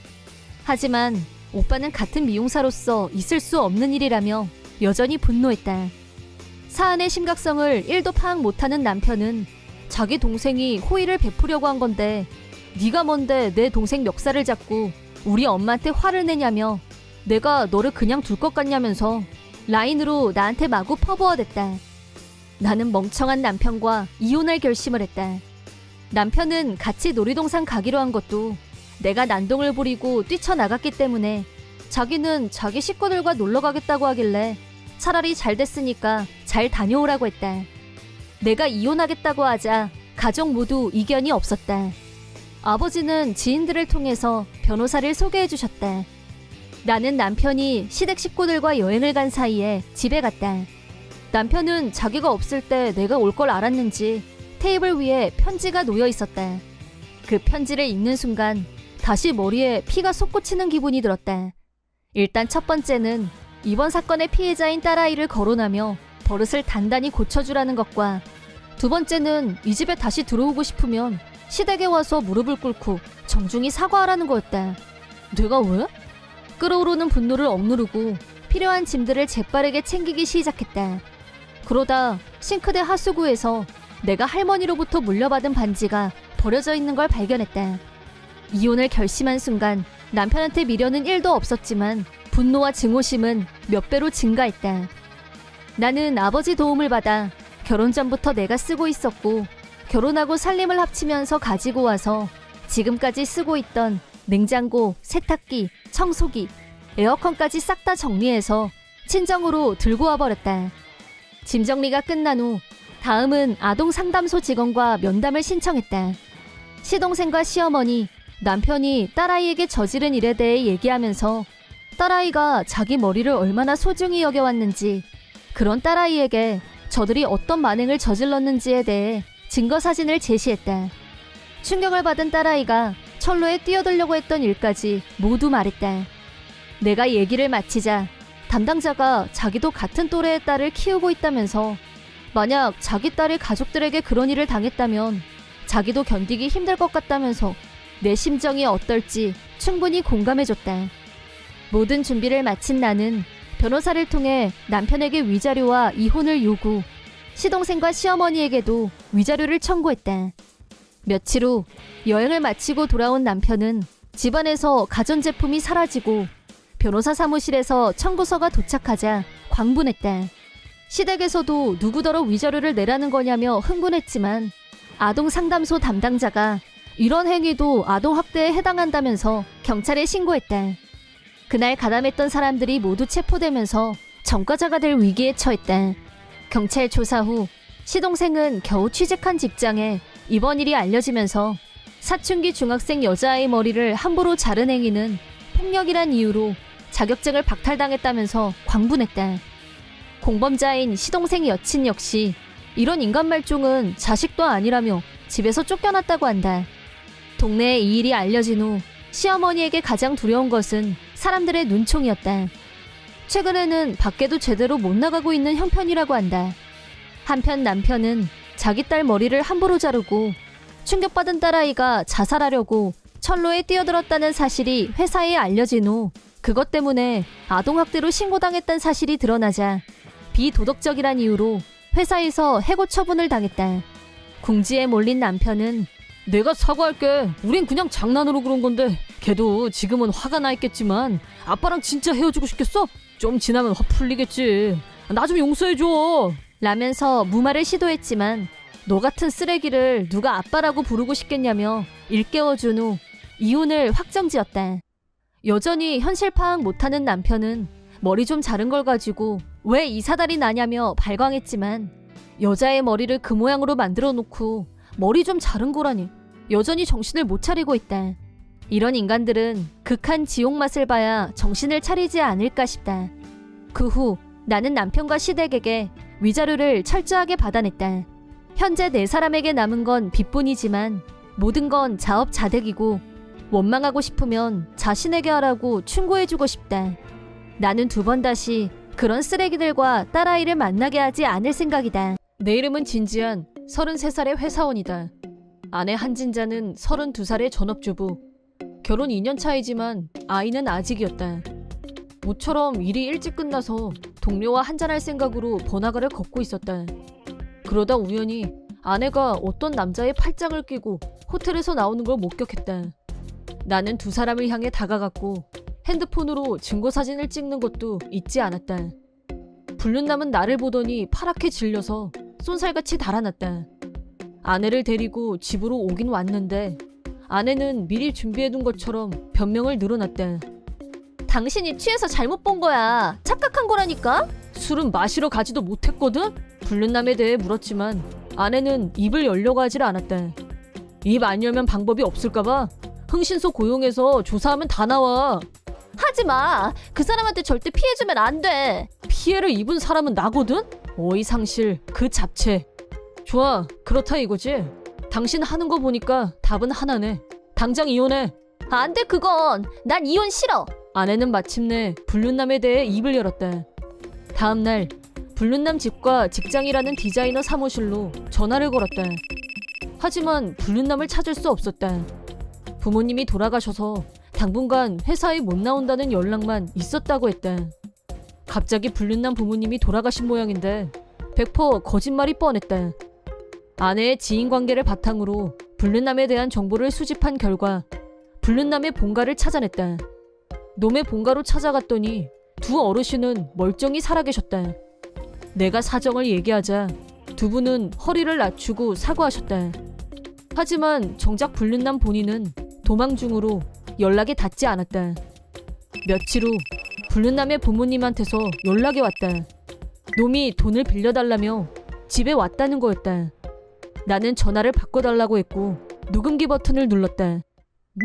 하지만 오빠는 같은 미용사로서 있을 수 없는 일이라며 여전히 분노했다. 사안의 심각성을 1도 파악 못하는 남편은 자기 동생이 호의를 베푸려고 한 건데 네가 뭔데 내 동생 멱살을 잡고 우리 엄마한테 화를 내냐며 내가 너를 그냥 둘 것 같냐면서 라인으로 나한테 마구 퍼부어댔다. 나는 멍청한 남편과 이혼할 결심을 했다. 남편은 같이 놀이동산 가기로 한 것도 내가 난동을 부리고 뛰쳐나갔기 때문에 자기는 자기 식구들과 놀러 가겠다고 하길래 차라리 잘 됐으니까 잘 다녀오라고 했다. 내가 이혼하겠다고 하자 가족 모두 이견이 없었다. 아버지는 지인들을 통해서 변호사를 소개해 주셨다. 나는 남편이 시댁 식구들과 여행을 간 사이에 집에 갔다. 남편은 자기가 없을 때 내가 올 걸 알았는지 테이블 위에 편지가 놓여 있었다. 그 편지를 읽는 순간 다시 머리에 피가 솟구치는 기분이 들었다. 일단 첫 번째는 이번 사건의 피해자인 딸아이를 거론하며 버릇을 단단히 고쳐주라는 것과 두 번째는 이 집에 다시 들어오고 싶으면 시댁에 와서 무릎을 꿇고 정중히 사과하라는 거였다. 내가 왜? 끓어오르는 분노를 억누르고 필요한 짐들을 재빠르게 챙기기 시작했다. 그러다 싱크대 하수구에서 내가 할머니로부터 물려받은 반지가 버려져 있는 걸 발견했다. 이혼을 결심한 순간 남편한테 미련은 1도 없었지만 분노와 증오심은 몇 배로 증가했다. 나는 아버지 도움을 받아 결혼 전부터 내가 쓰고 있었고 결혼하고 살림을 합치면서 가지고 와서 지금까지 쓰고 있던 냉장고, 세탁기, 청소기, 에어컨까지 싹 다 정리해서 친정으로 들고 와버렸다. 짐 정리가 끝난 후 다음은 아동 상담소 직원과 면담을 신청했다. 시동생과 시어머니, 남편이 딸아이에게 저지른 일에 대해 얘기하면서 딸아이가 자기 머리를 얼마나 소중히 여겨왔는지, 그런 딸아이에게 저들이 어떤 만행을 저질렀는지에 대해 증거 사진을 제시했다. 충격을 받은 딸아이가 철로에 뛰어들려고 했던 일까지 모두 말했다. 내가 얘기를 마치자 담당자가 자기도 같은 또래의 딸을 키우고 있다면서 만약 자기 딸이 가족들에게 그런 일을 당했다면 자기도 견디기 힘들 것 같다면서 내 심정이 어떨지 충분히 공감해줬다. 모든 준비를 마친 나는 변호사를 통해 남편에게 위자료와 이혼을 요구, 시동생과 시어머니에게도 위자료를 청구했다. 며칠 후 여행을 마치고 돌아온 남편은 집안에서 가전제품이 사라지고 변호사 사무실에서 청구서가 도착하자 광분했다. 시댁에서도 누구더러 위자료를 내라는 거냐며 흥분했지만 아동 상담소 담당자가 이런 행위도 아동학대에 해당한다면서 경찰에 신고했다. 그날 가담했던 사람들이 모두 체포되면서 전과자가 될 위기에 처했다. 경찰 조사 후 시동생은 겨우 취직한 직장에 이번 일이 알려지면서 사춘기 중학생 여자아이 머리를 함부로 자른 행위는 폭력이란 이유로 자격증을 박탈당했다면서 광분했다. 공범자인 시동생 여친 역시 이런 인간 말종은 자식도 아니라며 집에서 쫓겨났다고 한다. 동네에 이 일이 알려진 후 시어머니에게 가장 두려운 것은 사람들의 눈총이었다. 최근에는 밖에도 제대로 못 나가고 있는 형편이라고 한다. 한편 남편은 자기 딸 머리를 함부로 자르고 충격받은 딸아이가 자살하려고 철로에 뛰어들었다는 사실이 회사에 알려진 후 그것 때문에 아동학대로 신고당했다는 사실이 드러나자 비도덕적이란 이유로 회사에서 해고 처분을 당했다. 궁지에 몰린 남편은 내가 사과할게. 우린 그냥 장난으로 그런 건데 걔도 지금은 화가 나 있겠지만 아빠랑 진짜 헤어지고 싶겠어? 좀 지나면 화 풀리겠지. 나 좀 용서해줘. 라면서 무마를 시도했지만 너 같은 쓰레기를 누가 아빠라고 부르고 싶겠냐며 일깨워준 후 이혼을 확정지었다. 여전히 현실 파악 못하는 남편은 머리 좀 자른 걸 가지고 왜 이 사달이 나냐며 발광했지만 여자의 머리를 그 모양으로 만들어 놓고 머리 좀 자른 거라니 여전히 정신을 못 차리고 있다. 이런 인간들은 극한 지옥 맛을 봐야 정신을 차리지 않을까 싶다. 그 후 나는 남편과 시댁에게 위자료를 철저하게 받아냈다. 현재 네 사람에게 남은 건 빚뿐이지만 모든 건 자업자득이고 원망하고 싶으면 자신에게 하라고 충고해주고 싶다. 나는 두 번 다시 그런 쓰레기들과 딸아이를 만나게 하지 않을 생각이다. 내 이름은 진지한 33살의 회사원이다. 아내 한진자는 32살의 전업주부. 결혼 2년 차이지만 아이는 아직이었다. 모처럼 일이 일찍 끝나서 동료와 한잔할 생각으로 번화가를 걷고 있었다. 그러다 우연히 아내가 어떤 남자의 팔짱을 끼고 호텔에서 나오는 걸 목격했다. 나는 두 사람을 향해 다가갔고 핸드폰으로 증거사진을 찍는 것도 잊지 않았다. 불륜남은 나를 보더니 파랗게 질려서 쏜살같이 달아났다. 아내를 데리고 집으로 오긴 왔는데 아내는 미리 준비해둔 것처럼 변명을 늘어놨다. 당신이 취해서 잘못 본 거야. 착각한 거라니까? 술은 마시러 가지도 못했거든? 불륜남에 대해 물었지만 아내는 입을 열려고 하질 않았다. 입 안 열면 방법이 없을까봐 흥신소 고용해서 조사하면 다 나와. 하지마. 그 사람한테 절대 피해주면 안 돼. 피해를 입은 사람은 나거든? 어이상실 그 잡채. 좋아, 그렇다 이거지? 당신 하는 거 보니까 답은 하나네. 당장 이혼해. 안 돼 그건. 난 이혼 싫어. 아내는 마침내 불륜남에 대해 입을 열었다. 다음날 불륜남 집과 직장이라는 디자이너 사무실로 전화를 걸었다. 하지만 불륜남을 찾을 수 없었다. 부모님이 돌아가셔서 당분간 회사에 못 나온다는 연락만 있었다고 했다. 갑자기 불륜남 부모님이 돌아가신 모양인데 100% 거짓말이 뻔했다. 아내의 지인관계를 바탕으로 불륜남에 대한 정보를 수집한 결과 불륜남의 본가를 찾아냈다. 놈의 본가로 찾아갔더니 두 어르신은 멀쩡히 살아계셨다. 내가 사정을 얘기하자 두 분은 허리를 낮추고 사과하셨다. 하지만 정작 불륜남 본인은 도망 중으로 연락이 닿지 않았다. 며칠 후 불륜남의 부모님한테서 연락이 왔다. 놈이 돈을 빌려달라며 집에 왔다는 거였다. 나는 전화를 바꿔달라고 했고 녹음기 버튼을 눌렀다.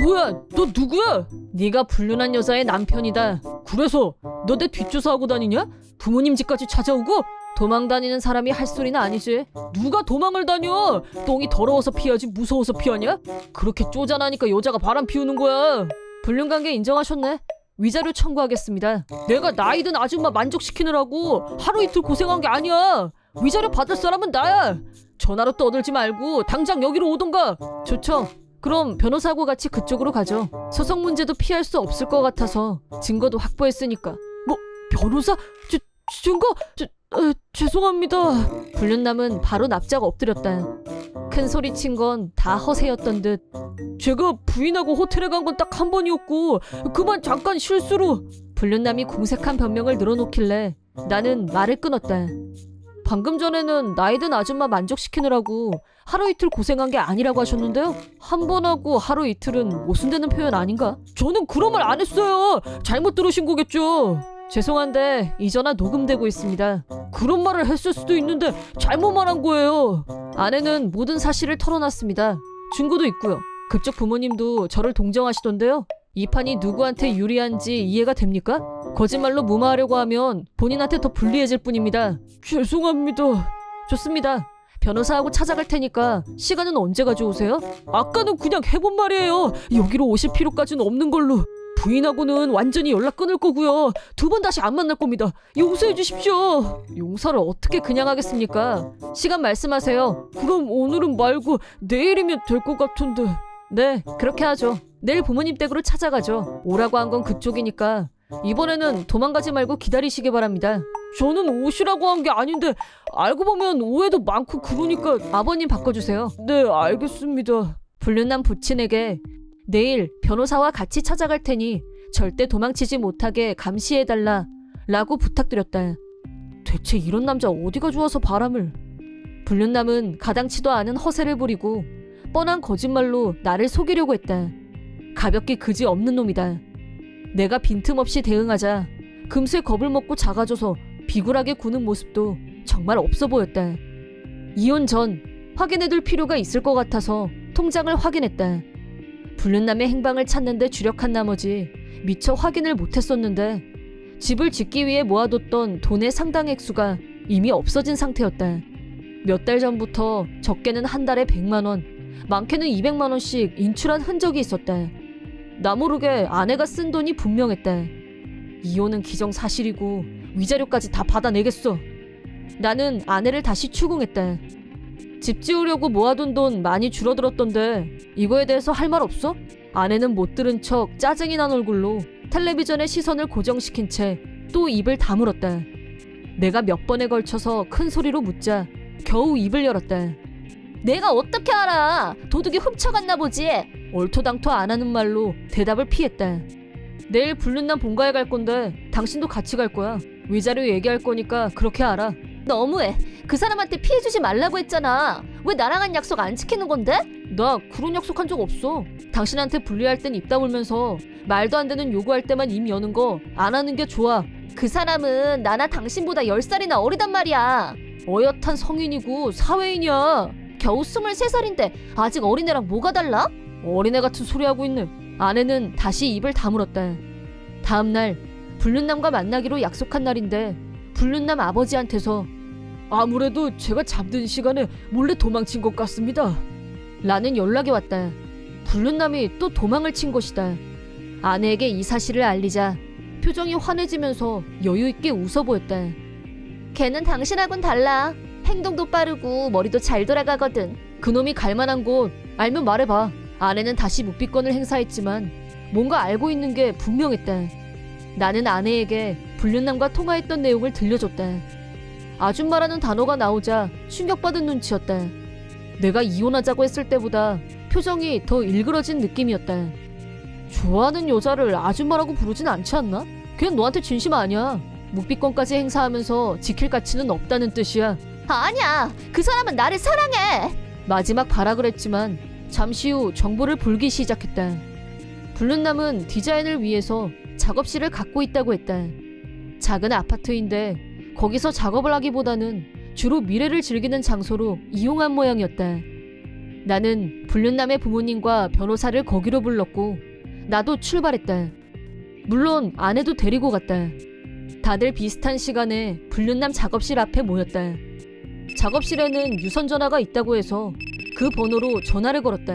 뭐야, 너 누구야? 네가 불륜한 여자의 남편이다. 그래서 너 내 뒷조사하고 다니냐? 부모님 집까지 찾아오고? 도망 다니는 사람이 할 소리는 아니지. 누가 도망을 다녀? 똥이 더러워서 피하지 무서워서 피하냐? 그렇게 쪼잔하니까 여자가 바람 피우는 거야. 불륜관계 인정하셨네. 위자료 청구하겠습니다. 내가 나이든 아줌마 만족시키느라고 하루 이틀 고생한 게 아니야. 위자료 받을 사람은 나야. 전화로 떠들지 말고 당장 여기로 오던가. 좋죠. 그럼 변호사하고 같이 그쪽으로 가죠. 소송 문제도 피할 수 없을 것 같아서 증거도 확보했으니까. 뭐 변호사? 증거? 죄송합니다. 불륜남은 바로 납작 엎드렸다. 큰 소리 친 건 다 허세였던 듯. 제가 부인하고 호텔에 간 건 딱 한 번이었고 그만 잠깐 실수로. 불륜남이 궁색한 변명을 늘어놓길래 나는 말을 끊었다. 방금 전에는 나이든 아줌마 만족시키느라고 하루 이틀 고생한 게 아니라고 하셨는데요. 한 번 하고 하루 이틀은 모순되는 표현 아닌가? 저는 그런 말 안 했어요. 잘못 들으신 거겠죠. 죄송한데 이 전화 녹음되고 있습니다. 그런 말을 했을 수도 있는데 잘못 말한 거예요. 아내는 모든 사실을 털어놨습니다. 증거도 있고요. 그쪽 부모님도 저를 동정하시던데요. 이 판이 누구한테 유리한지 이해가 됩니까? 거짓말로 무마하려고 하면 본인한테 더 불리해질 뿐입니다. 죄송합니다. 좋습니다. 변호사하고 찾아갈 테니까 시간은 언제 가져오세요? 아까는 그냥 해본 말이에요. 여기로 오실 필요까지는 없는 걸로. 부인하고는 완전히 연락 끊을 거고요. 두 번 다시 안 만날 겁니다. 용서해 주십시오. 용서를 어떻게 그냥 하겠습니까? 시간 말씀하세요. 그럼 오늘은 말고 내일이면 될 것 같은데. 네, 그렇게 하죠. 내일 부모님 댁으로 찾아가죠. 오라고 한 건 그쪽이니까 이번에는 도망가지 말고 기다리시기 바랍니다. 저는 오시라고 한 게 아닌데 알고 보면 오해도 많고 그러니까 아버님 바꿔주세요. 네, 알겠습니다. 불륜남 부친에게 내일 변호사와 같이 찾아갈 테니 절대 도망치지 못하게 감시해달라 라고 부탁드렸다. 대체 이런 남자 어디가 좋아서 바람을. 불륜남은 가당치도 않은 허세를 부리고 뻔한 거짓말로 나를 속이려고 했다. 가볍게 그지 없는 놈이다. 내가 빈틈없이 대응하자 금세 겁을 먹고 작아져서 비굴하게 구는 모습도 정말 없어 보였다. 이혼 전 확인해둘 필요가 있을 것 같아서 통장을 확인했다. 불륜남의 행방을 찾는데 주력한 나머지 미처 확인을 못했었는데 집을 짓기 위해 모아뒀던 돈의 상당 액수가 이미 없어진 상태였다. 몇 달 전부터 적게는 한 달에 100만 원, 많게는 200만 원씩 인출한 흔적이 있었다. 나 모르게 아내가 쓴 돈이 분명했다. 이혼은 기정사실이고 위자료까지 다 받아내겠어. 나는 아내를 다시 추궁했다. 집 지으려고 모아둔 돈 많이 줄어들었던데 이거에 대해서 할 말 없어? 아내는 못 들은 척 짜증이 난 얼굴로 텔레비전에 시선을 고정시킨 채 또 입을 다물었다. 내가 몇 번에 걸쳐서 큰 소리로 묻자 겨우 입을 열었다. 내가 어떻게 알아? 도둑이 훔쳐갔나 보지. 얼토당토 안 하는 말로 대답을 피했다. 내일 불륜남 본가에 갈 건데 당신도 같이 갈 거야. 위자료 얘기할 거니까 그렇게 알아. 너무해. 그 사람한테 피해주지 말라고 했잖아. 왜 나랑 한 약속 안 지키는 건데? 나 그런 약속한 적 없어. 당신한테 불리할 땐 입 다물면서 말도 안 되는 요구할 때만 입 여는 거 안 하는 게 좋아. 그 사람은 나나 당신보다 10살이나 어리단 말이야. 어엿한 성인이고 사회인이야. 겨우 23살인데 아직 어린애랑 뭐가 달라? 어린애 같은 소리 하고 있네. 아내는 다시 입을 다물었다. 다음날 불륜남과 만나기로 약속한 날인데 불륜남 아버지한테서 아무래도 제가 잠든 시간에 몰래 도망친 것 같습니다. 라는 연락이 왔다. 불륜남이 또 도망을 친 것이다. 아내에게 이 사실을 알리자 표정이 환해지면서 여유있게 웃어 보였다. 걔는 당신하고는 달라. 행동도 빠르고 머리도 잘 돌아가거든. 그놈이 갈만한 곳 알면 말해봐. 아내는 다시 묵비권을 행사했지만 뭔가 알고 있는 게 분명했다. 나는 아내에게 불륜남과 통화했던 내용을 들려줬다. 아줌마라는 단어가 나오자 충격받은 눈치였다. 내가 이혼하자고 했을 때보다 표정이 더 일그러진 느낌이었다. 좋아하는 여자를 아줌마라고 부르진 않지 않나? 그냥 너한테 진심 아니야. 묵비권까지 행사하면서 지킬 가치는 없다는 뜻이야. 아니야. 그 사람은 나를 사랑해. 마지막 발악을 했지만 잠시 후 정보를 불기 시작했다. 불륜남은 디자인을 위해서 작업실을 갖고 있다고 했다. 작은 아파트인데 거기서 작업을 하기보다는 주로 미래를 즐기는 장소로 이용한 모양이었다. 나는 불륜남의 부모님과 변호사를 거기로 불렀고 나도 출발했다. 물론 아내도 데리고 갔다. 다들 비슷한 시간에 불륜남 작업실 앞에 모였다. 작업실에는 유선전화가 있다고 해서 그 번호로 전화를 걸었다.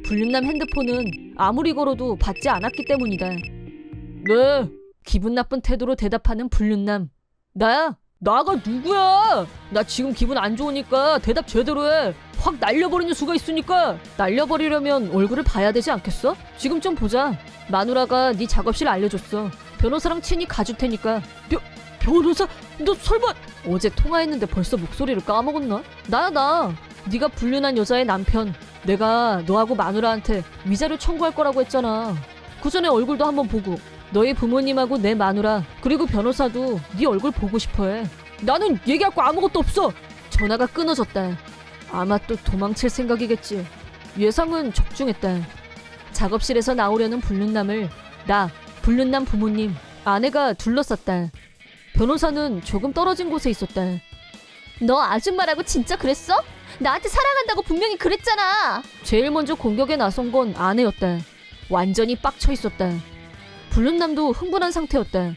불륜남 핸드폰은 아무리 걸어도 받지 않았기 때문이다. 네. 기분 나쁜 태도로 대답하는 불륜남. 나야? 나가 누구야? 나 지금 기분 안 좋으니까 대답 제대로 해. 확 날려버리는 수가 있으니까. 날려버리려면 얼굴을 봐야 되지 않겠어? 지금 좀 보자. 마누라가 네 작업실 알려줬어. 변호사랑 친히 가줄 테니까. 변호사? 너 설마 어제 통화했는데 벌써 목소리를 까먹었나? 나야 나. 네가 불륜한 여자의 남편. 내가 너하고 마누라한테 위자료 청구할 거라고 했잖아. 그 전에 얼굴도 한번 보고. 너희 부모님하고 내 마누라 그리고 변호사도 네 얼굴 보고 싶어해. 나는 얘기할 거 아무것도 없어. 전화가 끊어졌다. 아마 또 도망칠 생각이겠지. 예상은 적중했다. 작업실에서 나오려는 불륜남을 나, 불륜남 부모님, 아내가 둘러쌌다. 변호사는 조금 떨어진 곳에 있었다. 너 아줌마라고 진짜 그랬어? 나한테 사랑한다고 분명히 그랬잖아. 제일 먼저 공격에 나선 건 아내였다. 완전히 빡쳐 있었다. 불륜남도 흥분한 상태였다.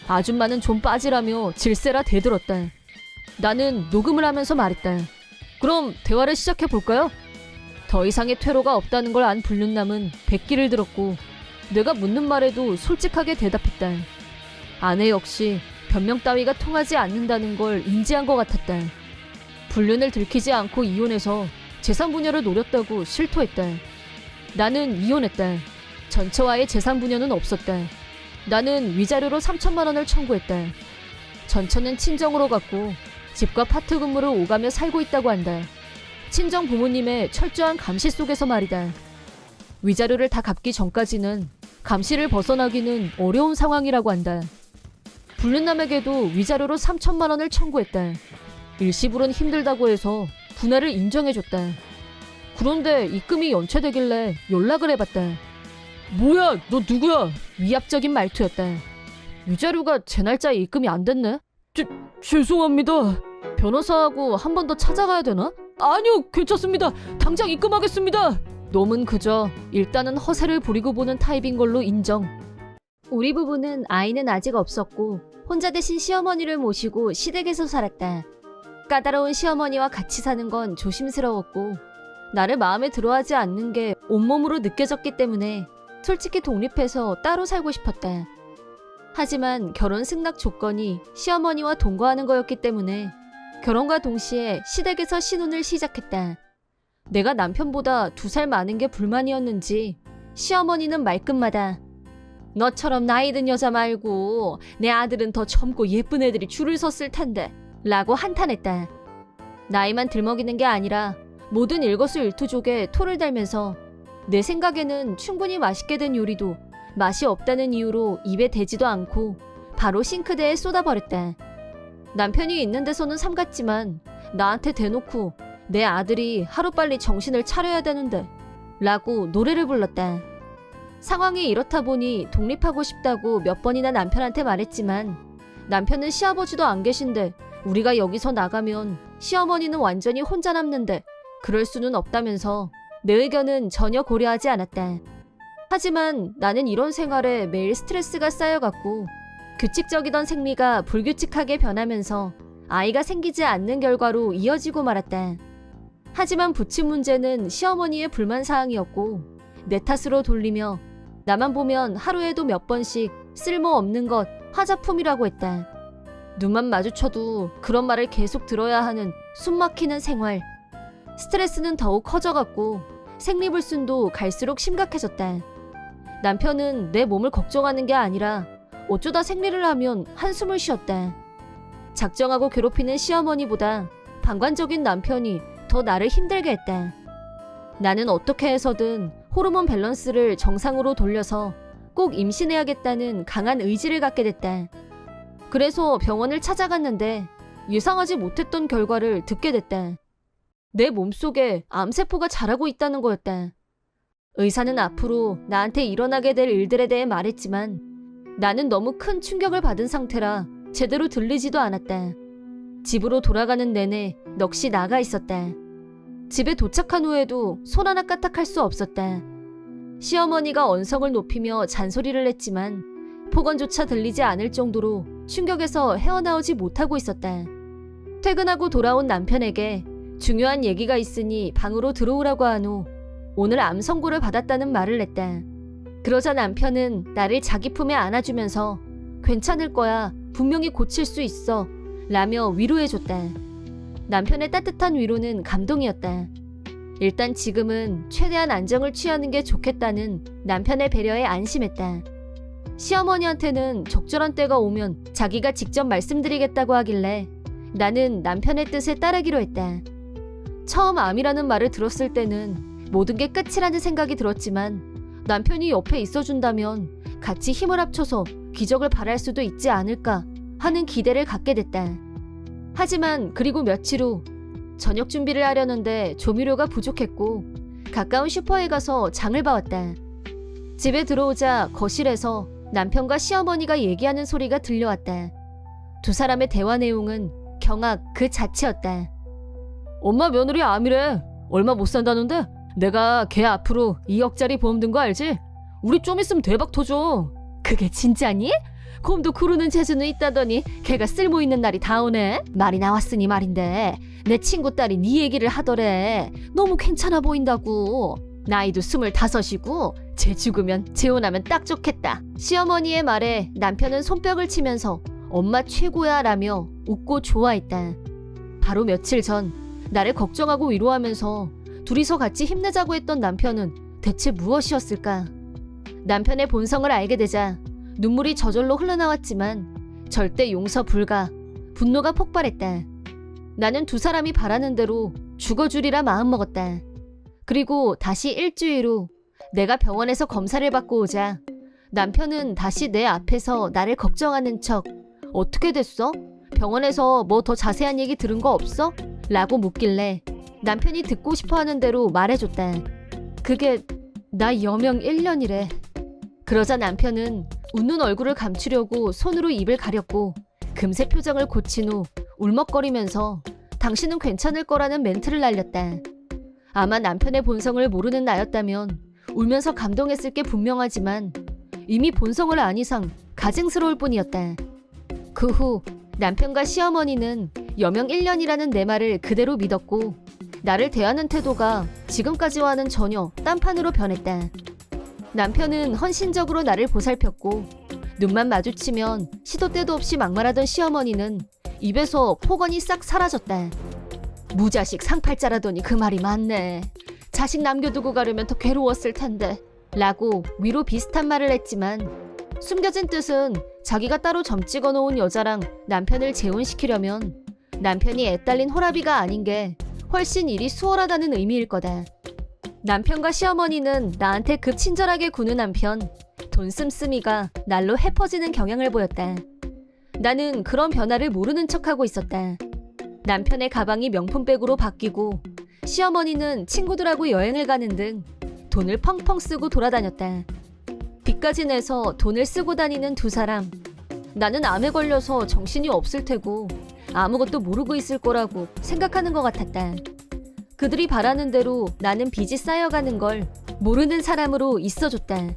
아줌마는 좀 빠지라며 질세라 대들었다. 나는 녹음을 하면서 말했다. 그럼 대화를 시작해볼까요? 더 이상의 퇴로가 없다는 걸 안 불륜남은 백기를 들었고 내가 묻는 말에도 솔직하게 대답했다. 아내 역시 변명 따위가 통하지 않는다는 걸 인지한 것 같았다. 불륜을 들키지 않고 이혼해서 재산 분여를 노렸다고 실토했다. 나는 이혼했다. 전처와의 재산 분여는 없었다. 나는 위자료로 3천만 원을 청구했다. 전처는 친정으로 갔고 집과 파트 근무를 오가며 살고 있다고 한다. 친정 부모님의 철저한 감시 속에서 말이다. 위자료를 다 갚기 전까지는 감시를 벗어나기는 어려운 상황이라고 한다. 불륜남에게도 위자료로 3천만 원을 청구했다. 일시불은 힘들다고 해서 분할을 인정해줬다. 그런데 입금이 연체되길래 연락을 해봤다. 뭐야, 너 누구야? 위압적인 말투였다. 위자료가 제 날짜에 입금이 안 됐네?
죄송합니다. 변호사하고 한 번 더 찾아가야 되나? 아니요, 괜찮습니다. 당장 입금하겠습니다. 놈은 그저 일단은 허세를 부리고 보는 타입인 걸로 인정.
우리 부부는 아이는 아직 없었고 혼자 대신 시어머니를 모시고 시댁에서 살았다. 까다로운 시어머니와 같이 사는 건 조심스러웠고 나를 마음에 들어하지 않는 게 온몸으로 느껴졌기 때문에 솔직히 독립해서 따로 살고 싶었다. 하지만 결혼 승낙 조건이 시어머니와 동거하는 거였기 때문에 결혼과 동시에 시댁에서 신혼을 시작했다. 내가 남편보다 2살 많은 게 불만이었는지 시어머니는 말끝마다 너처럼 나이 든 여자 말고 내 아들은 더 젊고 예쁜 애들이 줄을 섰을 텐데 라고 한탄했다. 나이만 들먹이는 게 아니라 모든 일거수일투족에 토를 달면서 내 생각에는 충분히 맛있게 된 요리도 맛이 없다는 이유로 입에 대지도 않고 바로 싱크대에 쏟아버렸다. 남편이 있는 데서는 삼갔지만 나한테 대놓고 내 아들이 하루빨리 정신을 차려야 되는데 라고 노래를 불렀다. 상황이 이렇다 보니 독립하고 싶다고 몇 번이나 남편한테 말했지만 남편은 시아버지도 안 계신데 우리가 여기서 나가면 시어머니는 완전히 혼자 남는데 그럴 수는 없다면서 내 의견은 전혀 고려하지 않았다. 하지만 나는 이런 생활에 매일 스트레스가 쌓여갔고 규칙적이던 생리가 불규칙하게 변하면서 아이가 생기지 않는 결과로 이어지고 말았다. 하지만 부친 문제는 시어머니의 불만사항이었고 내 탓으로 돌리며 나만 보면 하루에도 몇 번씩 쓸모없는 것, 화자품이라고 했다. 눈만 마주쳐도 그런 말을 계속 들어야 하는 숨막히는 생활. 스트레스는 더욱 커져갔고 생리불순도 갈수록 심각해졌다. 남편은 내 몸을 걱정하는 게 아니라 어쩌다 생리를 하면 한숨을 쉬었다. 작정하고 괴롭히는 시어머니보다 방관적인 남편이 더 나를 힘들게 했다. 나는 어떻게 해서든 호르몬 밸런스를 정상으로 돌려서 꼭 임신해야겠다는 강한 의지를 갖게 됐다. 그래서 병원을 찾아갔는데 예상하지 못했던 결과를 듣게 됐다. 내 몸속에 암세포가 자라고 있다는 거였다. 의사는 앞으로 나한테 일어나게 될 일들에 대해 말했지만 나는 너무 큰 충격을 받은 상태라 제대로 들리지도 않았다. 집으로 돌아가는 내내 넋이 나가 있었다. 집에 도착한 후에도 손 하나 까딱할 수 없었다. 시어머니가 언성을 높이며 잔소리를 했지만 폭언조차 들리지 않을 정도로 충격에서 헤어나오지 못하고 있었다. 퇴근하고 돌아온 남편에게 중요한 얘기가 있으니 방으로 들어오라고 한 후 오늘 암 선고를 받았다는 말을 했다. 그러자 남편은 나를 자기 품에 안아주면서 괜찮을 거야, 분명히 고칠 수 있어 라며 위로해줬다. 남편의 따뜻한 위로는 감동이었다. 일단 지금은 최대한 안정을 취하는 게 좋겠다는 남편의 배려에 안심했다. 시어머니한테는 적절한 때가 오면 자기가 직접 말씀드리겠다고 하길래 나는 남편의 뜻에 따르기로 했다. 처음 암이라는 말을 들었을 때는 모든 게 끝이라는 생각이 들었지만 남편이 옆에 있어준다면 같이 힘을 합쳐서 기적을 바랄 수도 있지 않을까 하는 기대를 갖게 됐다. 하지만 그리고 며칠 후 저녁 준비를 하려는데 조미료가 부족했고 가까운 슈퍼에 가서 장을 봐왔다. 집에 들어오자 거실에서 남편과 시어머니가 얘기하는 소리가 들려왔다. 두 사람의 대화 내용은 경악 그 자체였다. 엄마 며느리 암이래. 얼마 못 산다는데 내가 걔 앞으로 2억짜리 보험 든 거 알지? 우리 좀 있으면 대박 터져. 그게 진짜니? 곰도 구르는 재주는 있다더니 걔가 쓸모 있는 날이 다 오네. 말이 나왔으니 말인데 내 친구 딸이 네 얘기를 하더래. 너무 괜찮아 보인다고. 나이도 25이고 쟤 죽으면 재혼하면 딱 좋겠다. 시어머니의 말에 남편은 손뼉을 치면서 엄마 최고야 라며 웃고 좋아했다. 바로 며칠 전 나를 걱정하고 위로하면서 둘이서 같이 힘내자고 했던 남편은 대체 무엇이었을까? 남편의 본성을 알게 되자 눈물이 저절로 흘러나왔지만 절대 용서 불가, 분노가 폭발했다. 나는 두 사람이 바라는 대로 죽어주리라 마음먹었다. 그리고 다시 일주일 후 내가 병원에서 검사를 받고 오자 남편은 다시 내 앞에서 나를 걱정하는 척 어떻게 됐어? 병원에서 뭐 더 자세한 얘기 들은 거 없어? 라고 묻길래 남편이 듣고 싶어 하는 대로 말해줬다. 그게 나 여명 1년이래. 그러자 남편은 웃는 얼굴을 감추려고 손으로 입을 가렸고
금세 표정을 고친 후 울먹거리면서 당신은 괜찮을 거라는 멘트를 날렸다. 아마 남편의 본성을 모르는 나였다면 울면서 감동했을 게 분명하지만 이미 본성을 안 이상 가증스러울 뿐이었다. 그 후 남편과 시어머니는 여명 1년이라는 내 말을 그대로 믿었고 나를 대하는 태도가 지금까지와는 전혀 딴판으로 변했다. 남편은 헌신적으로 나를 보살폈고 눈만 마주치면 시도 때도 없이 막말하던 시어머니는 입에서 폭언이 싹 사라졌다. 무자식 상팔자라더니 그 말이 맞네. 자식 남겨두고 가려면 더 괴로웠을 텐데 라고 위로 비슷한 말을 했지만 숨겨진 뜻은 자기가 따로 점 찍어놓은 여자랑 남편을 재혼시키려면 남편이 애딸린 호라비가 아닌 게 훨씬 일이 수월하다는 의미일 거다. 남편과 시어머니는 나한테 급 친절하게 구는 한편 돈 씀씀이가 날로 해퍼지는 경향을 보였다. 나는 그런 변화를 모르는 척하고 있었다. 남편의 가방이 명품백으로 바뀌고 시어머니는 친구들하고 여행을 가는 등 돈을 펑펑 쓰고 돌아다녔다. 빚까지 내서 돈을 쓰고 다니는 두 사람. 나는 암에 걸려서 정신이 없을 테고 아무것도 모르고 있을 거라고 생각하는 것 같았다. 그들이 바라는 대로 나는 빚이 쌓여가는 걸 모르는 사람으로 있어줬다.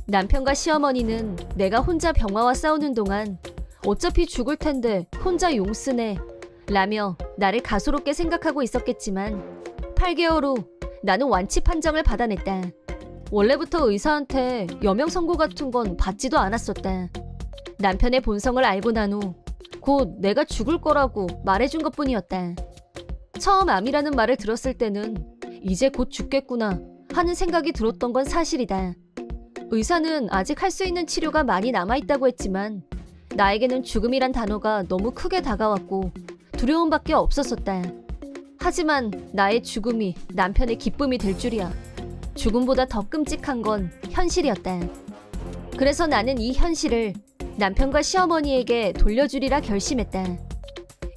남편과 시어머니는 내가 혼자 병화와 싸우는 동안 어차피 죽을 텐데 혼자 용쓰네 라며 나를 가소롭게 생각하고 있었겠지만 8개월 후 나는 완치 판정을 받아냈다. 원래부터 의사한테 여명 선고 같은 건 받지도 않았었다. 남편의 본성을 알고 난 후 곧 내가 죽을 거라고 말해준 것뿐이었다. 처음 암이라는 말을 들었을 때는 이제 곧 죽겠구나 하는 생각이 들었던 건 사실이다. 의사는 아직 할 수 있는 치료가 많이 남아있다고 했지만 나에게는 죽음이란 단어가 너무 크게 다가왔고 두려움밖에 없었었다. 하지만 나의 죽음이 남편의 기쁨이 될 줄이야. 죽음보다 더 끔찍한 건 현실이었다. 그래서 나는 이 현실을 남편과 시어머니에게 돌려주리라 결심했다.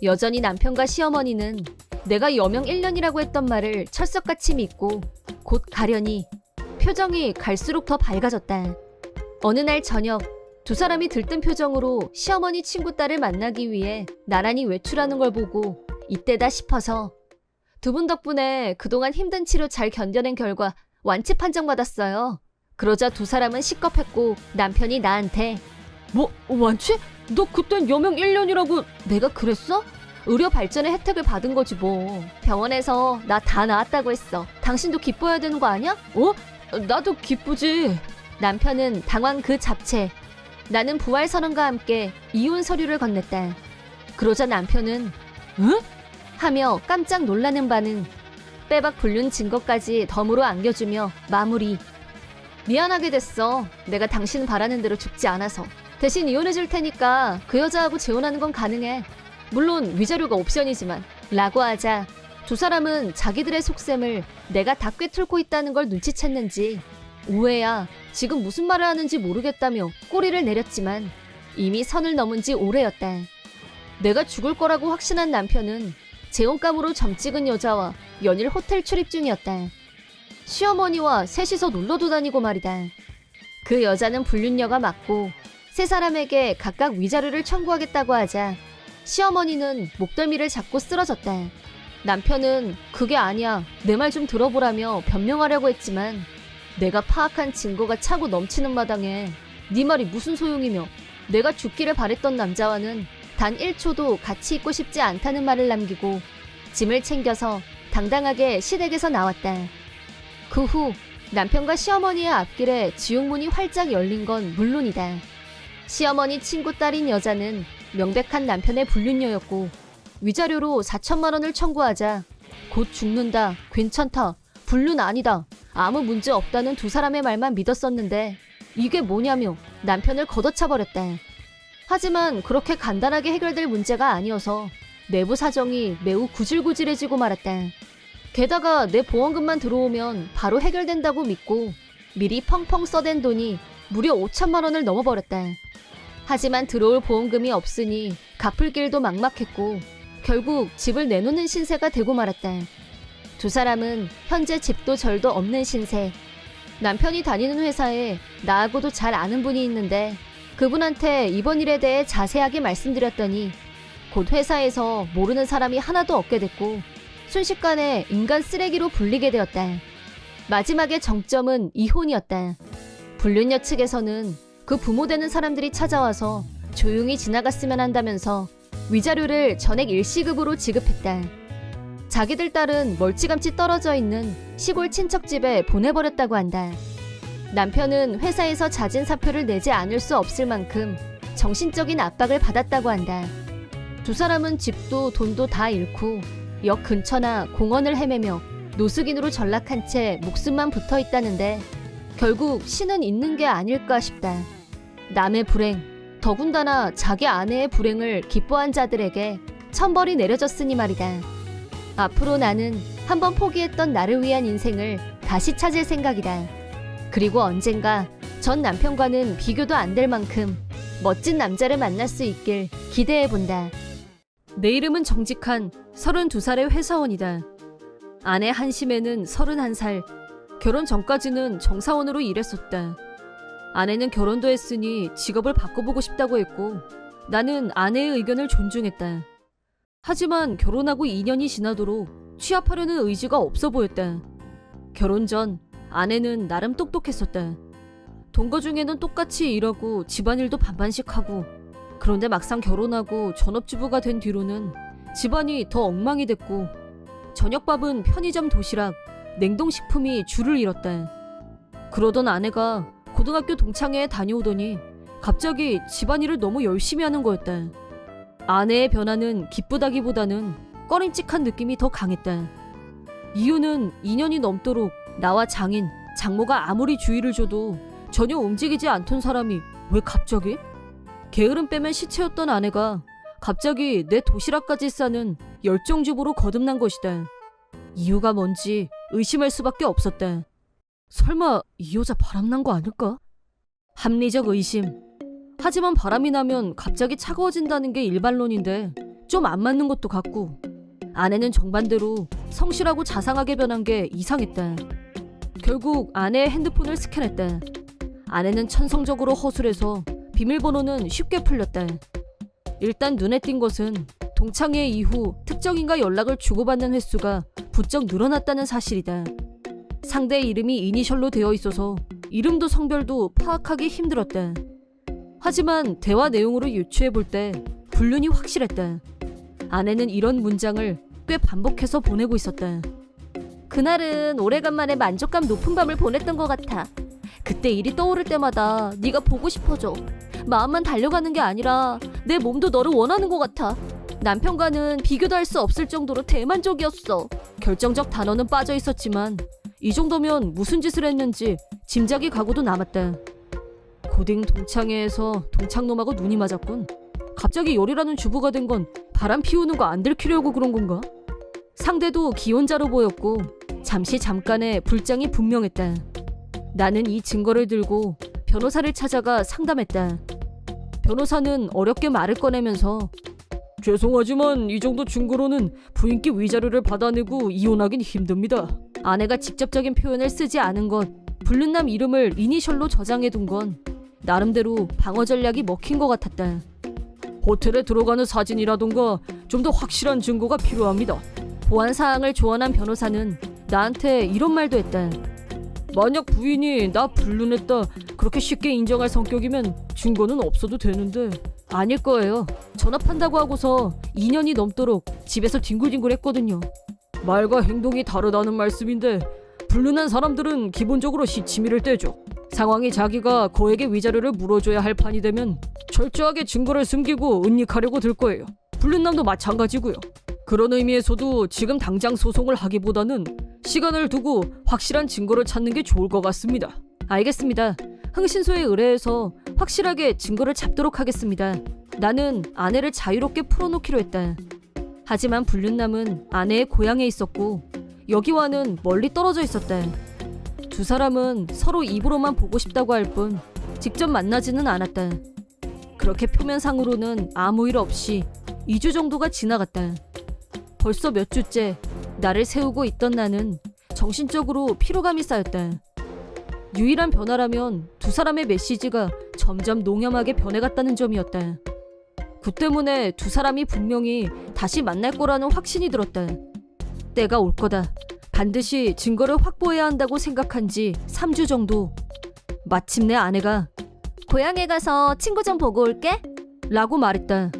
여전히 남편과 시어머니는 내가 여명 1년이라고 했던 말을 철석같이 믿고 곧 가려니 표정이 갈수록 더 밝아졌다. 어느 날 저녁 두 사람이 들뜬 표정으로 시어머니 친구 딸을 만나기 위해 나란히 외출하는 걸 보고 이때다 싶어서 두 분 덕분에 그동안 힘든 치료 잘 견뎌낸 결과 완치 판정받았어요. 그러자 두 사람은 시겁했고 남편이 나한테 뭐? 완치? 너 그땐 여명 1년이라고 내가 그랬어? 의료 발전의 혜택을 받은 거지 뭐. 병원에서 나 다 나았다고 했어. 당신도 기뻐해야 되는 거 아니야? 어? 나도 기쁘지. 남편은 당황 그 잡채. 나는 부활 선언과 함께 이혼 서류를 건넸다. 그러자 남편은 응? 하며 깜짝 놀라는 반응. 빼박 불륜 증거까지 덤으로 안겨주며 마무리. 미안하게 됐어. 내가 당신 바라는 대로 죽지 않아서. 대신 이혼해줄 테니까 그 여자하고 재혼하는 건 가능해. 물론 위자료가 옵션이지만 라고 하자 두 사람은 자기들의 속셈을 내가 다 꿰뚫고 있다는 걸 눈치챘는지 오해야 지금 무슨 말을 하는지 모르겠다며 꼬리를 내렸지만 이미 선을 넘은 지 오래였다. 내가 죽을 거라고 확신한 남편은 재혼감으로 점 찍은 여자와 연일 호텔 출입 중이었다. 시어머니와 셋이서 놀러도 다니고 말이다. 그 여자는 불륜녀가 맞고 세 사람에게 각각 위자료를 청구하겠다고 하자 시어머니는 목덜미를 잡고 쓰러졌다. 남편은 그게 아니야, 내 말 좀 들어보라며 변명하려고 했지만 내가 파악한 증거가 차고 넘치는 마당에 네 말이 무슨 소용이며 내가 죽기를 바랬던 남자와는 단 1초도 같이 있고 싶지 않다는 말을 남기고 짐을 챙겨서 당당하게 시댁에서 나왔다. 그 후 남편과 시어머니의 앞길에 지옥문이 활짝 열린 건 물론이다. 시어머니 친구 딸인 여자는 명백한 남편의 불륜녀였고 위자료로 4천만 원을 청구하자 곧 죽는다, 괜찮다, 불륜 아니다, 아무 문제 없다는 두 사람의 말만 믿었었는데 이게 뭐냐며 남편을 걷어차버렸다. 하지만 그렇게 간단하게 해결될 문제가 아니어서 내부 사정이 매우 구질구질해지고 말았다. 게다가 내 보험금만 들어오면 바로 해결된다고 믿고 미리 펑펑 써댄 돈이 무려 5천만 원을 넘어버렸다. 하지만 들어올 보험금이 없으니 갚을 길도 막막했고 결국 집을 내놓는 신세가 되고 말았다. 두 사람은 현재 집도 절도 없는 신세. 남편이 다니는 회사에 나하고도 잘 아는 분이 있는데 그분한테 이번 일에 대해 자세하게 말씀드렸더니 곧 회사에서 모르는 사람이 하나도 없게 됐고 순식간에 인간 쓰레기로 불리게 되었다. 마지막의 정점은 이혼이었다. 불륜녀 측에서는 그 부모 되는 사람들이 찾아와서 조용히 지나갔으면 한다면서 위자료를 전액 일시급으로 지급했다. 자기들 딸은 멀찌감치 떨어져 있는 시골 친척집에 보내버렸다고 한다. 남편은 회사에서 잦은 사표를 내지 않을 수 없을 만큼 정신적인 압박을 받았다고 한다. 두 사람은 집도 돈도 다 잃고 역 근처나 공원을 헤매며 노숙인으로 전락한 채 목숨만 붙어 있다는데 결국 신은 있는 게 아닐까 싶다. 남의 불행, 더군다나 자기 아내의 불행을 기뻐한 자들에게 천벌이 내려졌으니 말이다. 앞으로 나는 한번 포기했던 나를 위한 인생을 다시 찾을 생각이다. 그리고 언젠가 전 남편과는 비교도 안 될 만큼 멋진 남자를 만날 수 있길 기대해본다.
내 이름은 정직한 32살의 회사원이다. 아내 한심에는 31살, 결혼 전까지는 정사원으로 일했었다. 아내는 결혼도 했으니 직업을 바꿔보고 싶다고 했고 나는 아내의 의견을 존중했다. 하지만 결혼하고 2년이 지나도록 취업하려는 의지가 없어 보였다. 결혼 전 아내는 나름 똑똑했었다. 동거 중에는 똑같이 일하고 집안일도 반반씩 하고, 그런데 막상 결혼하고 전업주부가 된 뒤로는 집안이 더 엉망이 됐고 저녁밥은 편의점 도시락, 냉동식품이 줄을 잃었다. 그러던 아내가 고등학교 동창회에 다녀오더니 갑자기 집안일을 너무 열심히 하는 거였다. 아내의 변화는 기쁘다기보다는 꺼림칙한 느낌이 더 강했다. 이유는 2년이 넘도록 나와 장인, 장모가 아무리 주의를 줘도 전혀 움직이지 않던 사람이 왜 갑자기? 게으름 빼면 시체였던 아내가 갑자기 내 도시락까지 싸는 열정주부로 거듭난 것이다. 이유가 뭔지 의심할 수밖에 없었다. 설마 이 여자 바람난 거 아닐까? 합리적 의심. 하지만 바람이 나면 갑자기 차가워진다는 게 일반론인데 좀 안 맞는 것도 같고, 아내는 정반대로 성실하고 자상하게 변한 게 이상했다. 결국 아내의 핸드폰을 스캔했다. 아내는 천성적으로 허술해서 비밀번호는 쉽게 풀렸다. 일단 눈에 띈 것은 동창회 이후 특정인과 연락을 주고받는 횟수가 부쩍 늘어났다는 사실이다. 상대의 이름이 이니셜로 되어 있어서 이름도 성별도 파악하기 힘들었다. 하지만 대화 내용으로 유추해볼 때 불륜이 확실했다. 아내는 이런 문장을 꽤 반복해서 보내고 있었다. 그날은 오래간만에 만족감 높은 밤을 보냈던 것 같아. 그때 일이 떠오를 때마다 네가 보고 싶어져. 마음만 달려가는 게 아니라 내 몸도 너를 원하는 것 같아. 남편과는 비교도 할 수 없을 정도로 대만족이었어. 결정적 단어는 빠져 있었지만 이 정도면 무슨 짓을 했는지 짐작이 가고도 남았다. 고딩 동창회에서 동창놈하고 눈이 맞았군. 갑자기 열이라는 주부가 된 건 바람 피우는 거 안 들키려고 그런 건가? 상대도 기혼자로 보였고 잠깐의 불장이 분명했다. 나는 이 증거를 들고 변호사를 찾아가 상담했다. 변호사는 어렵게 말을 꺼내면서 죄송하지만 이 정도 증거로는 부인께 위자료를 받아내고 이혼하긴 힘듭니다. 아내가 직접적인 표현을 쓰지 않은 것, 불륜남 이름을 이니셜로 저장해둔 건 나름대로 방어 전략이 먹힌 것 같았다. 호텔에 들어가는 사진이라던가 좀 더 확실한 증거가 필요합니다. 보안 사항을 조언한 변호사는 나한테 이런 말도 했다. 만약 부인이 나 불륜했다 그렇게 쉽게 인정할 성격이면 증거는 없어도 되는데. 아닐 거예요. 전업한다고 하고서 2년이 넘도록 집에서 뒹굴뒹굴했거든요. 말과 행동이 다르다는 말씀인데 불륜한 사람들은 기본적으로 시치미를 떼죠. 상황이 자기가 거액의 위자료를 물어줘야 할 판이 되면 철저하게 증거를 숨기고 은닉하려고 들 거예요. 불륜남도 마찬가지고요. 그런 의미에서도 지금 당장 소송을 하기보다는 시간을 두고 확실한 증거를 찾는 게 좋을 것 같습니다. 알겠습니다. 흥신소에 의뢰해서 확실하게 증거를 잡도록 하겠습니다. 나는 아내를 자유롭게 풀어놓기로 했다. 하지만 불륜남은 아내의 고향에 있었고 여기와는 멀리 떨어져 있었다. 두 사람은 서로 입으로만 보고 싶다고 할 뿐 직접 만나지는 않았다. 그렇게 표면상으로는 아무 일 없이 2주 정도가 지나갔다. 벌써 몇 주째 나를 세우고 있던 나는 정신적으로 피로감이 쌓였다.
유일한 변화라면 두 사람의 메시지가 점점 농염하게 변해갔다는 점이었다. 그 때문에 두 사람이 분명히 다시 만날 거라는 확신이 들었다. 때가 올 거다. 반드시 증거를 확보해야 한다고 생각한 지 3주 정도. 마침내 아내가
고향에 가서 친구 좀 보고 올게.
라고 말했다.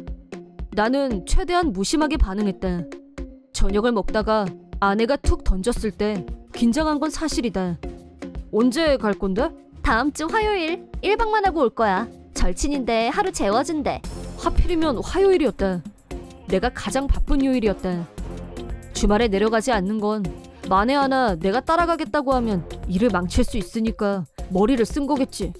나는 최대한 무심하게 반응했다. 저녁을 먹다가 아내가 툭 던졌을 때 긴장한 건 사실이다. 언제 갈 건데?
다음 주 화요일 1박만 하고 올 거야. 절친인데 하루 재워준대.
하필이면 화요일이었다. 내가 가장 바쁜 요일이었다. 주말에 내려가지 않는 건 만에 하나 내가 따라가겠다고 하면 일을 망칠 수 있으니까 머리를 쓴 거겠지.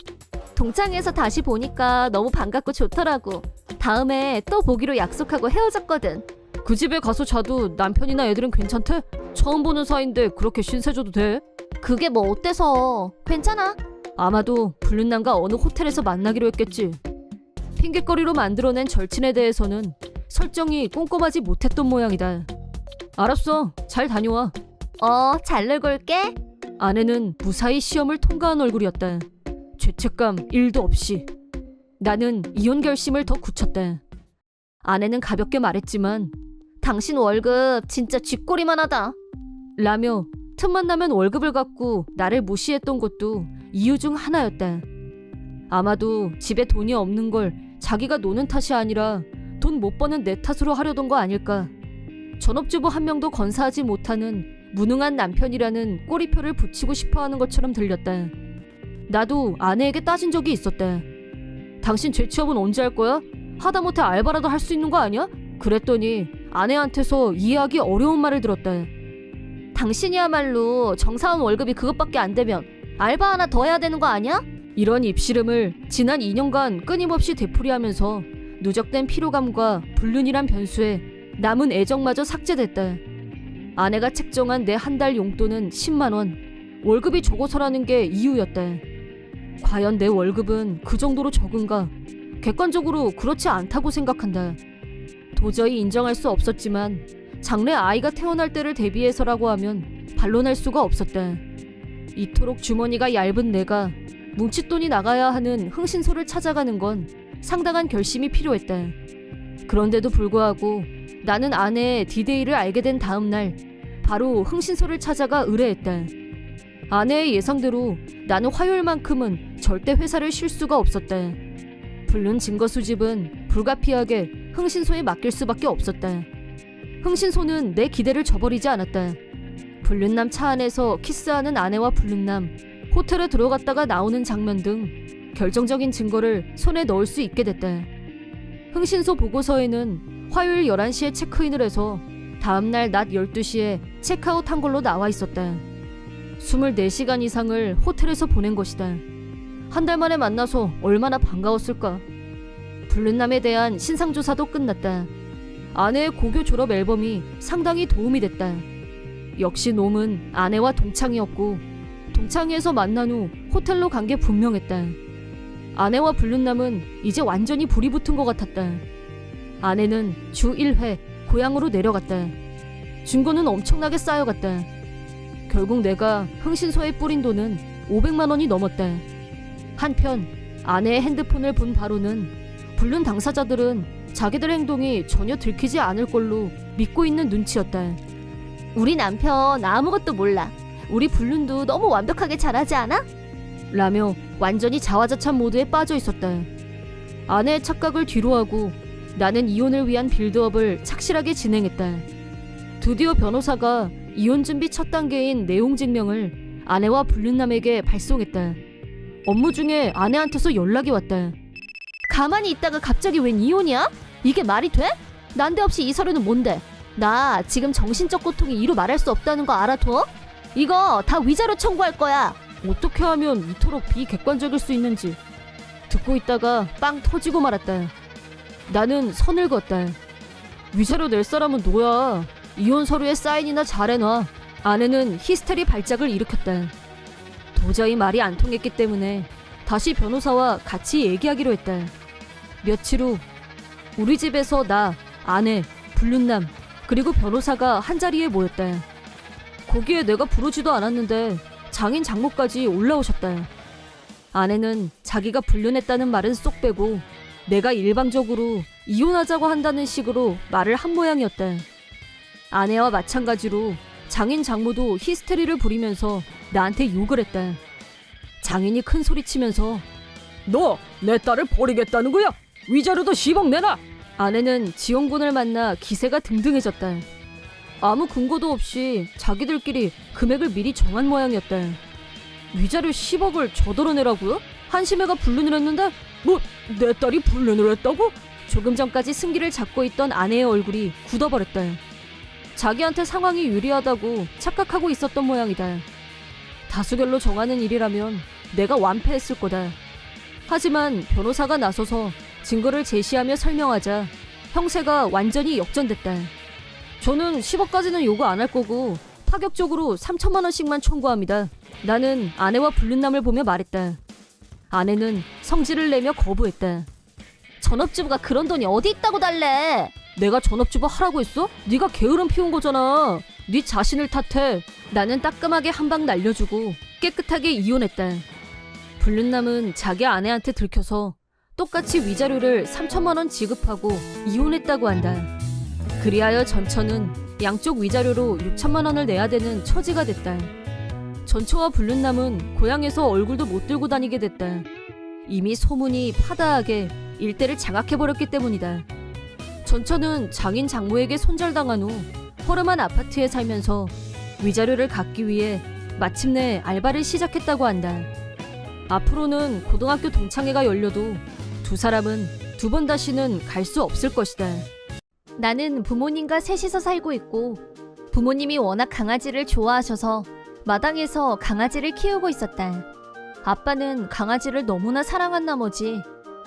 동창회에서 다시 보니까 너무 반갑고 좋더라고. 다음에 또 보기로 약속하고 헤어졌거든.
그 집에 가서 자도 남편이나 애들은 괜찮대? 처음 보는 사이인데 그렇게 신세져도 돼?
그게 뭐 어때서. 괜찮아.
아마도 불륜남과 어느 호텔에서 만나기로 했겠지. 핑계거리로 만들어낸 절친에 대해서는 설정이 꼼꼼하지 못했던 모양이다. 알았어. 잘 다녀와.
잘 놀고 올게.
아내는 무사히 시험을 통과한 얼굴이었다. 죄책감 1도 없이. 나는 이혼 결심을 더 굳혔다. 아내는 가볍게 말했지만
당신 월급 진짜 쥐꼬리만 하다.
라며 틈만 나면 월급을 갖고 나를 무시했던 것도 이유 중 하나였다. 아마도 집에 돈이 없는 걸 자기가 노는 탓이 아니라 돈 못 버는 내 탓으로 하려던 거 아닐까. 전업주부 한 명도 건사하지 못하는 무능한 남편이라는 꼬리표를 붙이고 싶어하는 것처럼 들렸다. 나도 아내에게 따진 적이 있었다. 당신 재취업은 언제 할 거야? 하다못해 알바라도 할 수 있는 거 아니야? 그랬더니 아내한테서 이해하기 어려운 말을 들었다.
당신이야말로 정사원 월급이 그것밖에 안 되면 알바 하나 더 해야 되는 거 아니야?
이런 입씨름을 지난 2년간 끊임없이 되풀이하면서 누적된 피로감과 불륜이란 변수에 남은 애정마저 삭제됐다. 아내가 책정한 내 한 달 용돈은 10만 원. 월급이 적어서라는 게 이유였다. 과연 내 월급은 그 정도로 적은가? 객관적으로 그렇지 않다고 생각한다. 도저히 인정할 수 없었지만 장래 아이가 태어날 때를 대비해서라고 하면 반론할 수가 없었다. 이토록 주머니가 얇은 내가 뭉칫돈이 나가야 하는 흥신소를 찾아가는 건 상당한 결심이 필요했다. 그런데도 불구하고 나는 아내의 디데이를 알게 된 다음 날 바로 흥신소를 찾아가 의뢰했다. 아내의 예상대로 나는 화요일만큼은 절대 회사를 쉴 수가 없었다. 불륜 증거 수집은 불가피하게 흥신소에 맡길 수밖에 없었다. 흥신소는 내 기대를 저버리지 않았다. 불륜남 차 안에서 키스하는 아내와 불륜남, 호텔에 들어갔다가 나오는 장면 등 결정적인 증거를 손에 넣을 수 있게 됐다. 흥신소 보고서에는 화요일 11시에 체크인을 해서 다음날 낮 12시에 체크아웃한 걸로 나와 있었다. 24시간 이상을 호텔에서 보낸 것이다. 한 달 만에 만나서 얼마나 반가웠을까. 불륜남에 대한 신상조사도 끝났다. 아내의 고교 졸업 앨범이 상당히 도움이 됐다. 역시 놈은 아내와 동창이었고 동창회에서 만난 후 호텔로 간 게 분명했다. 아내와 불륜남은 이제 완전히 불이 붙은 것 같았다. 아내는 주 1회 고향으로 내려갔다. 증거는 엄청나게 쌓여갔다. 결국 내가 흥신소에 뿌린 돈은 500만 원이 넘었다. 한편 아내의 핸드폰을 본 바로는 불륜 당사자들은 자기들 행동이 전혀 들키지 않을 걸로 믿고 있는 눈치였다.
우리 남편 아무것도 몰라. 우리 불륜도 너무 완벽하게 잘하지 않아?
라며 완전히 자화자찬 모드에 빠져 있었다. 아내의 착각을 뒤로하고 나는 이혼을 위한 빌드업을 착실하게 진행했다. 드디어 변호사가 이혼 준비 첫 단계인 내용 증명을 아내와 불륜남에게 발송했다. 업무 중에 아내한테서 연락이 왔다.
가만히 있다가 갑자기 웬 이혼이야? 이게 말이 돼? 난데없이 이 서류는 뭔데? 나 지금 정신적 고통이 이루 말할 수 없다는 거 알아둬? 이거 다 위자료 청구할 거야.
어떻게 하면 이토록 비객관적일 수 있는지 듣고 있다가 빵 터지고 말았다. 나는 선을 그었다. 위자료 낼 사람은 너야. 이혼 서류에 사인이나 잘해놔. 아내는 히스테리 발작을 일으켰다. 도저히 말이 안 통했기 때문에 다시 변호사와 같이 얘기하기로 했다. 며칠 후 우리 집에서 나, 아내, 불륜남 그리고 변호사가 한자리에 모였다. 거기에 내가 부르지도 않았는데
장인 장모까지 올라오셨다. 아내는 자기가 불륜했다는 말은 쏙 빼고 내가 일방적으로 이혼하자고 한다는 식으로 말을 한 모양이었다. 아내와 마찬가지로 장인 장모도 히스테리를 부리면서 나한테 욕을 했다. 장인이 큰 소리치면서 너 내 딸을 버리겠다는 거야? 위자료도 10억 내놔! 아내는 지원군을 만나 기세가 등등해졌다. 아무 근거도 없이 자기들끼리 금액을 미리 정한 모양이었다. 위자료 10억을 저더러 내라고요? 한심해가 불륜을 했는데 뭐 내 딸이 불륜을 했다고? 조금 전까지 승기를 잡고 있던 아내의 얼굴이 굳어버렸다. 자기한테 상황이 유리하다고 착각하고 있었던 모양이다. 다수결로 정하는 일이라면 내가 완패했을 거다. 하지만 변호사가 나서서 증거를 제시하며 설명하자 형세가 완전히 역전됐다. 저는 10억까지는 요구 안 할 거고 파격적으로 3천만 원씩만 청구합니다. 나는 아내와 불륜남을 보며 말했다. 아내는 성질을 내며 거부했다.
전업주부가 그런 돈이 어디 있다고 달래?
내가 전업주부 하라고 했어? 네가 게으름 피운 거잖아. 네 자신을 탓해. 나는 따끔하게 한 방 날려주고 깨끗하게 이혼했다. 불륜남은 자기 아내한테 들켜서 똑같이 위자료를 3천만 원 지급하고 이혼했다고 한다. 그리하여 전처는 양쪽 위자료로 6천만 원을 내야 되는 처지가 됐다. 전처와 불륜남은 고향에서 얼굴도 못 들고 다니게 됐다. 이미 소문이 파다하게 일대를 장악해버렸기 때문이다. 전처는 장인 장모에게 손절당한 후 허름한 아파트에 살면서 위자료를 갚기 위해 마침내 알바를 시작했다고 한다. 앞으로는 고등학교 동창회가 열려도 두 사람은 두 번 다시는 갈 수 없을 것이다.
나는 부모님과 셋이서 살고 있고 부모님이 워낙 강아지를 좋아하셔서 마당에서 강아지를 키우고 있었다. 아빠는 강아지를 너무나 사랑한 나머지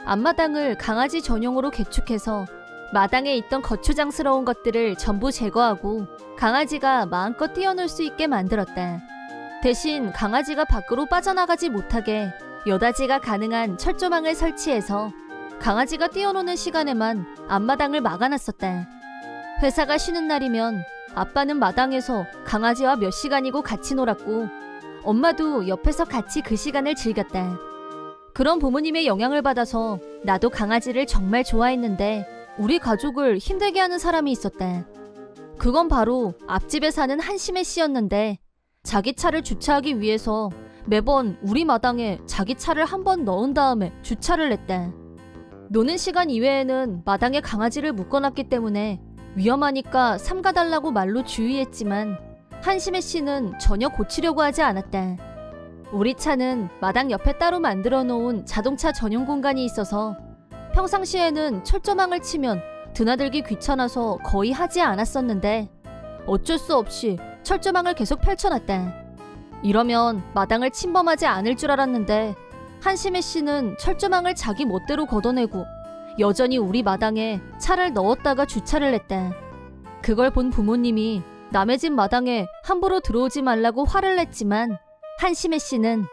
앞마당을 강아지 전용으로 개축해서 마당에 있던 거추장스러운 것들을 전부 제거하고 강아지가 마음껏 뛰어놀 수 있게 만들었다. 대신 강아지가 밖으로 빠져나가지 못하게 여닫이가 가능한 철조망을 설치해서 강아지가 뛰어노는 시간에만 앞마당을 막아놨었다. 회사가 쉬는 날이면 아빠는 마당에서 강아지와 몇 시간이고 같이 놀았고 엄마도 옆에서 같이 그 시간을 즐겼다. 그런 부모님의 영향을 받아서 나도 강아지를 정말 좋아했는데 우리 가족을 힘들게 하는 사람이 있었다. 그건 바로 앞집에 사는 한심해 씨였는데 자기 차를 주차하기 위해서 매번 우리 마당에 자기 차를 한 번 넣은 다음에 주차를 했다. 노는 시간 이외에는 마당에 강아지를 묶어놨기 때문에 위험하니까 삼가달라고 말로 주의했지만 한심해 씨는 전혀 고치려고 하지 않았다. 우리 차는 마당 옆에 따로 만들어 놓은 자동차 전용 공간이 있어서 평상시에는 철조망을 치면 드나들기 귀찮아서 거의 하지 않았었는데 어쩔 수 없이 철조망을 계속 펼쳐놨다. 이러면 마당을 침범하지 않을 줄 알았는데 한심해 씨는 철조망을 자기 멋대로 걷어내고 여전히 우리 마당에 차를 넣었다가 주차를 했다. 그걸 본 부모님이 남의 집 마당에 함부로 들어오지 말라고 화를 냈지만 한심해 씨는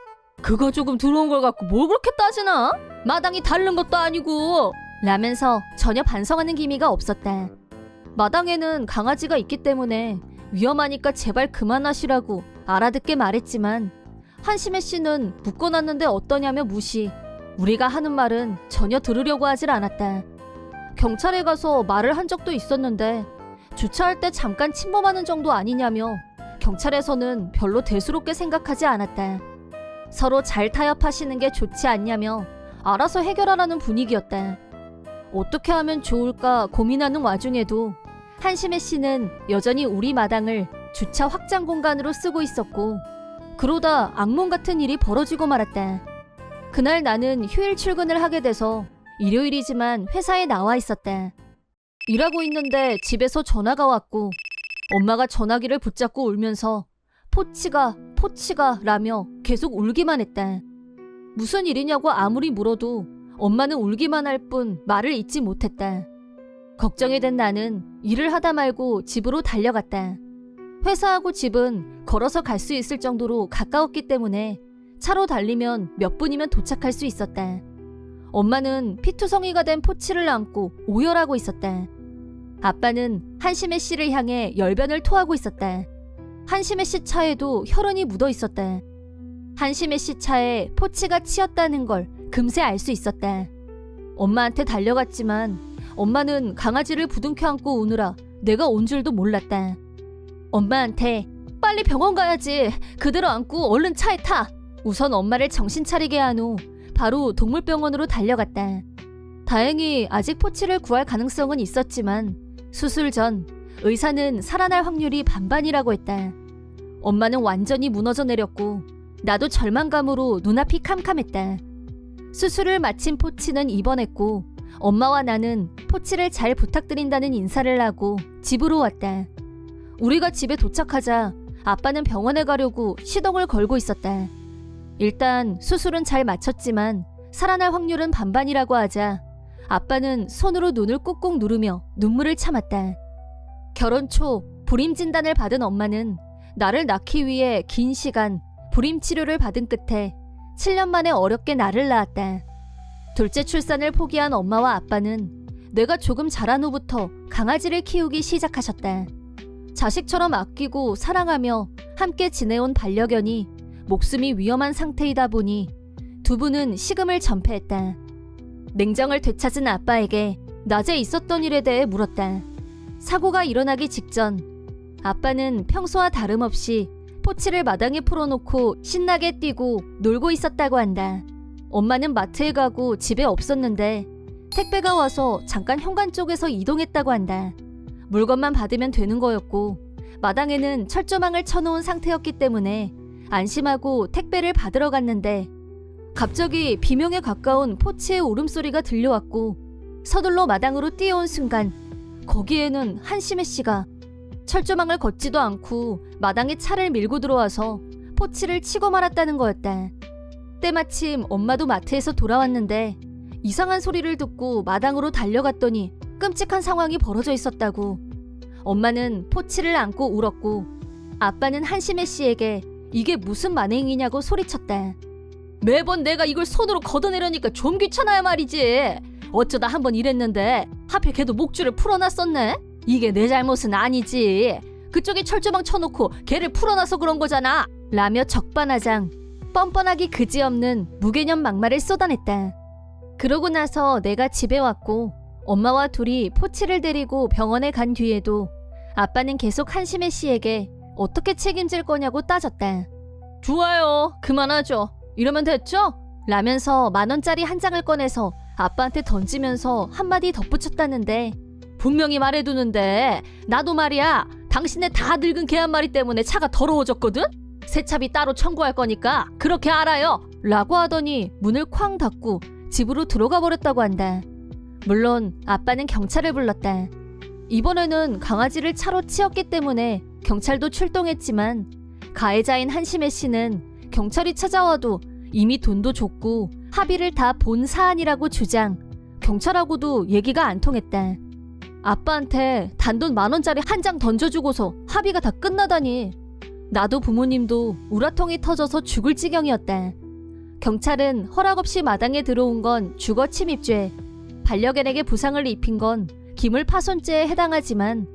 그거 조금 들어온 걸 갖고 뭘 그렇게 따지나? 마당이 다른 것도 아니고 라면서 전혀 반성하는 기미가 없었다. 마당에는 강아지가 있기 때문에 위험하니까 제발 그만하시라고 알아듣게 말했지만 한심해 씨는 묶어놨는데 어떠냐며 무시. 우리가 하는 말은 전혀 들으려고 하질 않았다. 경찰에 가서 말을 한 적도 있었는데 주차할 때 잠깐 침범하는 정도 아니냐며 경찰에서는 별로 대수롭게 생각하지 않았다. 서로 잘 타협하시는 게 좋지 않냐며 알아서 해결하라는 분위기였다. 어떻게 하면 좋을까 고민하는 와중에도 한심해 씨는 여전히 우리 마당을 주차 확장 공간으로 쓰고 있었고 그러다 악몽 같은 일이 벌어지고 말았다. 그날 나는 휴일 출근을 하게 돼서 일요일이지만 회사에 나와 있었다. 일하고 있는데 집에서 전화가 왔고 엄마가 전화기를 붙잡고 울면서 포치가 라며 계속 울기만 했다. 무슨 일이냐고 아무리 물어도 엄마는 울기만 할 뿐 말을 잇지 못했다. 걱정이 된 나는 일을 하다 말고 집으로 달려갔다. 회사하고 집은 걸어서 갈 수 있을 정도로 가까웠기 때문에 차로 달리면 몇 분이면 도착할 수 있었다. 엄마는 피투성이가 된 포치를 안고 오열하고 있었다. 아빠는 한심해 씨를 향해 열변을 토하고 있었다. 한심해 씨 차에도 혈흔이 묻어 있었다.
한심의 씨 차에 포치가 치였다는 걸 금세 알 수 있었다. 엄마한테 달려갔지만 엄마는 강아지를 부둥켜 안고 우느라 내가 온 줄도 몰랐다. 엄마한테 빨리 병원 가야지. 그대로 안고 얼른 차에 타. 우선 엄마를 정신 차리게 한 후 바로 동물병원으로 달려갔다. 다행히 아직 포치를 구할 가능성은 있었지만 수술 전 의사는 살아날 확률이 반반이라고 했다. 엄마는 완전히 무너져 내렸고 나도 절망감으로 눈앞이 캄캄했다. 수술을 마친 포치는 입원했고 엄마와 나는 포치를 잘 부탁드린다는 인사를 하고 집으로 왔다. 우리가 집에 도착하자 아빠는 병원에 가려고 시동을 걸고 있었다. 일단 수술은 잘 마쳤지만 살아날 확률은 반반이라고 하자 아빠는 손으로 눈을 꾹꾹 누르며 눈물을 참았다. 결혼 초 불임 진단을 받은 엄마는 나를 낳기 위해 긴 시간 불임 치료를 받은 끝에 7년 만에 어렵게 나를 낳았다. 둘째 출산을 포기한 엄마와 아빠는 내가 조금 자란 후부터 강아지를 키우기 시작하셨다. 자식처럼 아끼고 사랑하며 함께 지내온 반려견이 목숨이 위험한 상태이다 보니 두 분은 식음을 전폐했다. 냉정을 되찾은 아빠에게 낮에 있었던 일에 대해 물었다. 사고가 일어나기 직전 아빠는 평소와 다름없이 포치를 마당에 풀어놓고 신나게 뛰고 놀고 있었다고 한다. 엄마는 마트에 가고 집에 없었는데 택배가 와서 잠깐 현관 쪽에서 이동했다고 한다. 물건만 받으면 되는 거였고 마당에는 철조망을 쳐놓은 상태였기 때문에 안심하고 택배를 받으러 갔는데 갑자기 비명에 가까운 포치의 울음소리가 들려왔고 서둘러 마당으로 뛰어온 순간 거기에는 한심의 씨가 철조망을 걷지도 않고 마당에 차를 밀고 들어와서 포치를 치고 말았다는 거였다. 때마침 엄마도 마트에서 돌아왔는데 이상한 소리를 듣고 마당으로 달려갔더니 끔찍한 상황이 벌어져 있었다고. 엄마는 포치를 안고 울었고 아빠는 한심의 씨에게 이게 무슨 만행이냐고 소리쳤다. 매번 내가 이걸 손으로 걷어내려니까 좀 귀찮아야 말이지. 어쩌다 한번 이랬는데 하필 걔도 목줄을 풀어놨었네. 이게 내 잘못은 아니지. 그쪽에 철조망 쳐놓고 걔를 풀어놔서 그런 거잖아. 라며 적반하장 뻔뻔하기 그지없는 무개념 막말을 쏟아냈다. 그러고 나서 내가 집에 왔고 엄마와 둘이 포치를 데리고 병원에 간 뒤에도 아빠는 계속 한심의 씨에게 어떻게 책임질 거냐고 따졌다. 좋아요. 그만하죠. 이러면 됐죠? 라면서 10,000원짜리 한 장을 꺼내서 아빠한테 던지면서 한마디 덧붙였다는데 분명히 말해두는데 나도 말이야 당신네 다 늙은 개 한 마리 때문에 차가 더러워졌거든? 세차비 따로 청구할 거니까 그렇게 알아요. 라고 하더니 문을 쾅 닫고 집으로 들어가 버렸다고 한다. 물론 아빠는 경찰을 불렀다. 이번에는 강아지를 차로 치었기 때문에 경찰도 출동했지만 가해자인 한심의 씨는 경찰이 찾아와도 이미 돈도 줬고 합의를 다 본 사안이라고 주장. 경찰하고도 얘기가 안 통했다. 아빠한테 단돈 10,000원짜리 한 장 던져주고서 합의가 다 끝나다니. 나도 부모님도 우라통이 터져서 죽을 지경이었다. 경찰은 허락 없이 마당에 들어온 건 주거 침입죄, 반려견에게 부상을 입힌 건 기물파손죄에 해당하지만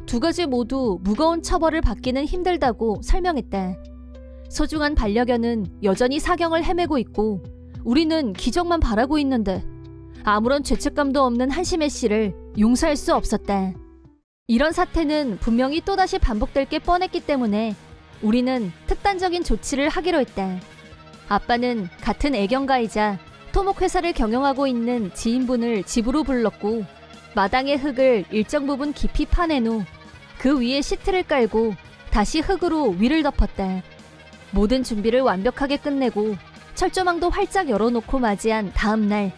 두 가지 모두 무거운 처벌을 받기는 힘들다고 설명했다. 소중한 반려견은 여전히 사경을 헤매고 있고 우리는 기적만 바라고 있는데 아무런 죄책감도 없는 한심의 씨를 용서할 수 없었다. 이런 사태는 분명히 또다시 반복될 게 뻔했기 때문에 우리는 특단적인 조치를 하기로 했다. 아빠는 같은 애견가이자 토목회사를 경영하고 있는 지인분을 집으로 불렀고 마당의 흙을 일정 부분 깊이 파낸 후 그 위에 시트를 깔고 다시 흙으로 위를 덮었다. 모든 준비를 완벽하게 끝내고 철조망도 활짝 열어놓고 맞이한 다음 날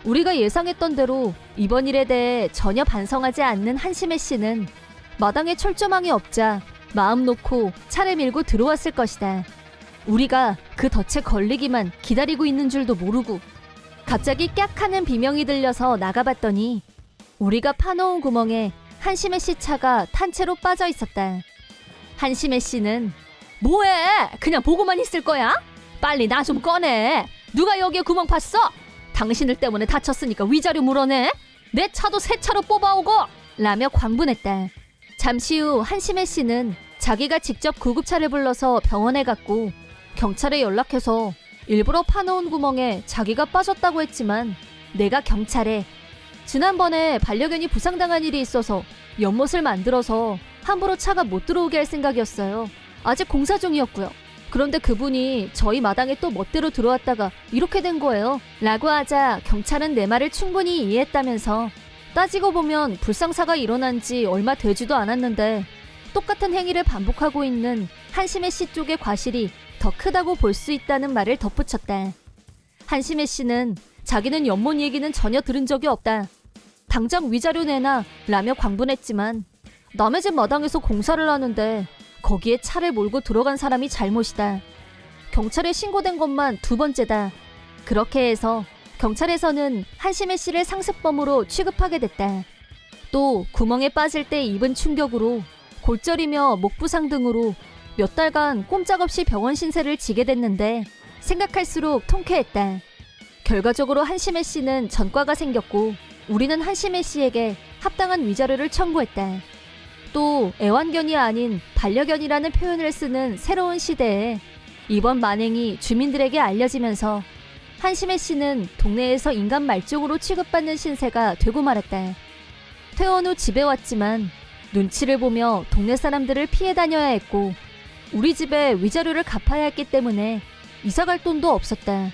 우리가 예상했던 대로 이번 일에 대해 전혀 반성하지 않는 한심의 씨는 마당에 철조망이 없자 마음 놓고 차를 밀고 들어왔을 것이다. 우리가 그 덫에 걸리기만 기다리고 있는 줄도 모르고 갑자기 깍 하는 비명이 들려서 나가봤더니 우리가 파놓은 구멍에 한심의 씨 차가 탄 채로 빠져 있었다. 한심의 씨는 뭐해? 그냥 보고만 있을 거야? 빨리 나 좀 꺼내. 누가 여기에 구멍 팠어? 당신들 때문에 다쳤으니까 위자료 물어내? 내 차도 새 차로 뽑아오고! 라며 광분했다. 잠시 후 한심의 씨는 자기가 직접 구급차를 불러서 병원에 갔고 경찰에 연락해서 일부러 파놓은 구멍에 자기가 빠졌다고 했지만 내가 경찰에 지난번에 반려견이 부상당한 일이 있어서 연못을 만들어서 함부로 차가 못 들어오게 할 생각이었어요. 아직 공사 중이었고요. 그런데 그분이 저희 마당에 또 멋대로 들어왔다가 이렇게 된 거예요. 라고 하자 경찰은 내 말을 충분히 이해했다면서 따지고 보면 불상사가 일어난 지 얼마 되지도 않았는데 똑같은 행위를 반복하고 있는 한심해 씨 쪽의 과실이 더 크다고 볼 수 있다는 말을 덧붙였다. 한심해 씨는 자기는 연못 얘기는 전혀 들은 적이 없다. 당장 위자료 내놔 라며 광분했지만 남의 집 마당에서 공사를 하는데 거기에 차를 몰고 들어간 사람이 잘못이다. 경찰에 신고된 것만 2번째다. 그렇게 해서 경찰에서는 한심해 씨를 상습범으로 취급하게 됐다. 또 구멍에 빠질 때 입은 충격으로 골절이며 목 부상 등으로 몇 달간 꼼짝없이 병원 신세를 지게 됐는데 생각할수록 통쾌했다. 결과적으로 한심해 씨는 전과가 생겼고 우리는 한심해 씨에게 합당한 위자료를 청구했다. 또 애완견이 아닌 반려견이라는 표현을 쓰는 새로운 시대에 이번 만행이 주민들에게 알려지면서 한심해 씨는 동네에서 인간 말종으로 취급받는 신세가 되고 말았다. 퇴원 후 집에 왔지만 눈치를 보며 동네 사람들을 피해 다녀야 했고 우리 집에 위자료를 갚아야 했기 때문에 이사갈 돈도 없었다.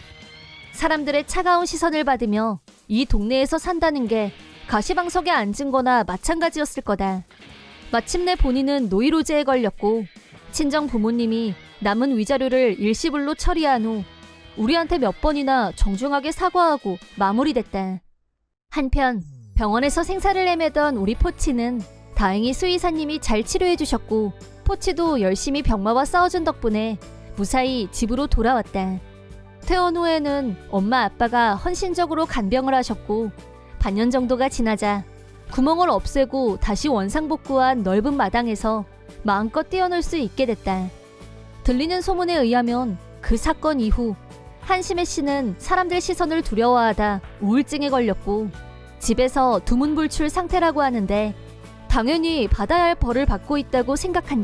사람들의 차가운 시선을 받으며 이 동네에서 산다는 게 가시방석에 앉은 거나 마찬가지였을 거다. 마침내 본인은 노이로제에 걸렸고 친정 부모님이 남은 위자료를 일시불로 처리한 후 우리한테 몇 번이나 정중하게 사과하고 마무리됐다. 한편 병원에서 생사를 헤매던 우리 포치는 다행히 수의사님이 잘 치료해 주셨고 포치도 열심히 병마와 싸워준 덕분에 무사히 집으로 돌아왔다. 퇴원 후에는 엄마 아빠가 헌신적으로 간병을 하셨고 반년 정도가 지나자 구멍을 없애고 다시 원상복구한 넓은 마당에서 마음껏 뛰어놀 수 있게 됐다. 들리는 소문에 의하면 그 사건 이후 한심해 씨는 사람들 시선을 두려워하다 우울증에 걸렸고 집에서 두문불출 상태라고 하는데 당연히 받아야 할 벌을 받고 있다고 생각한다.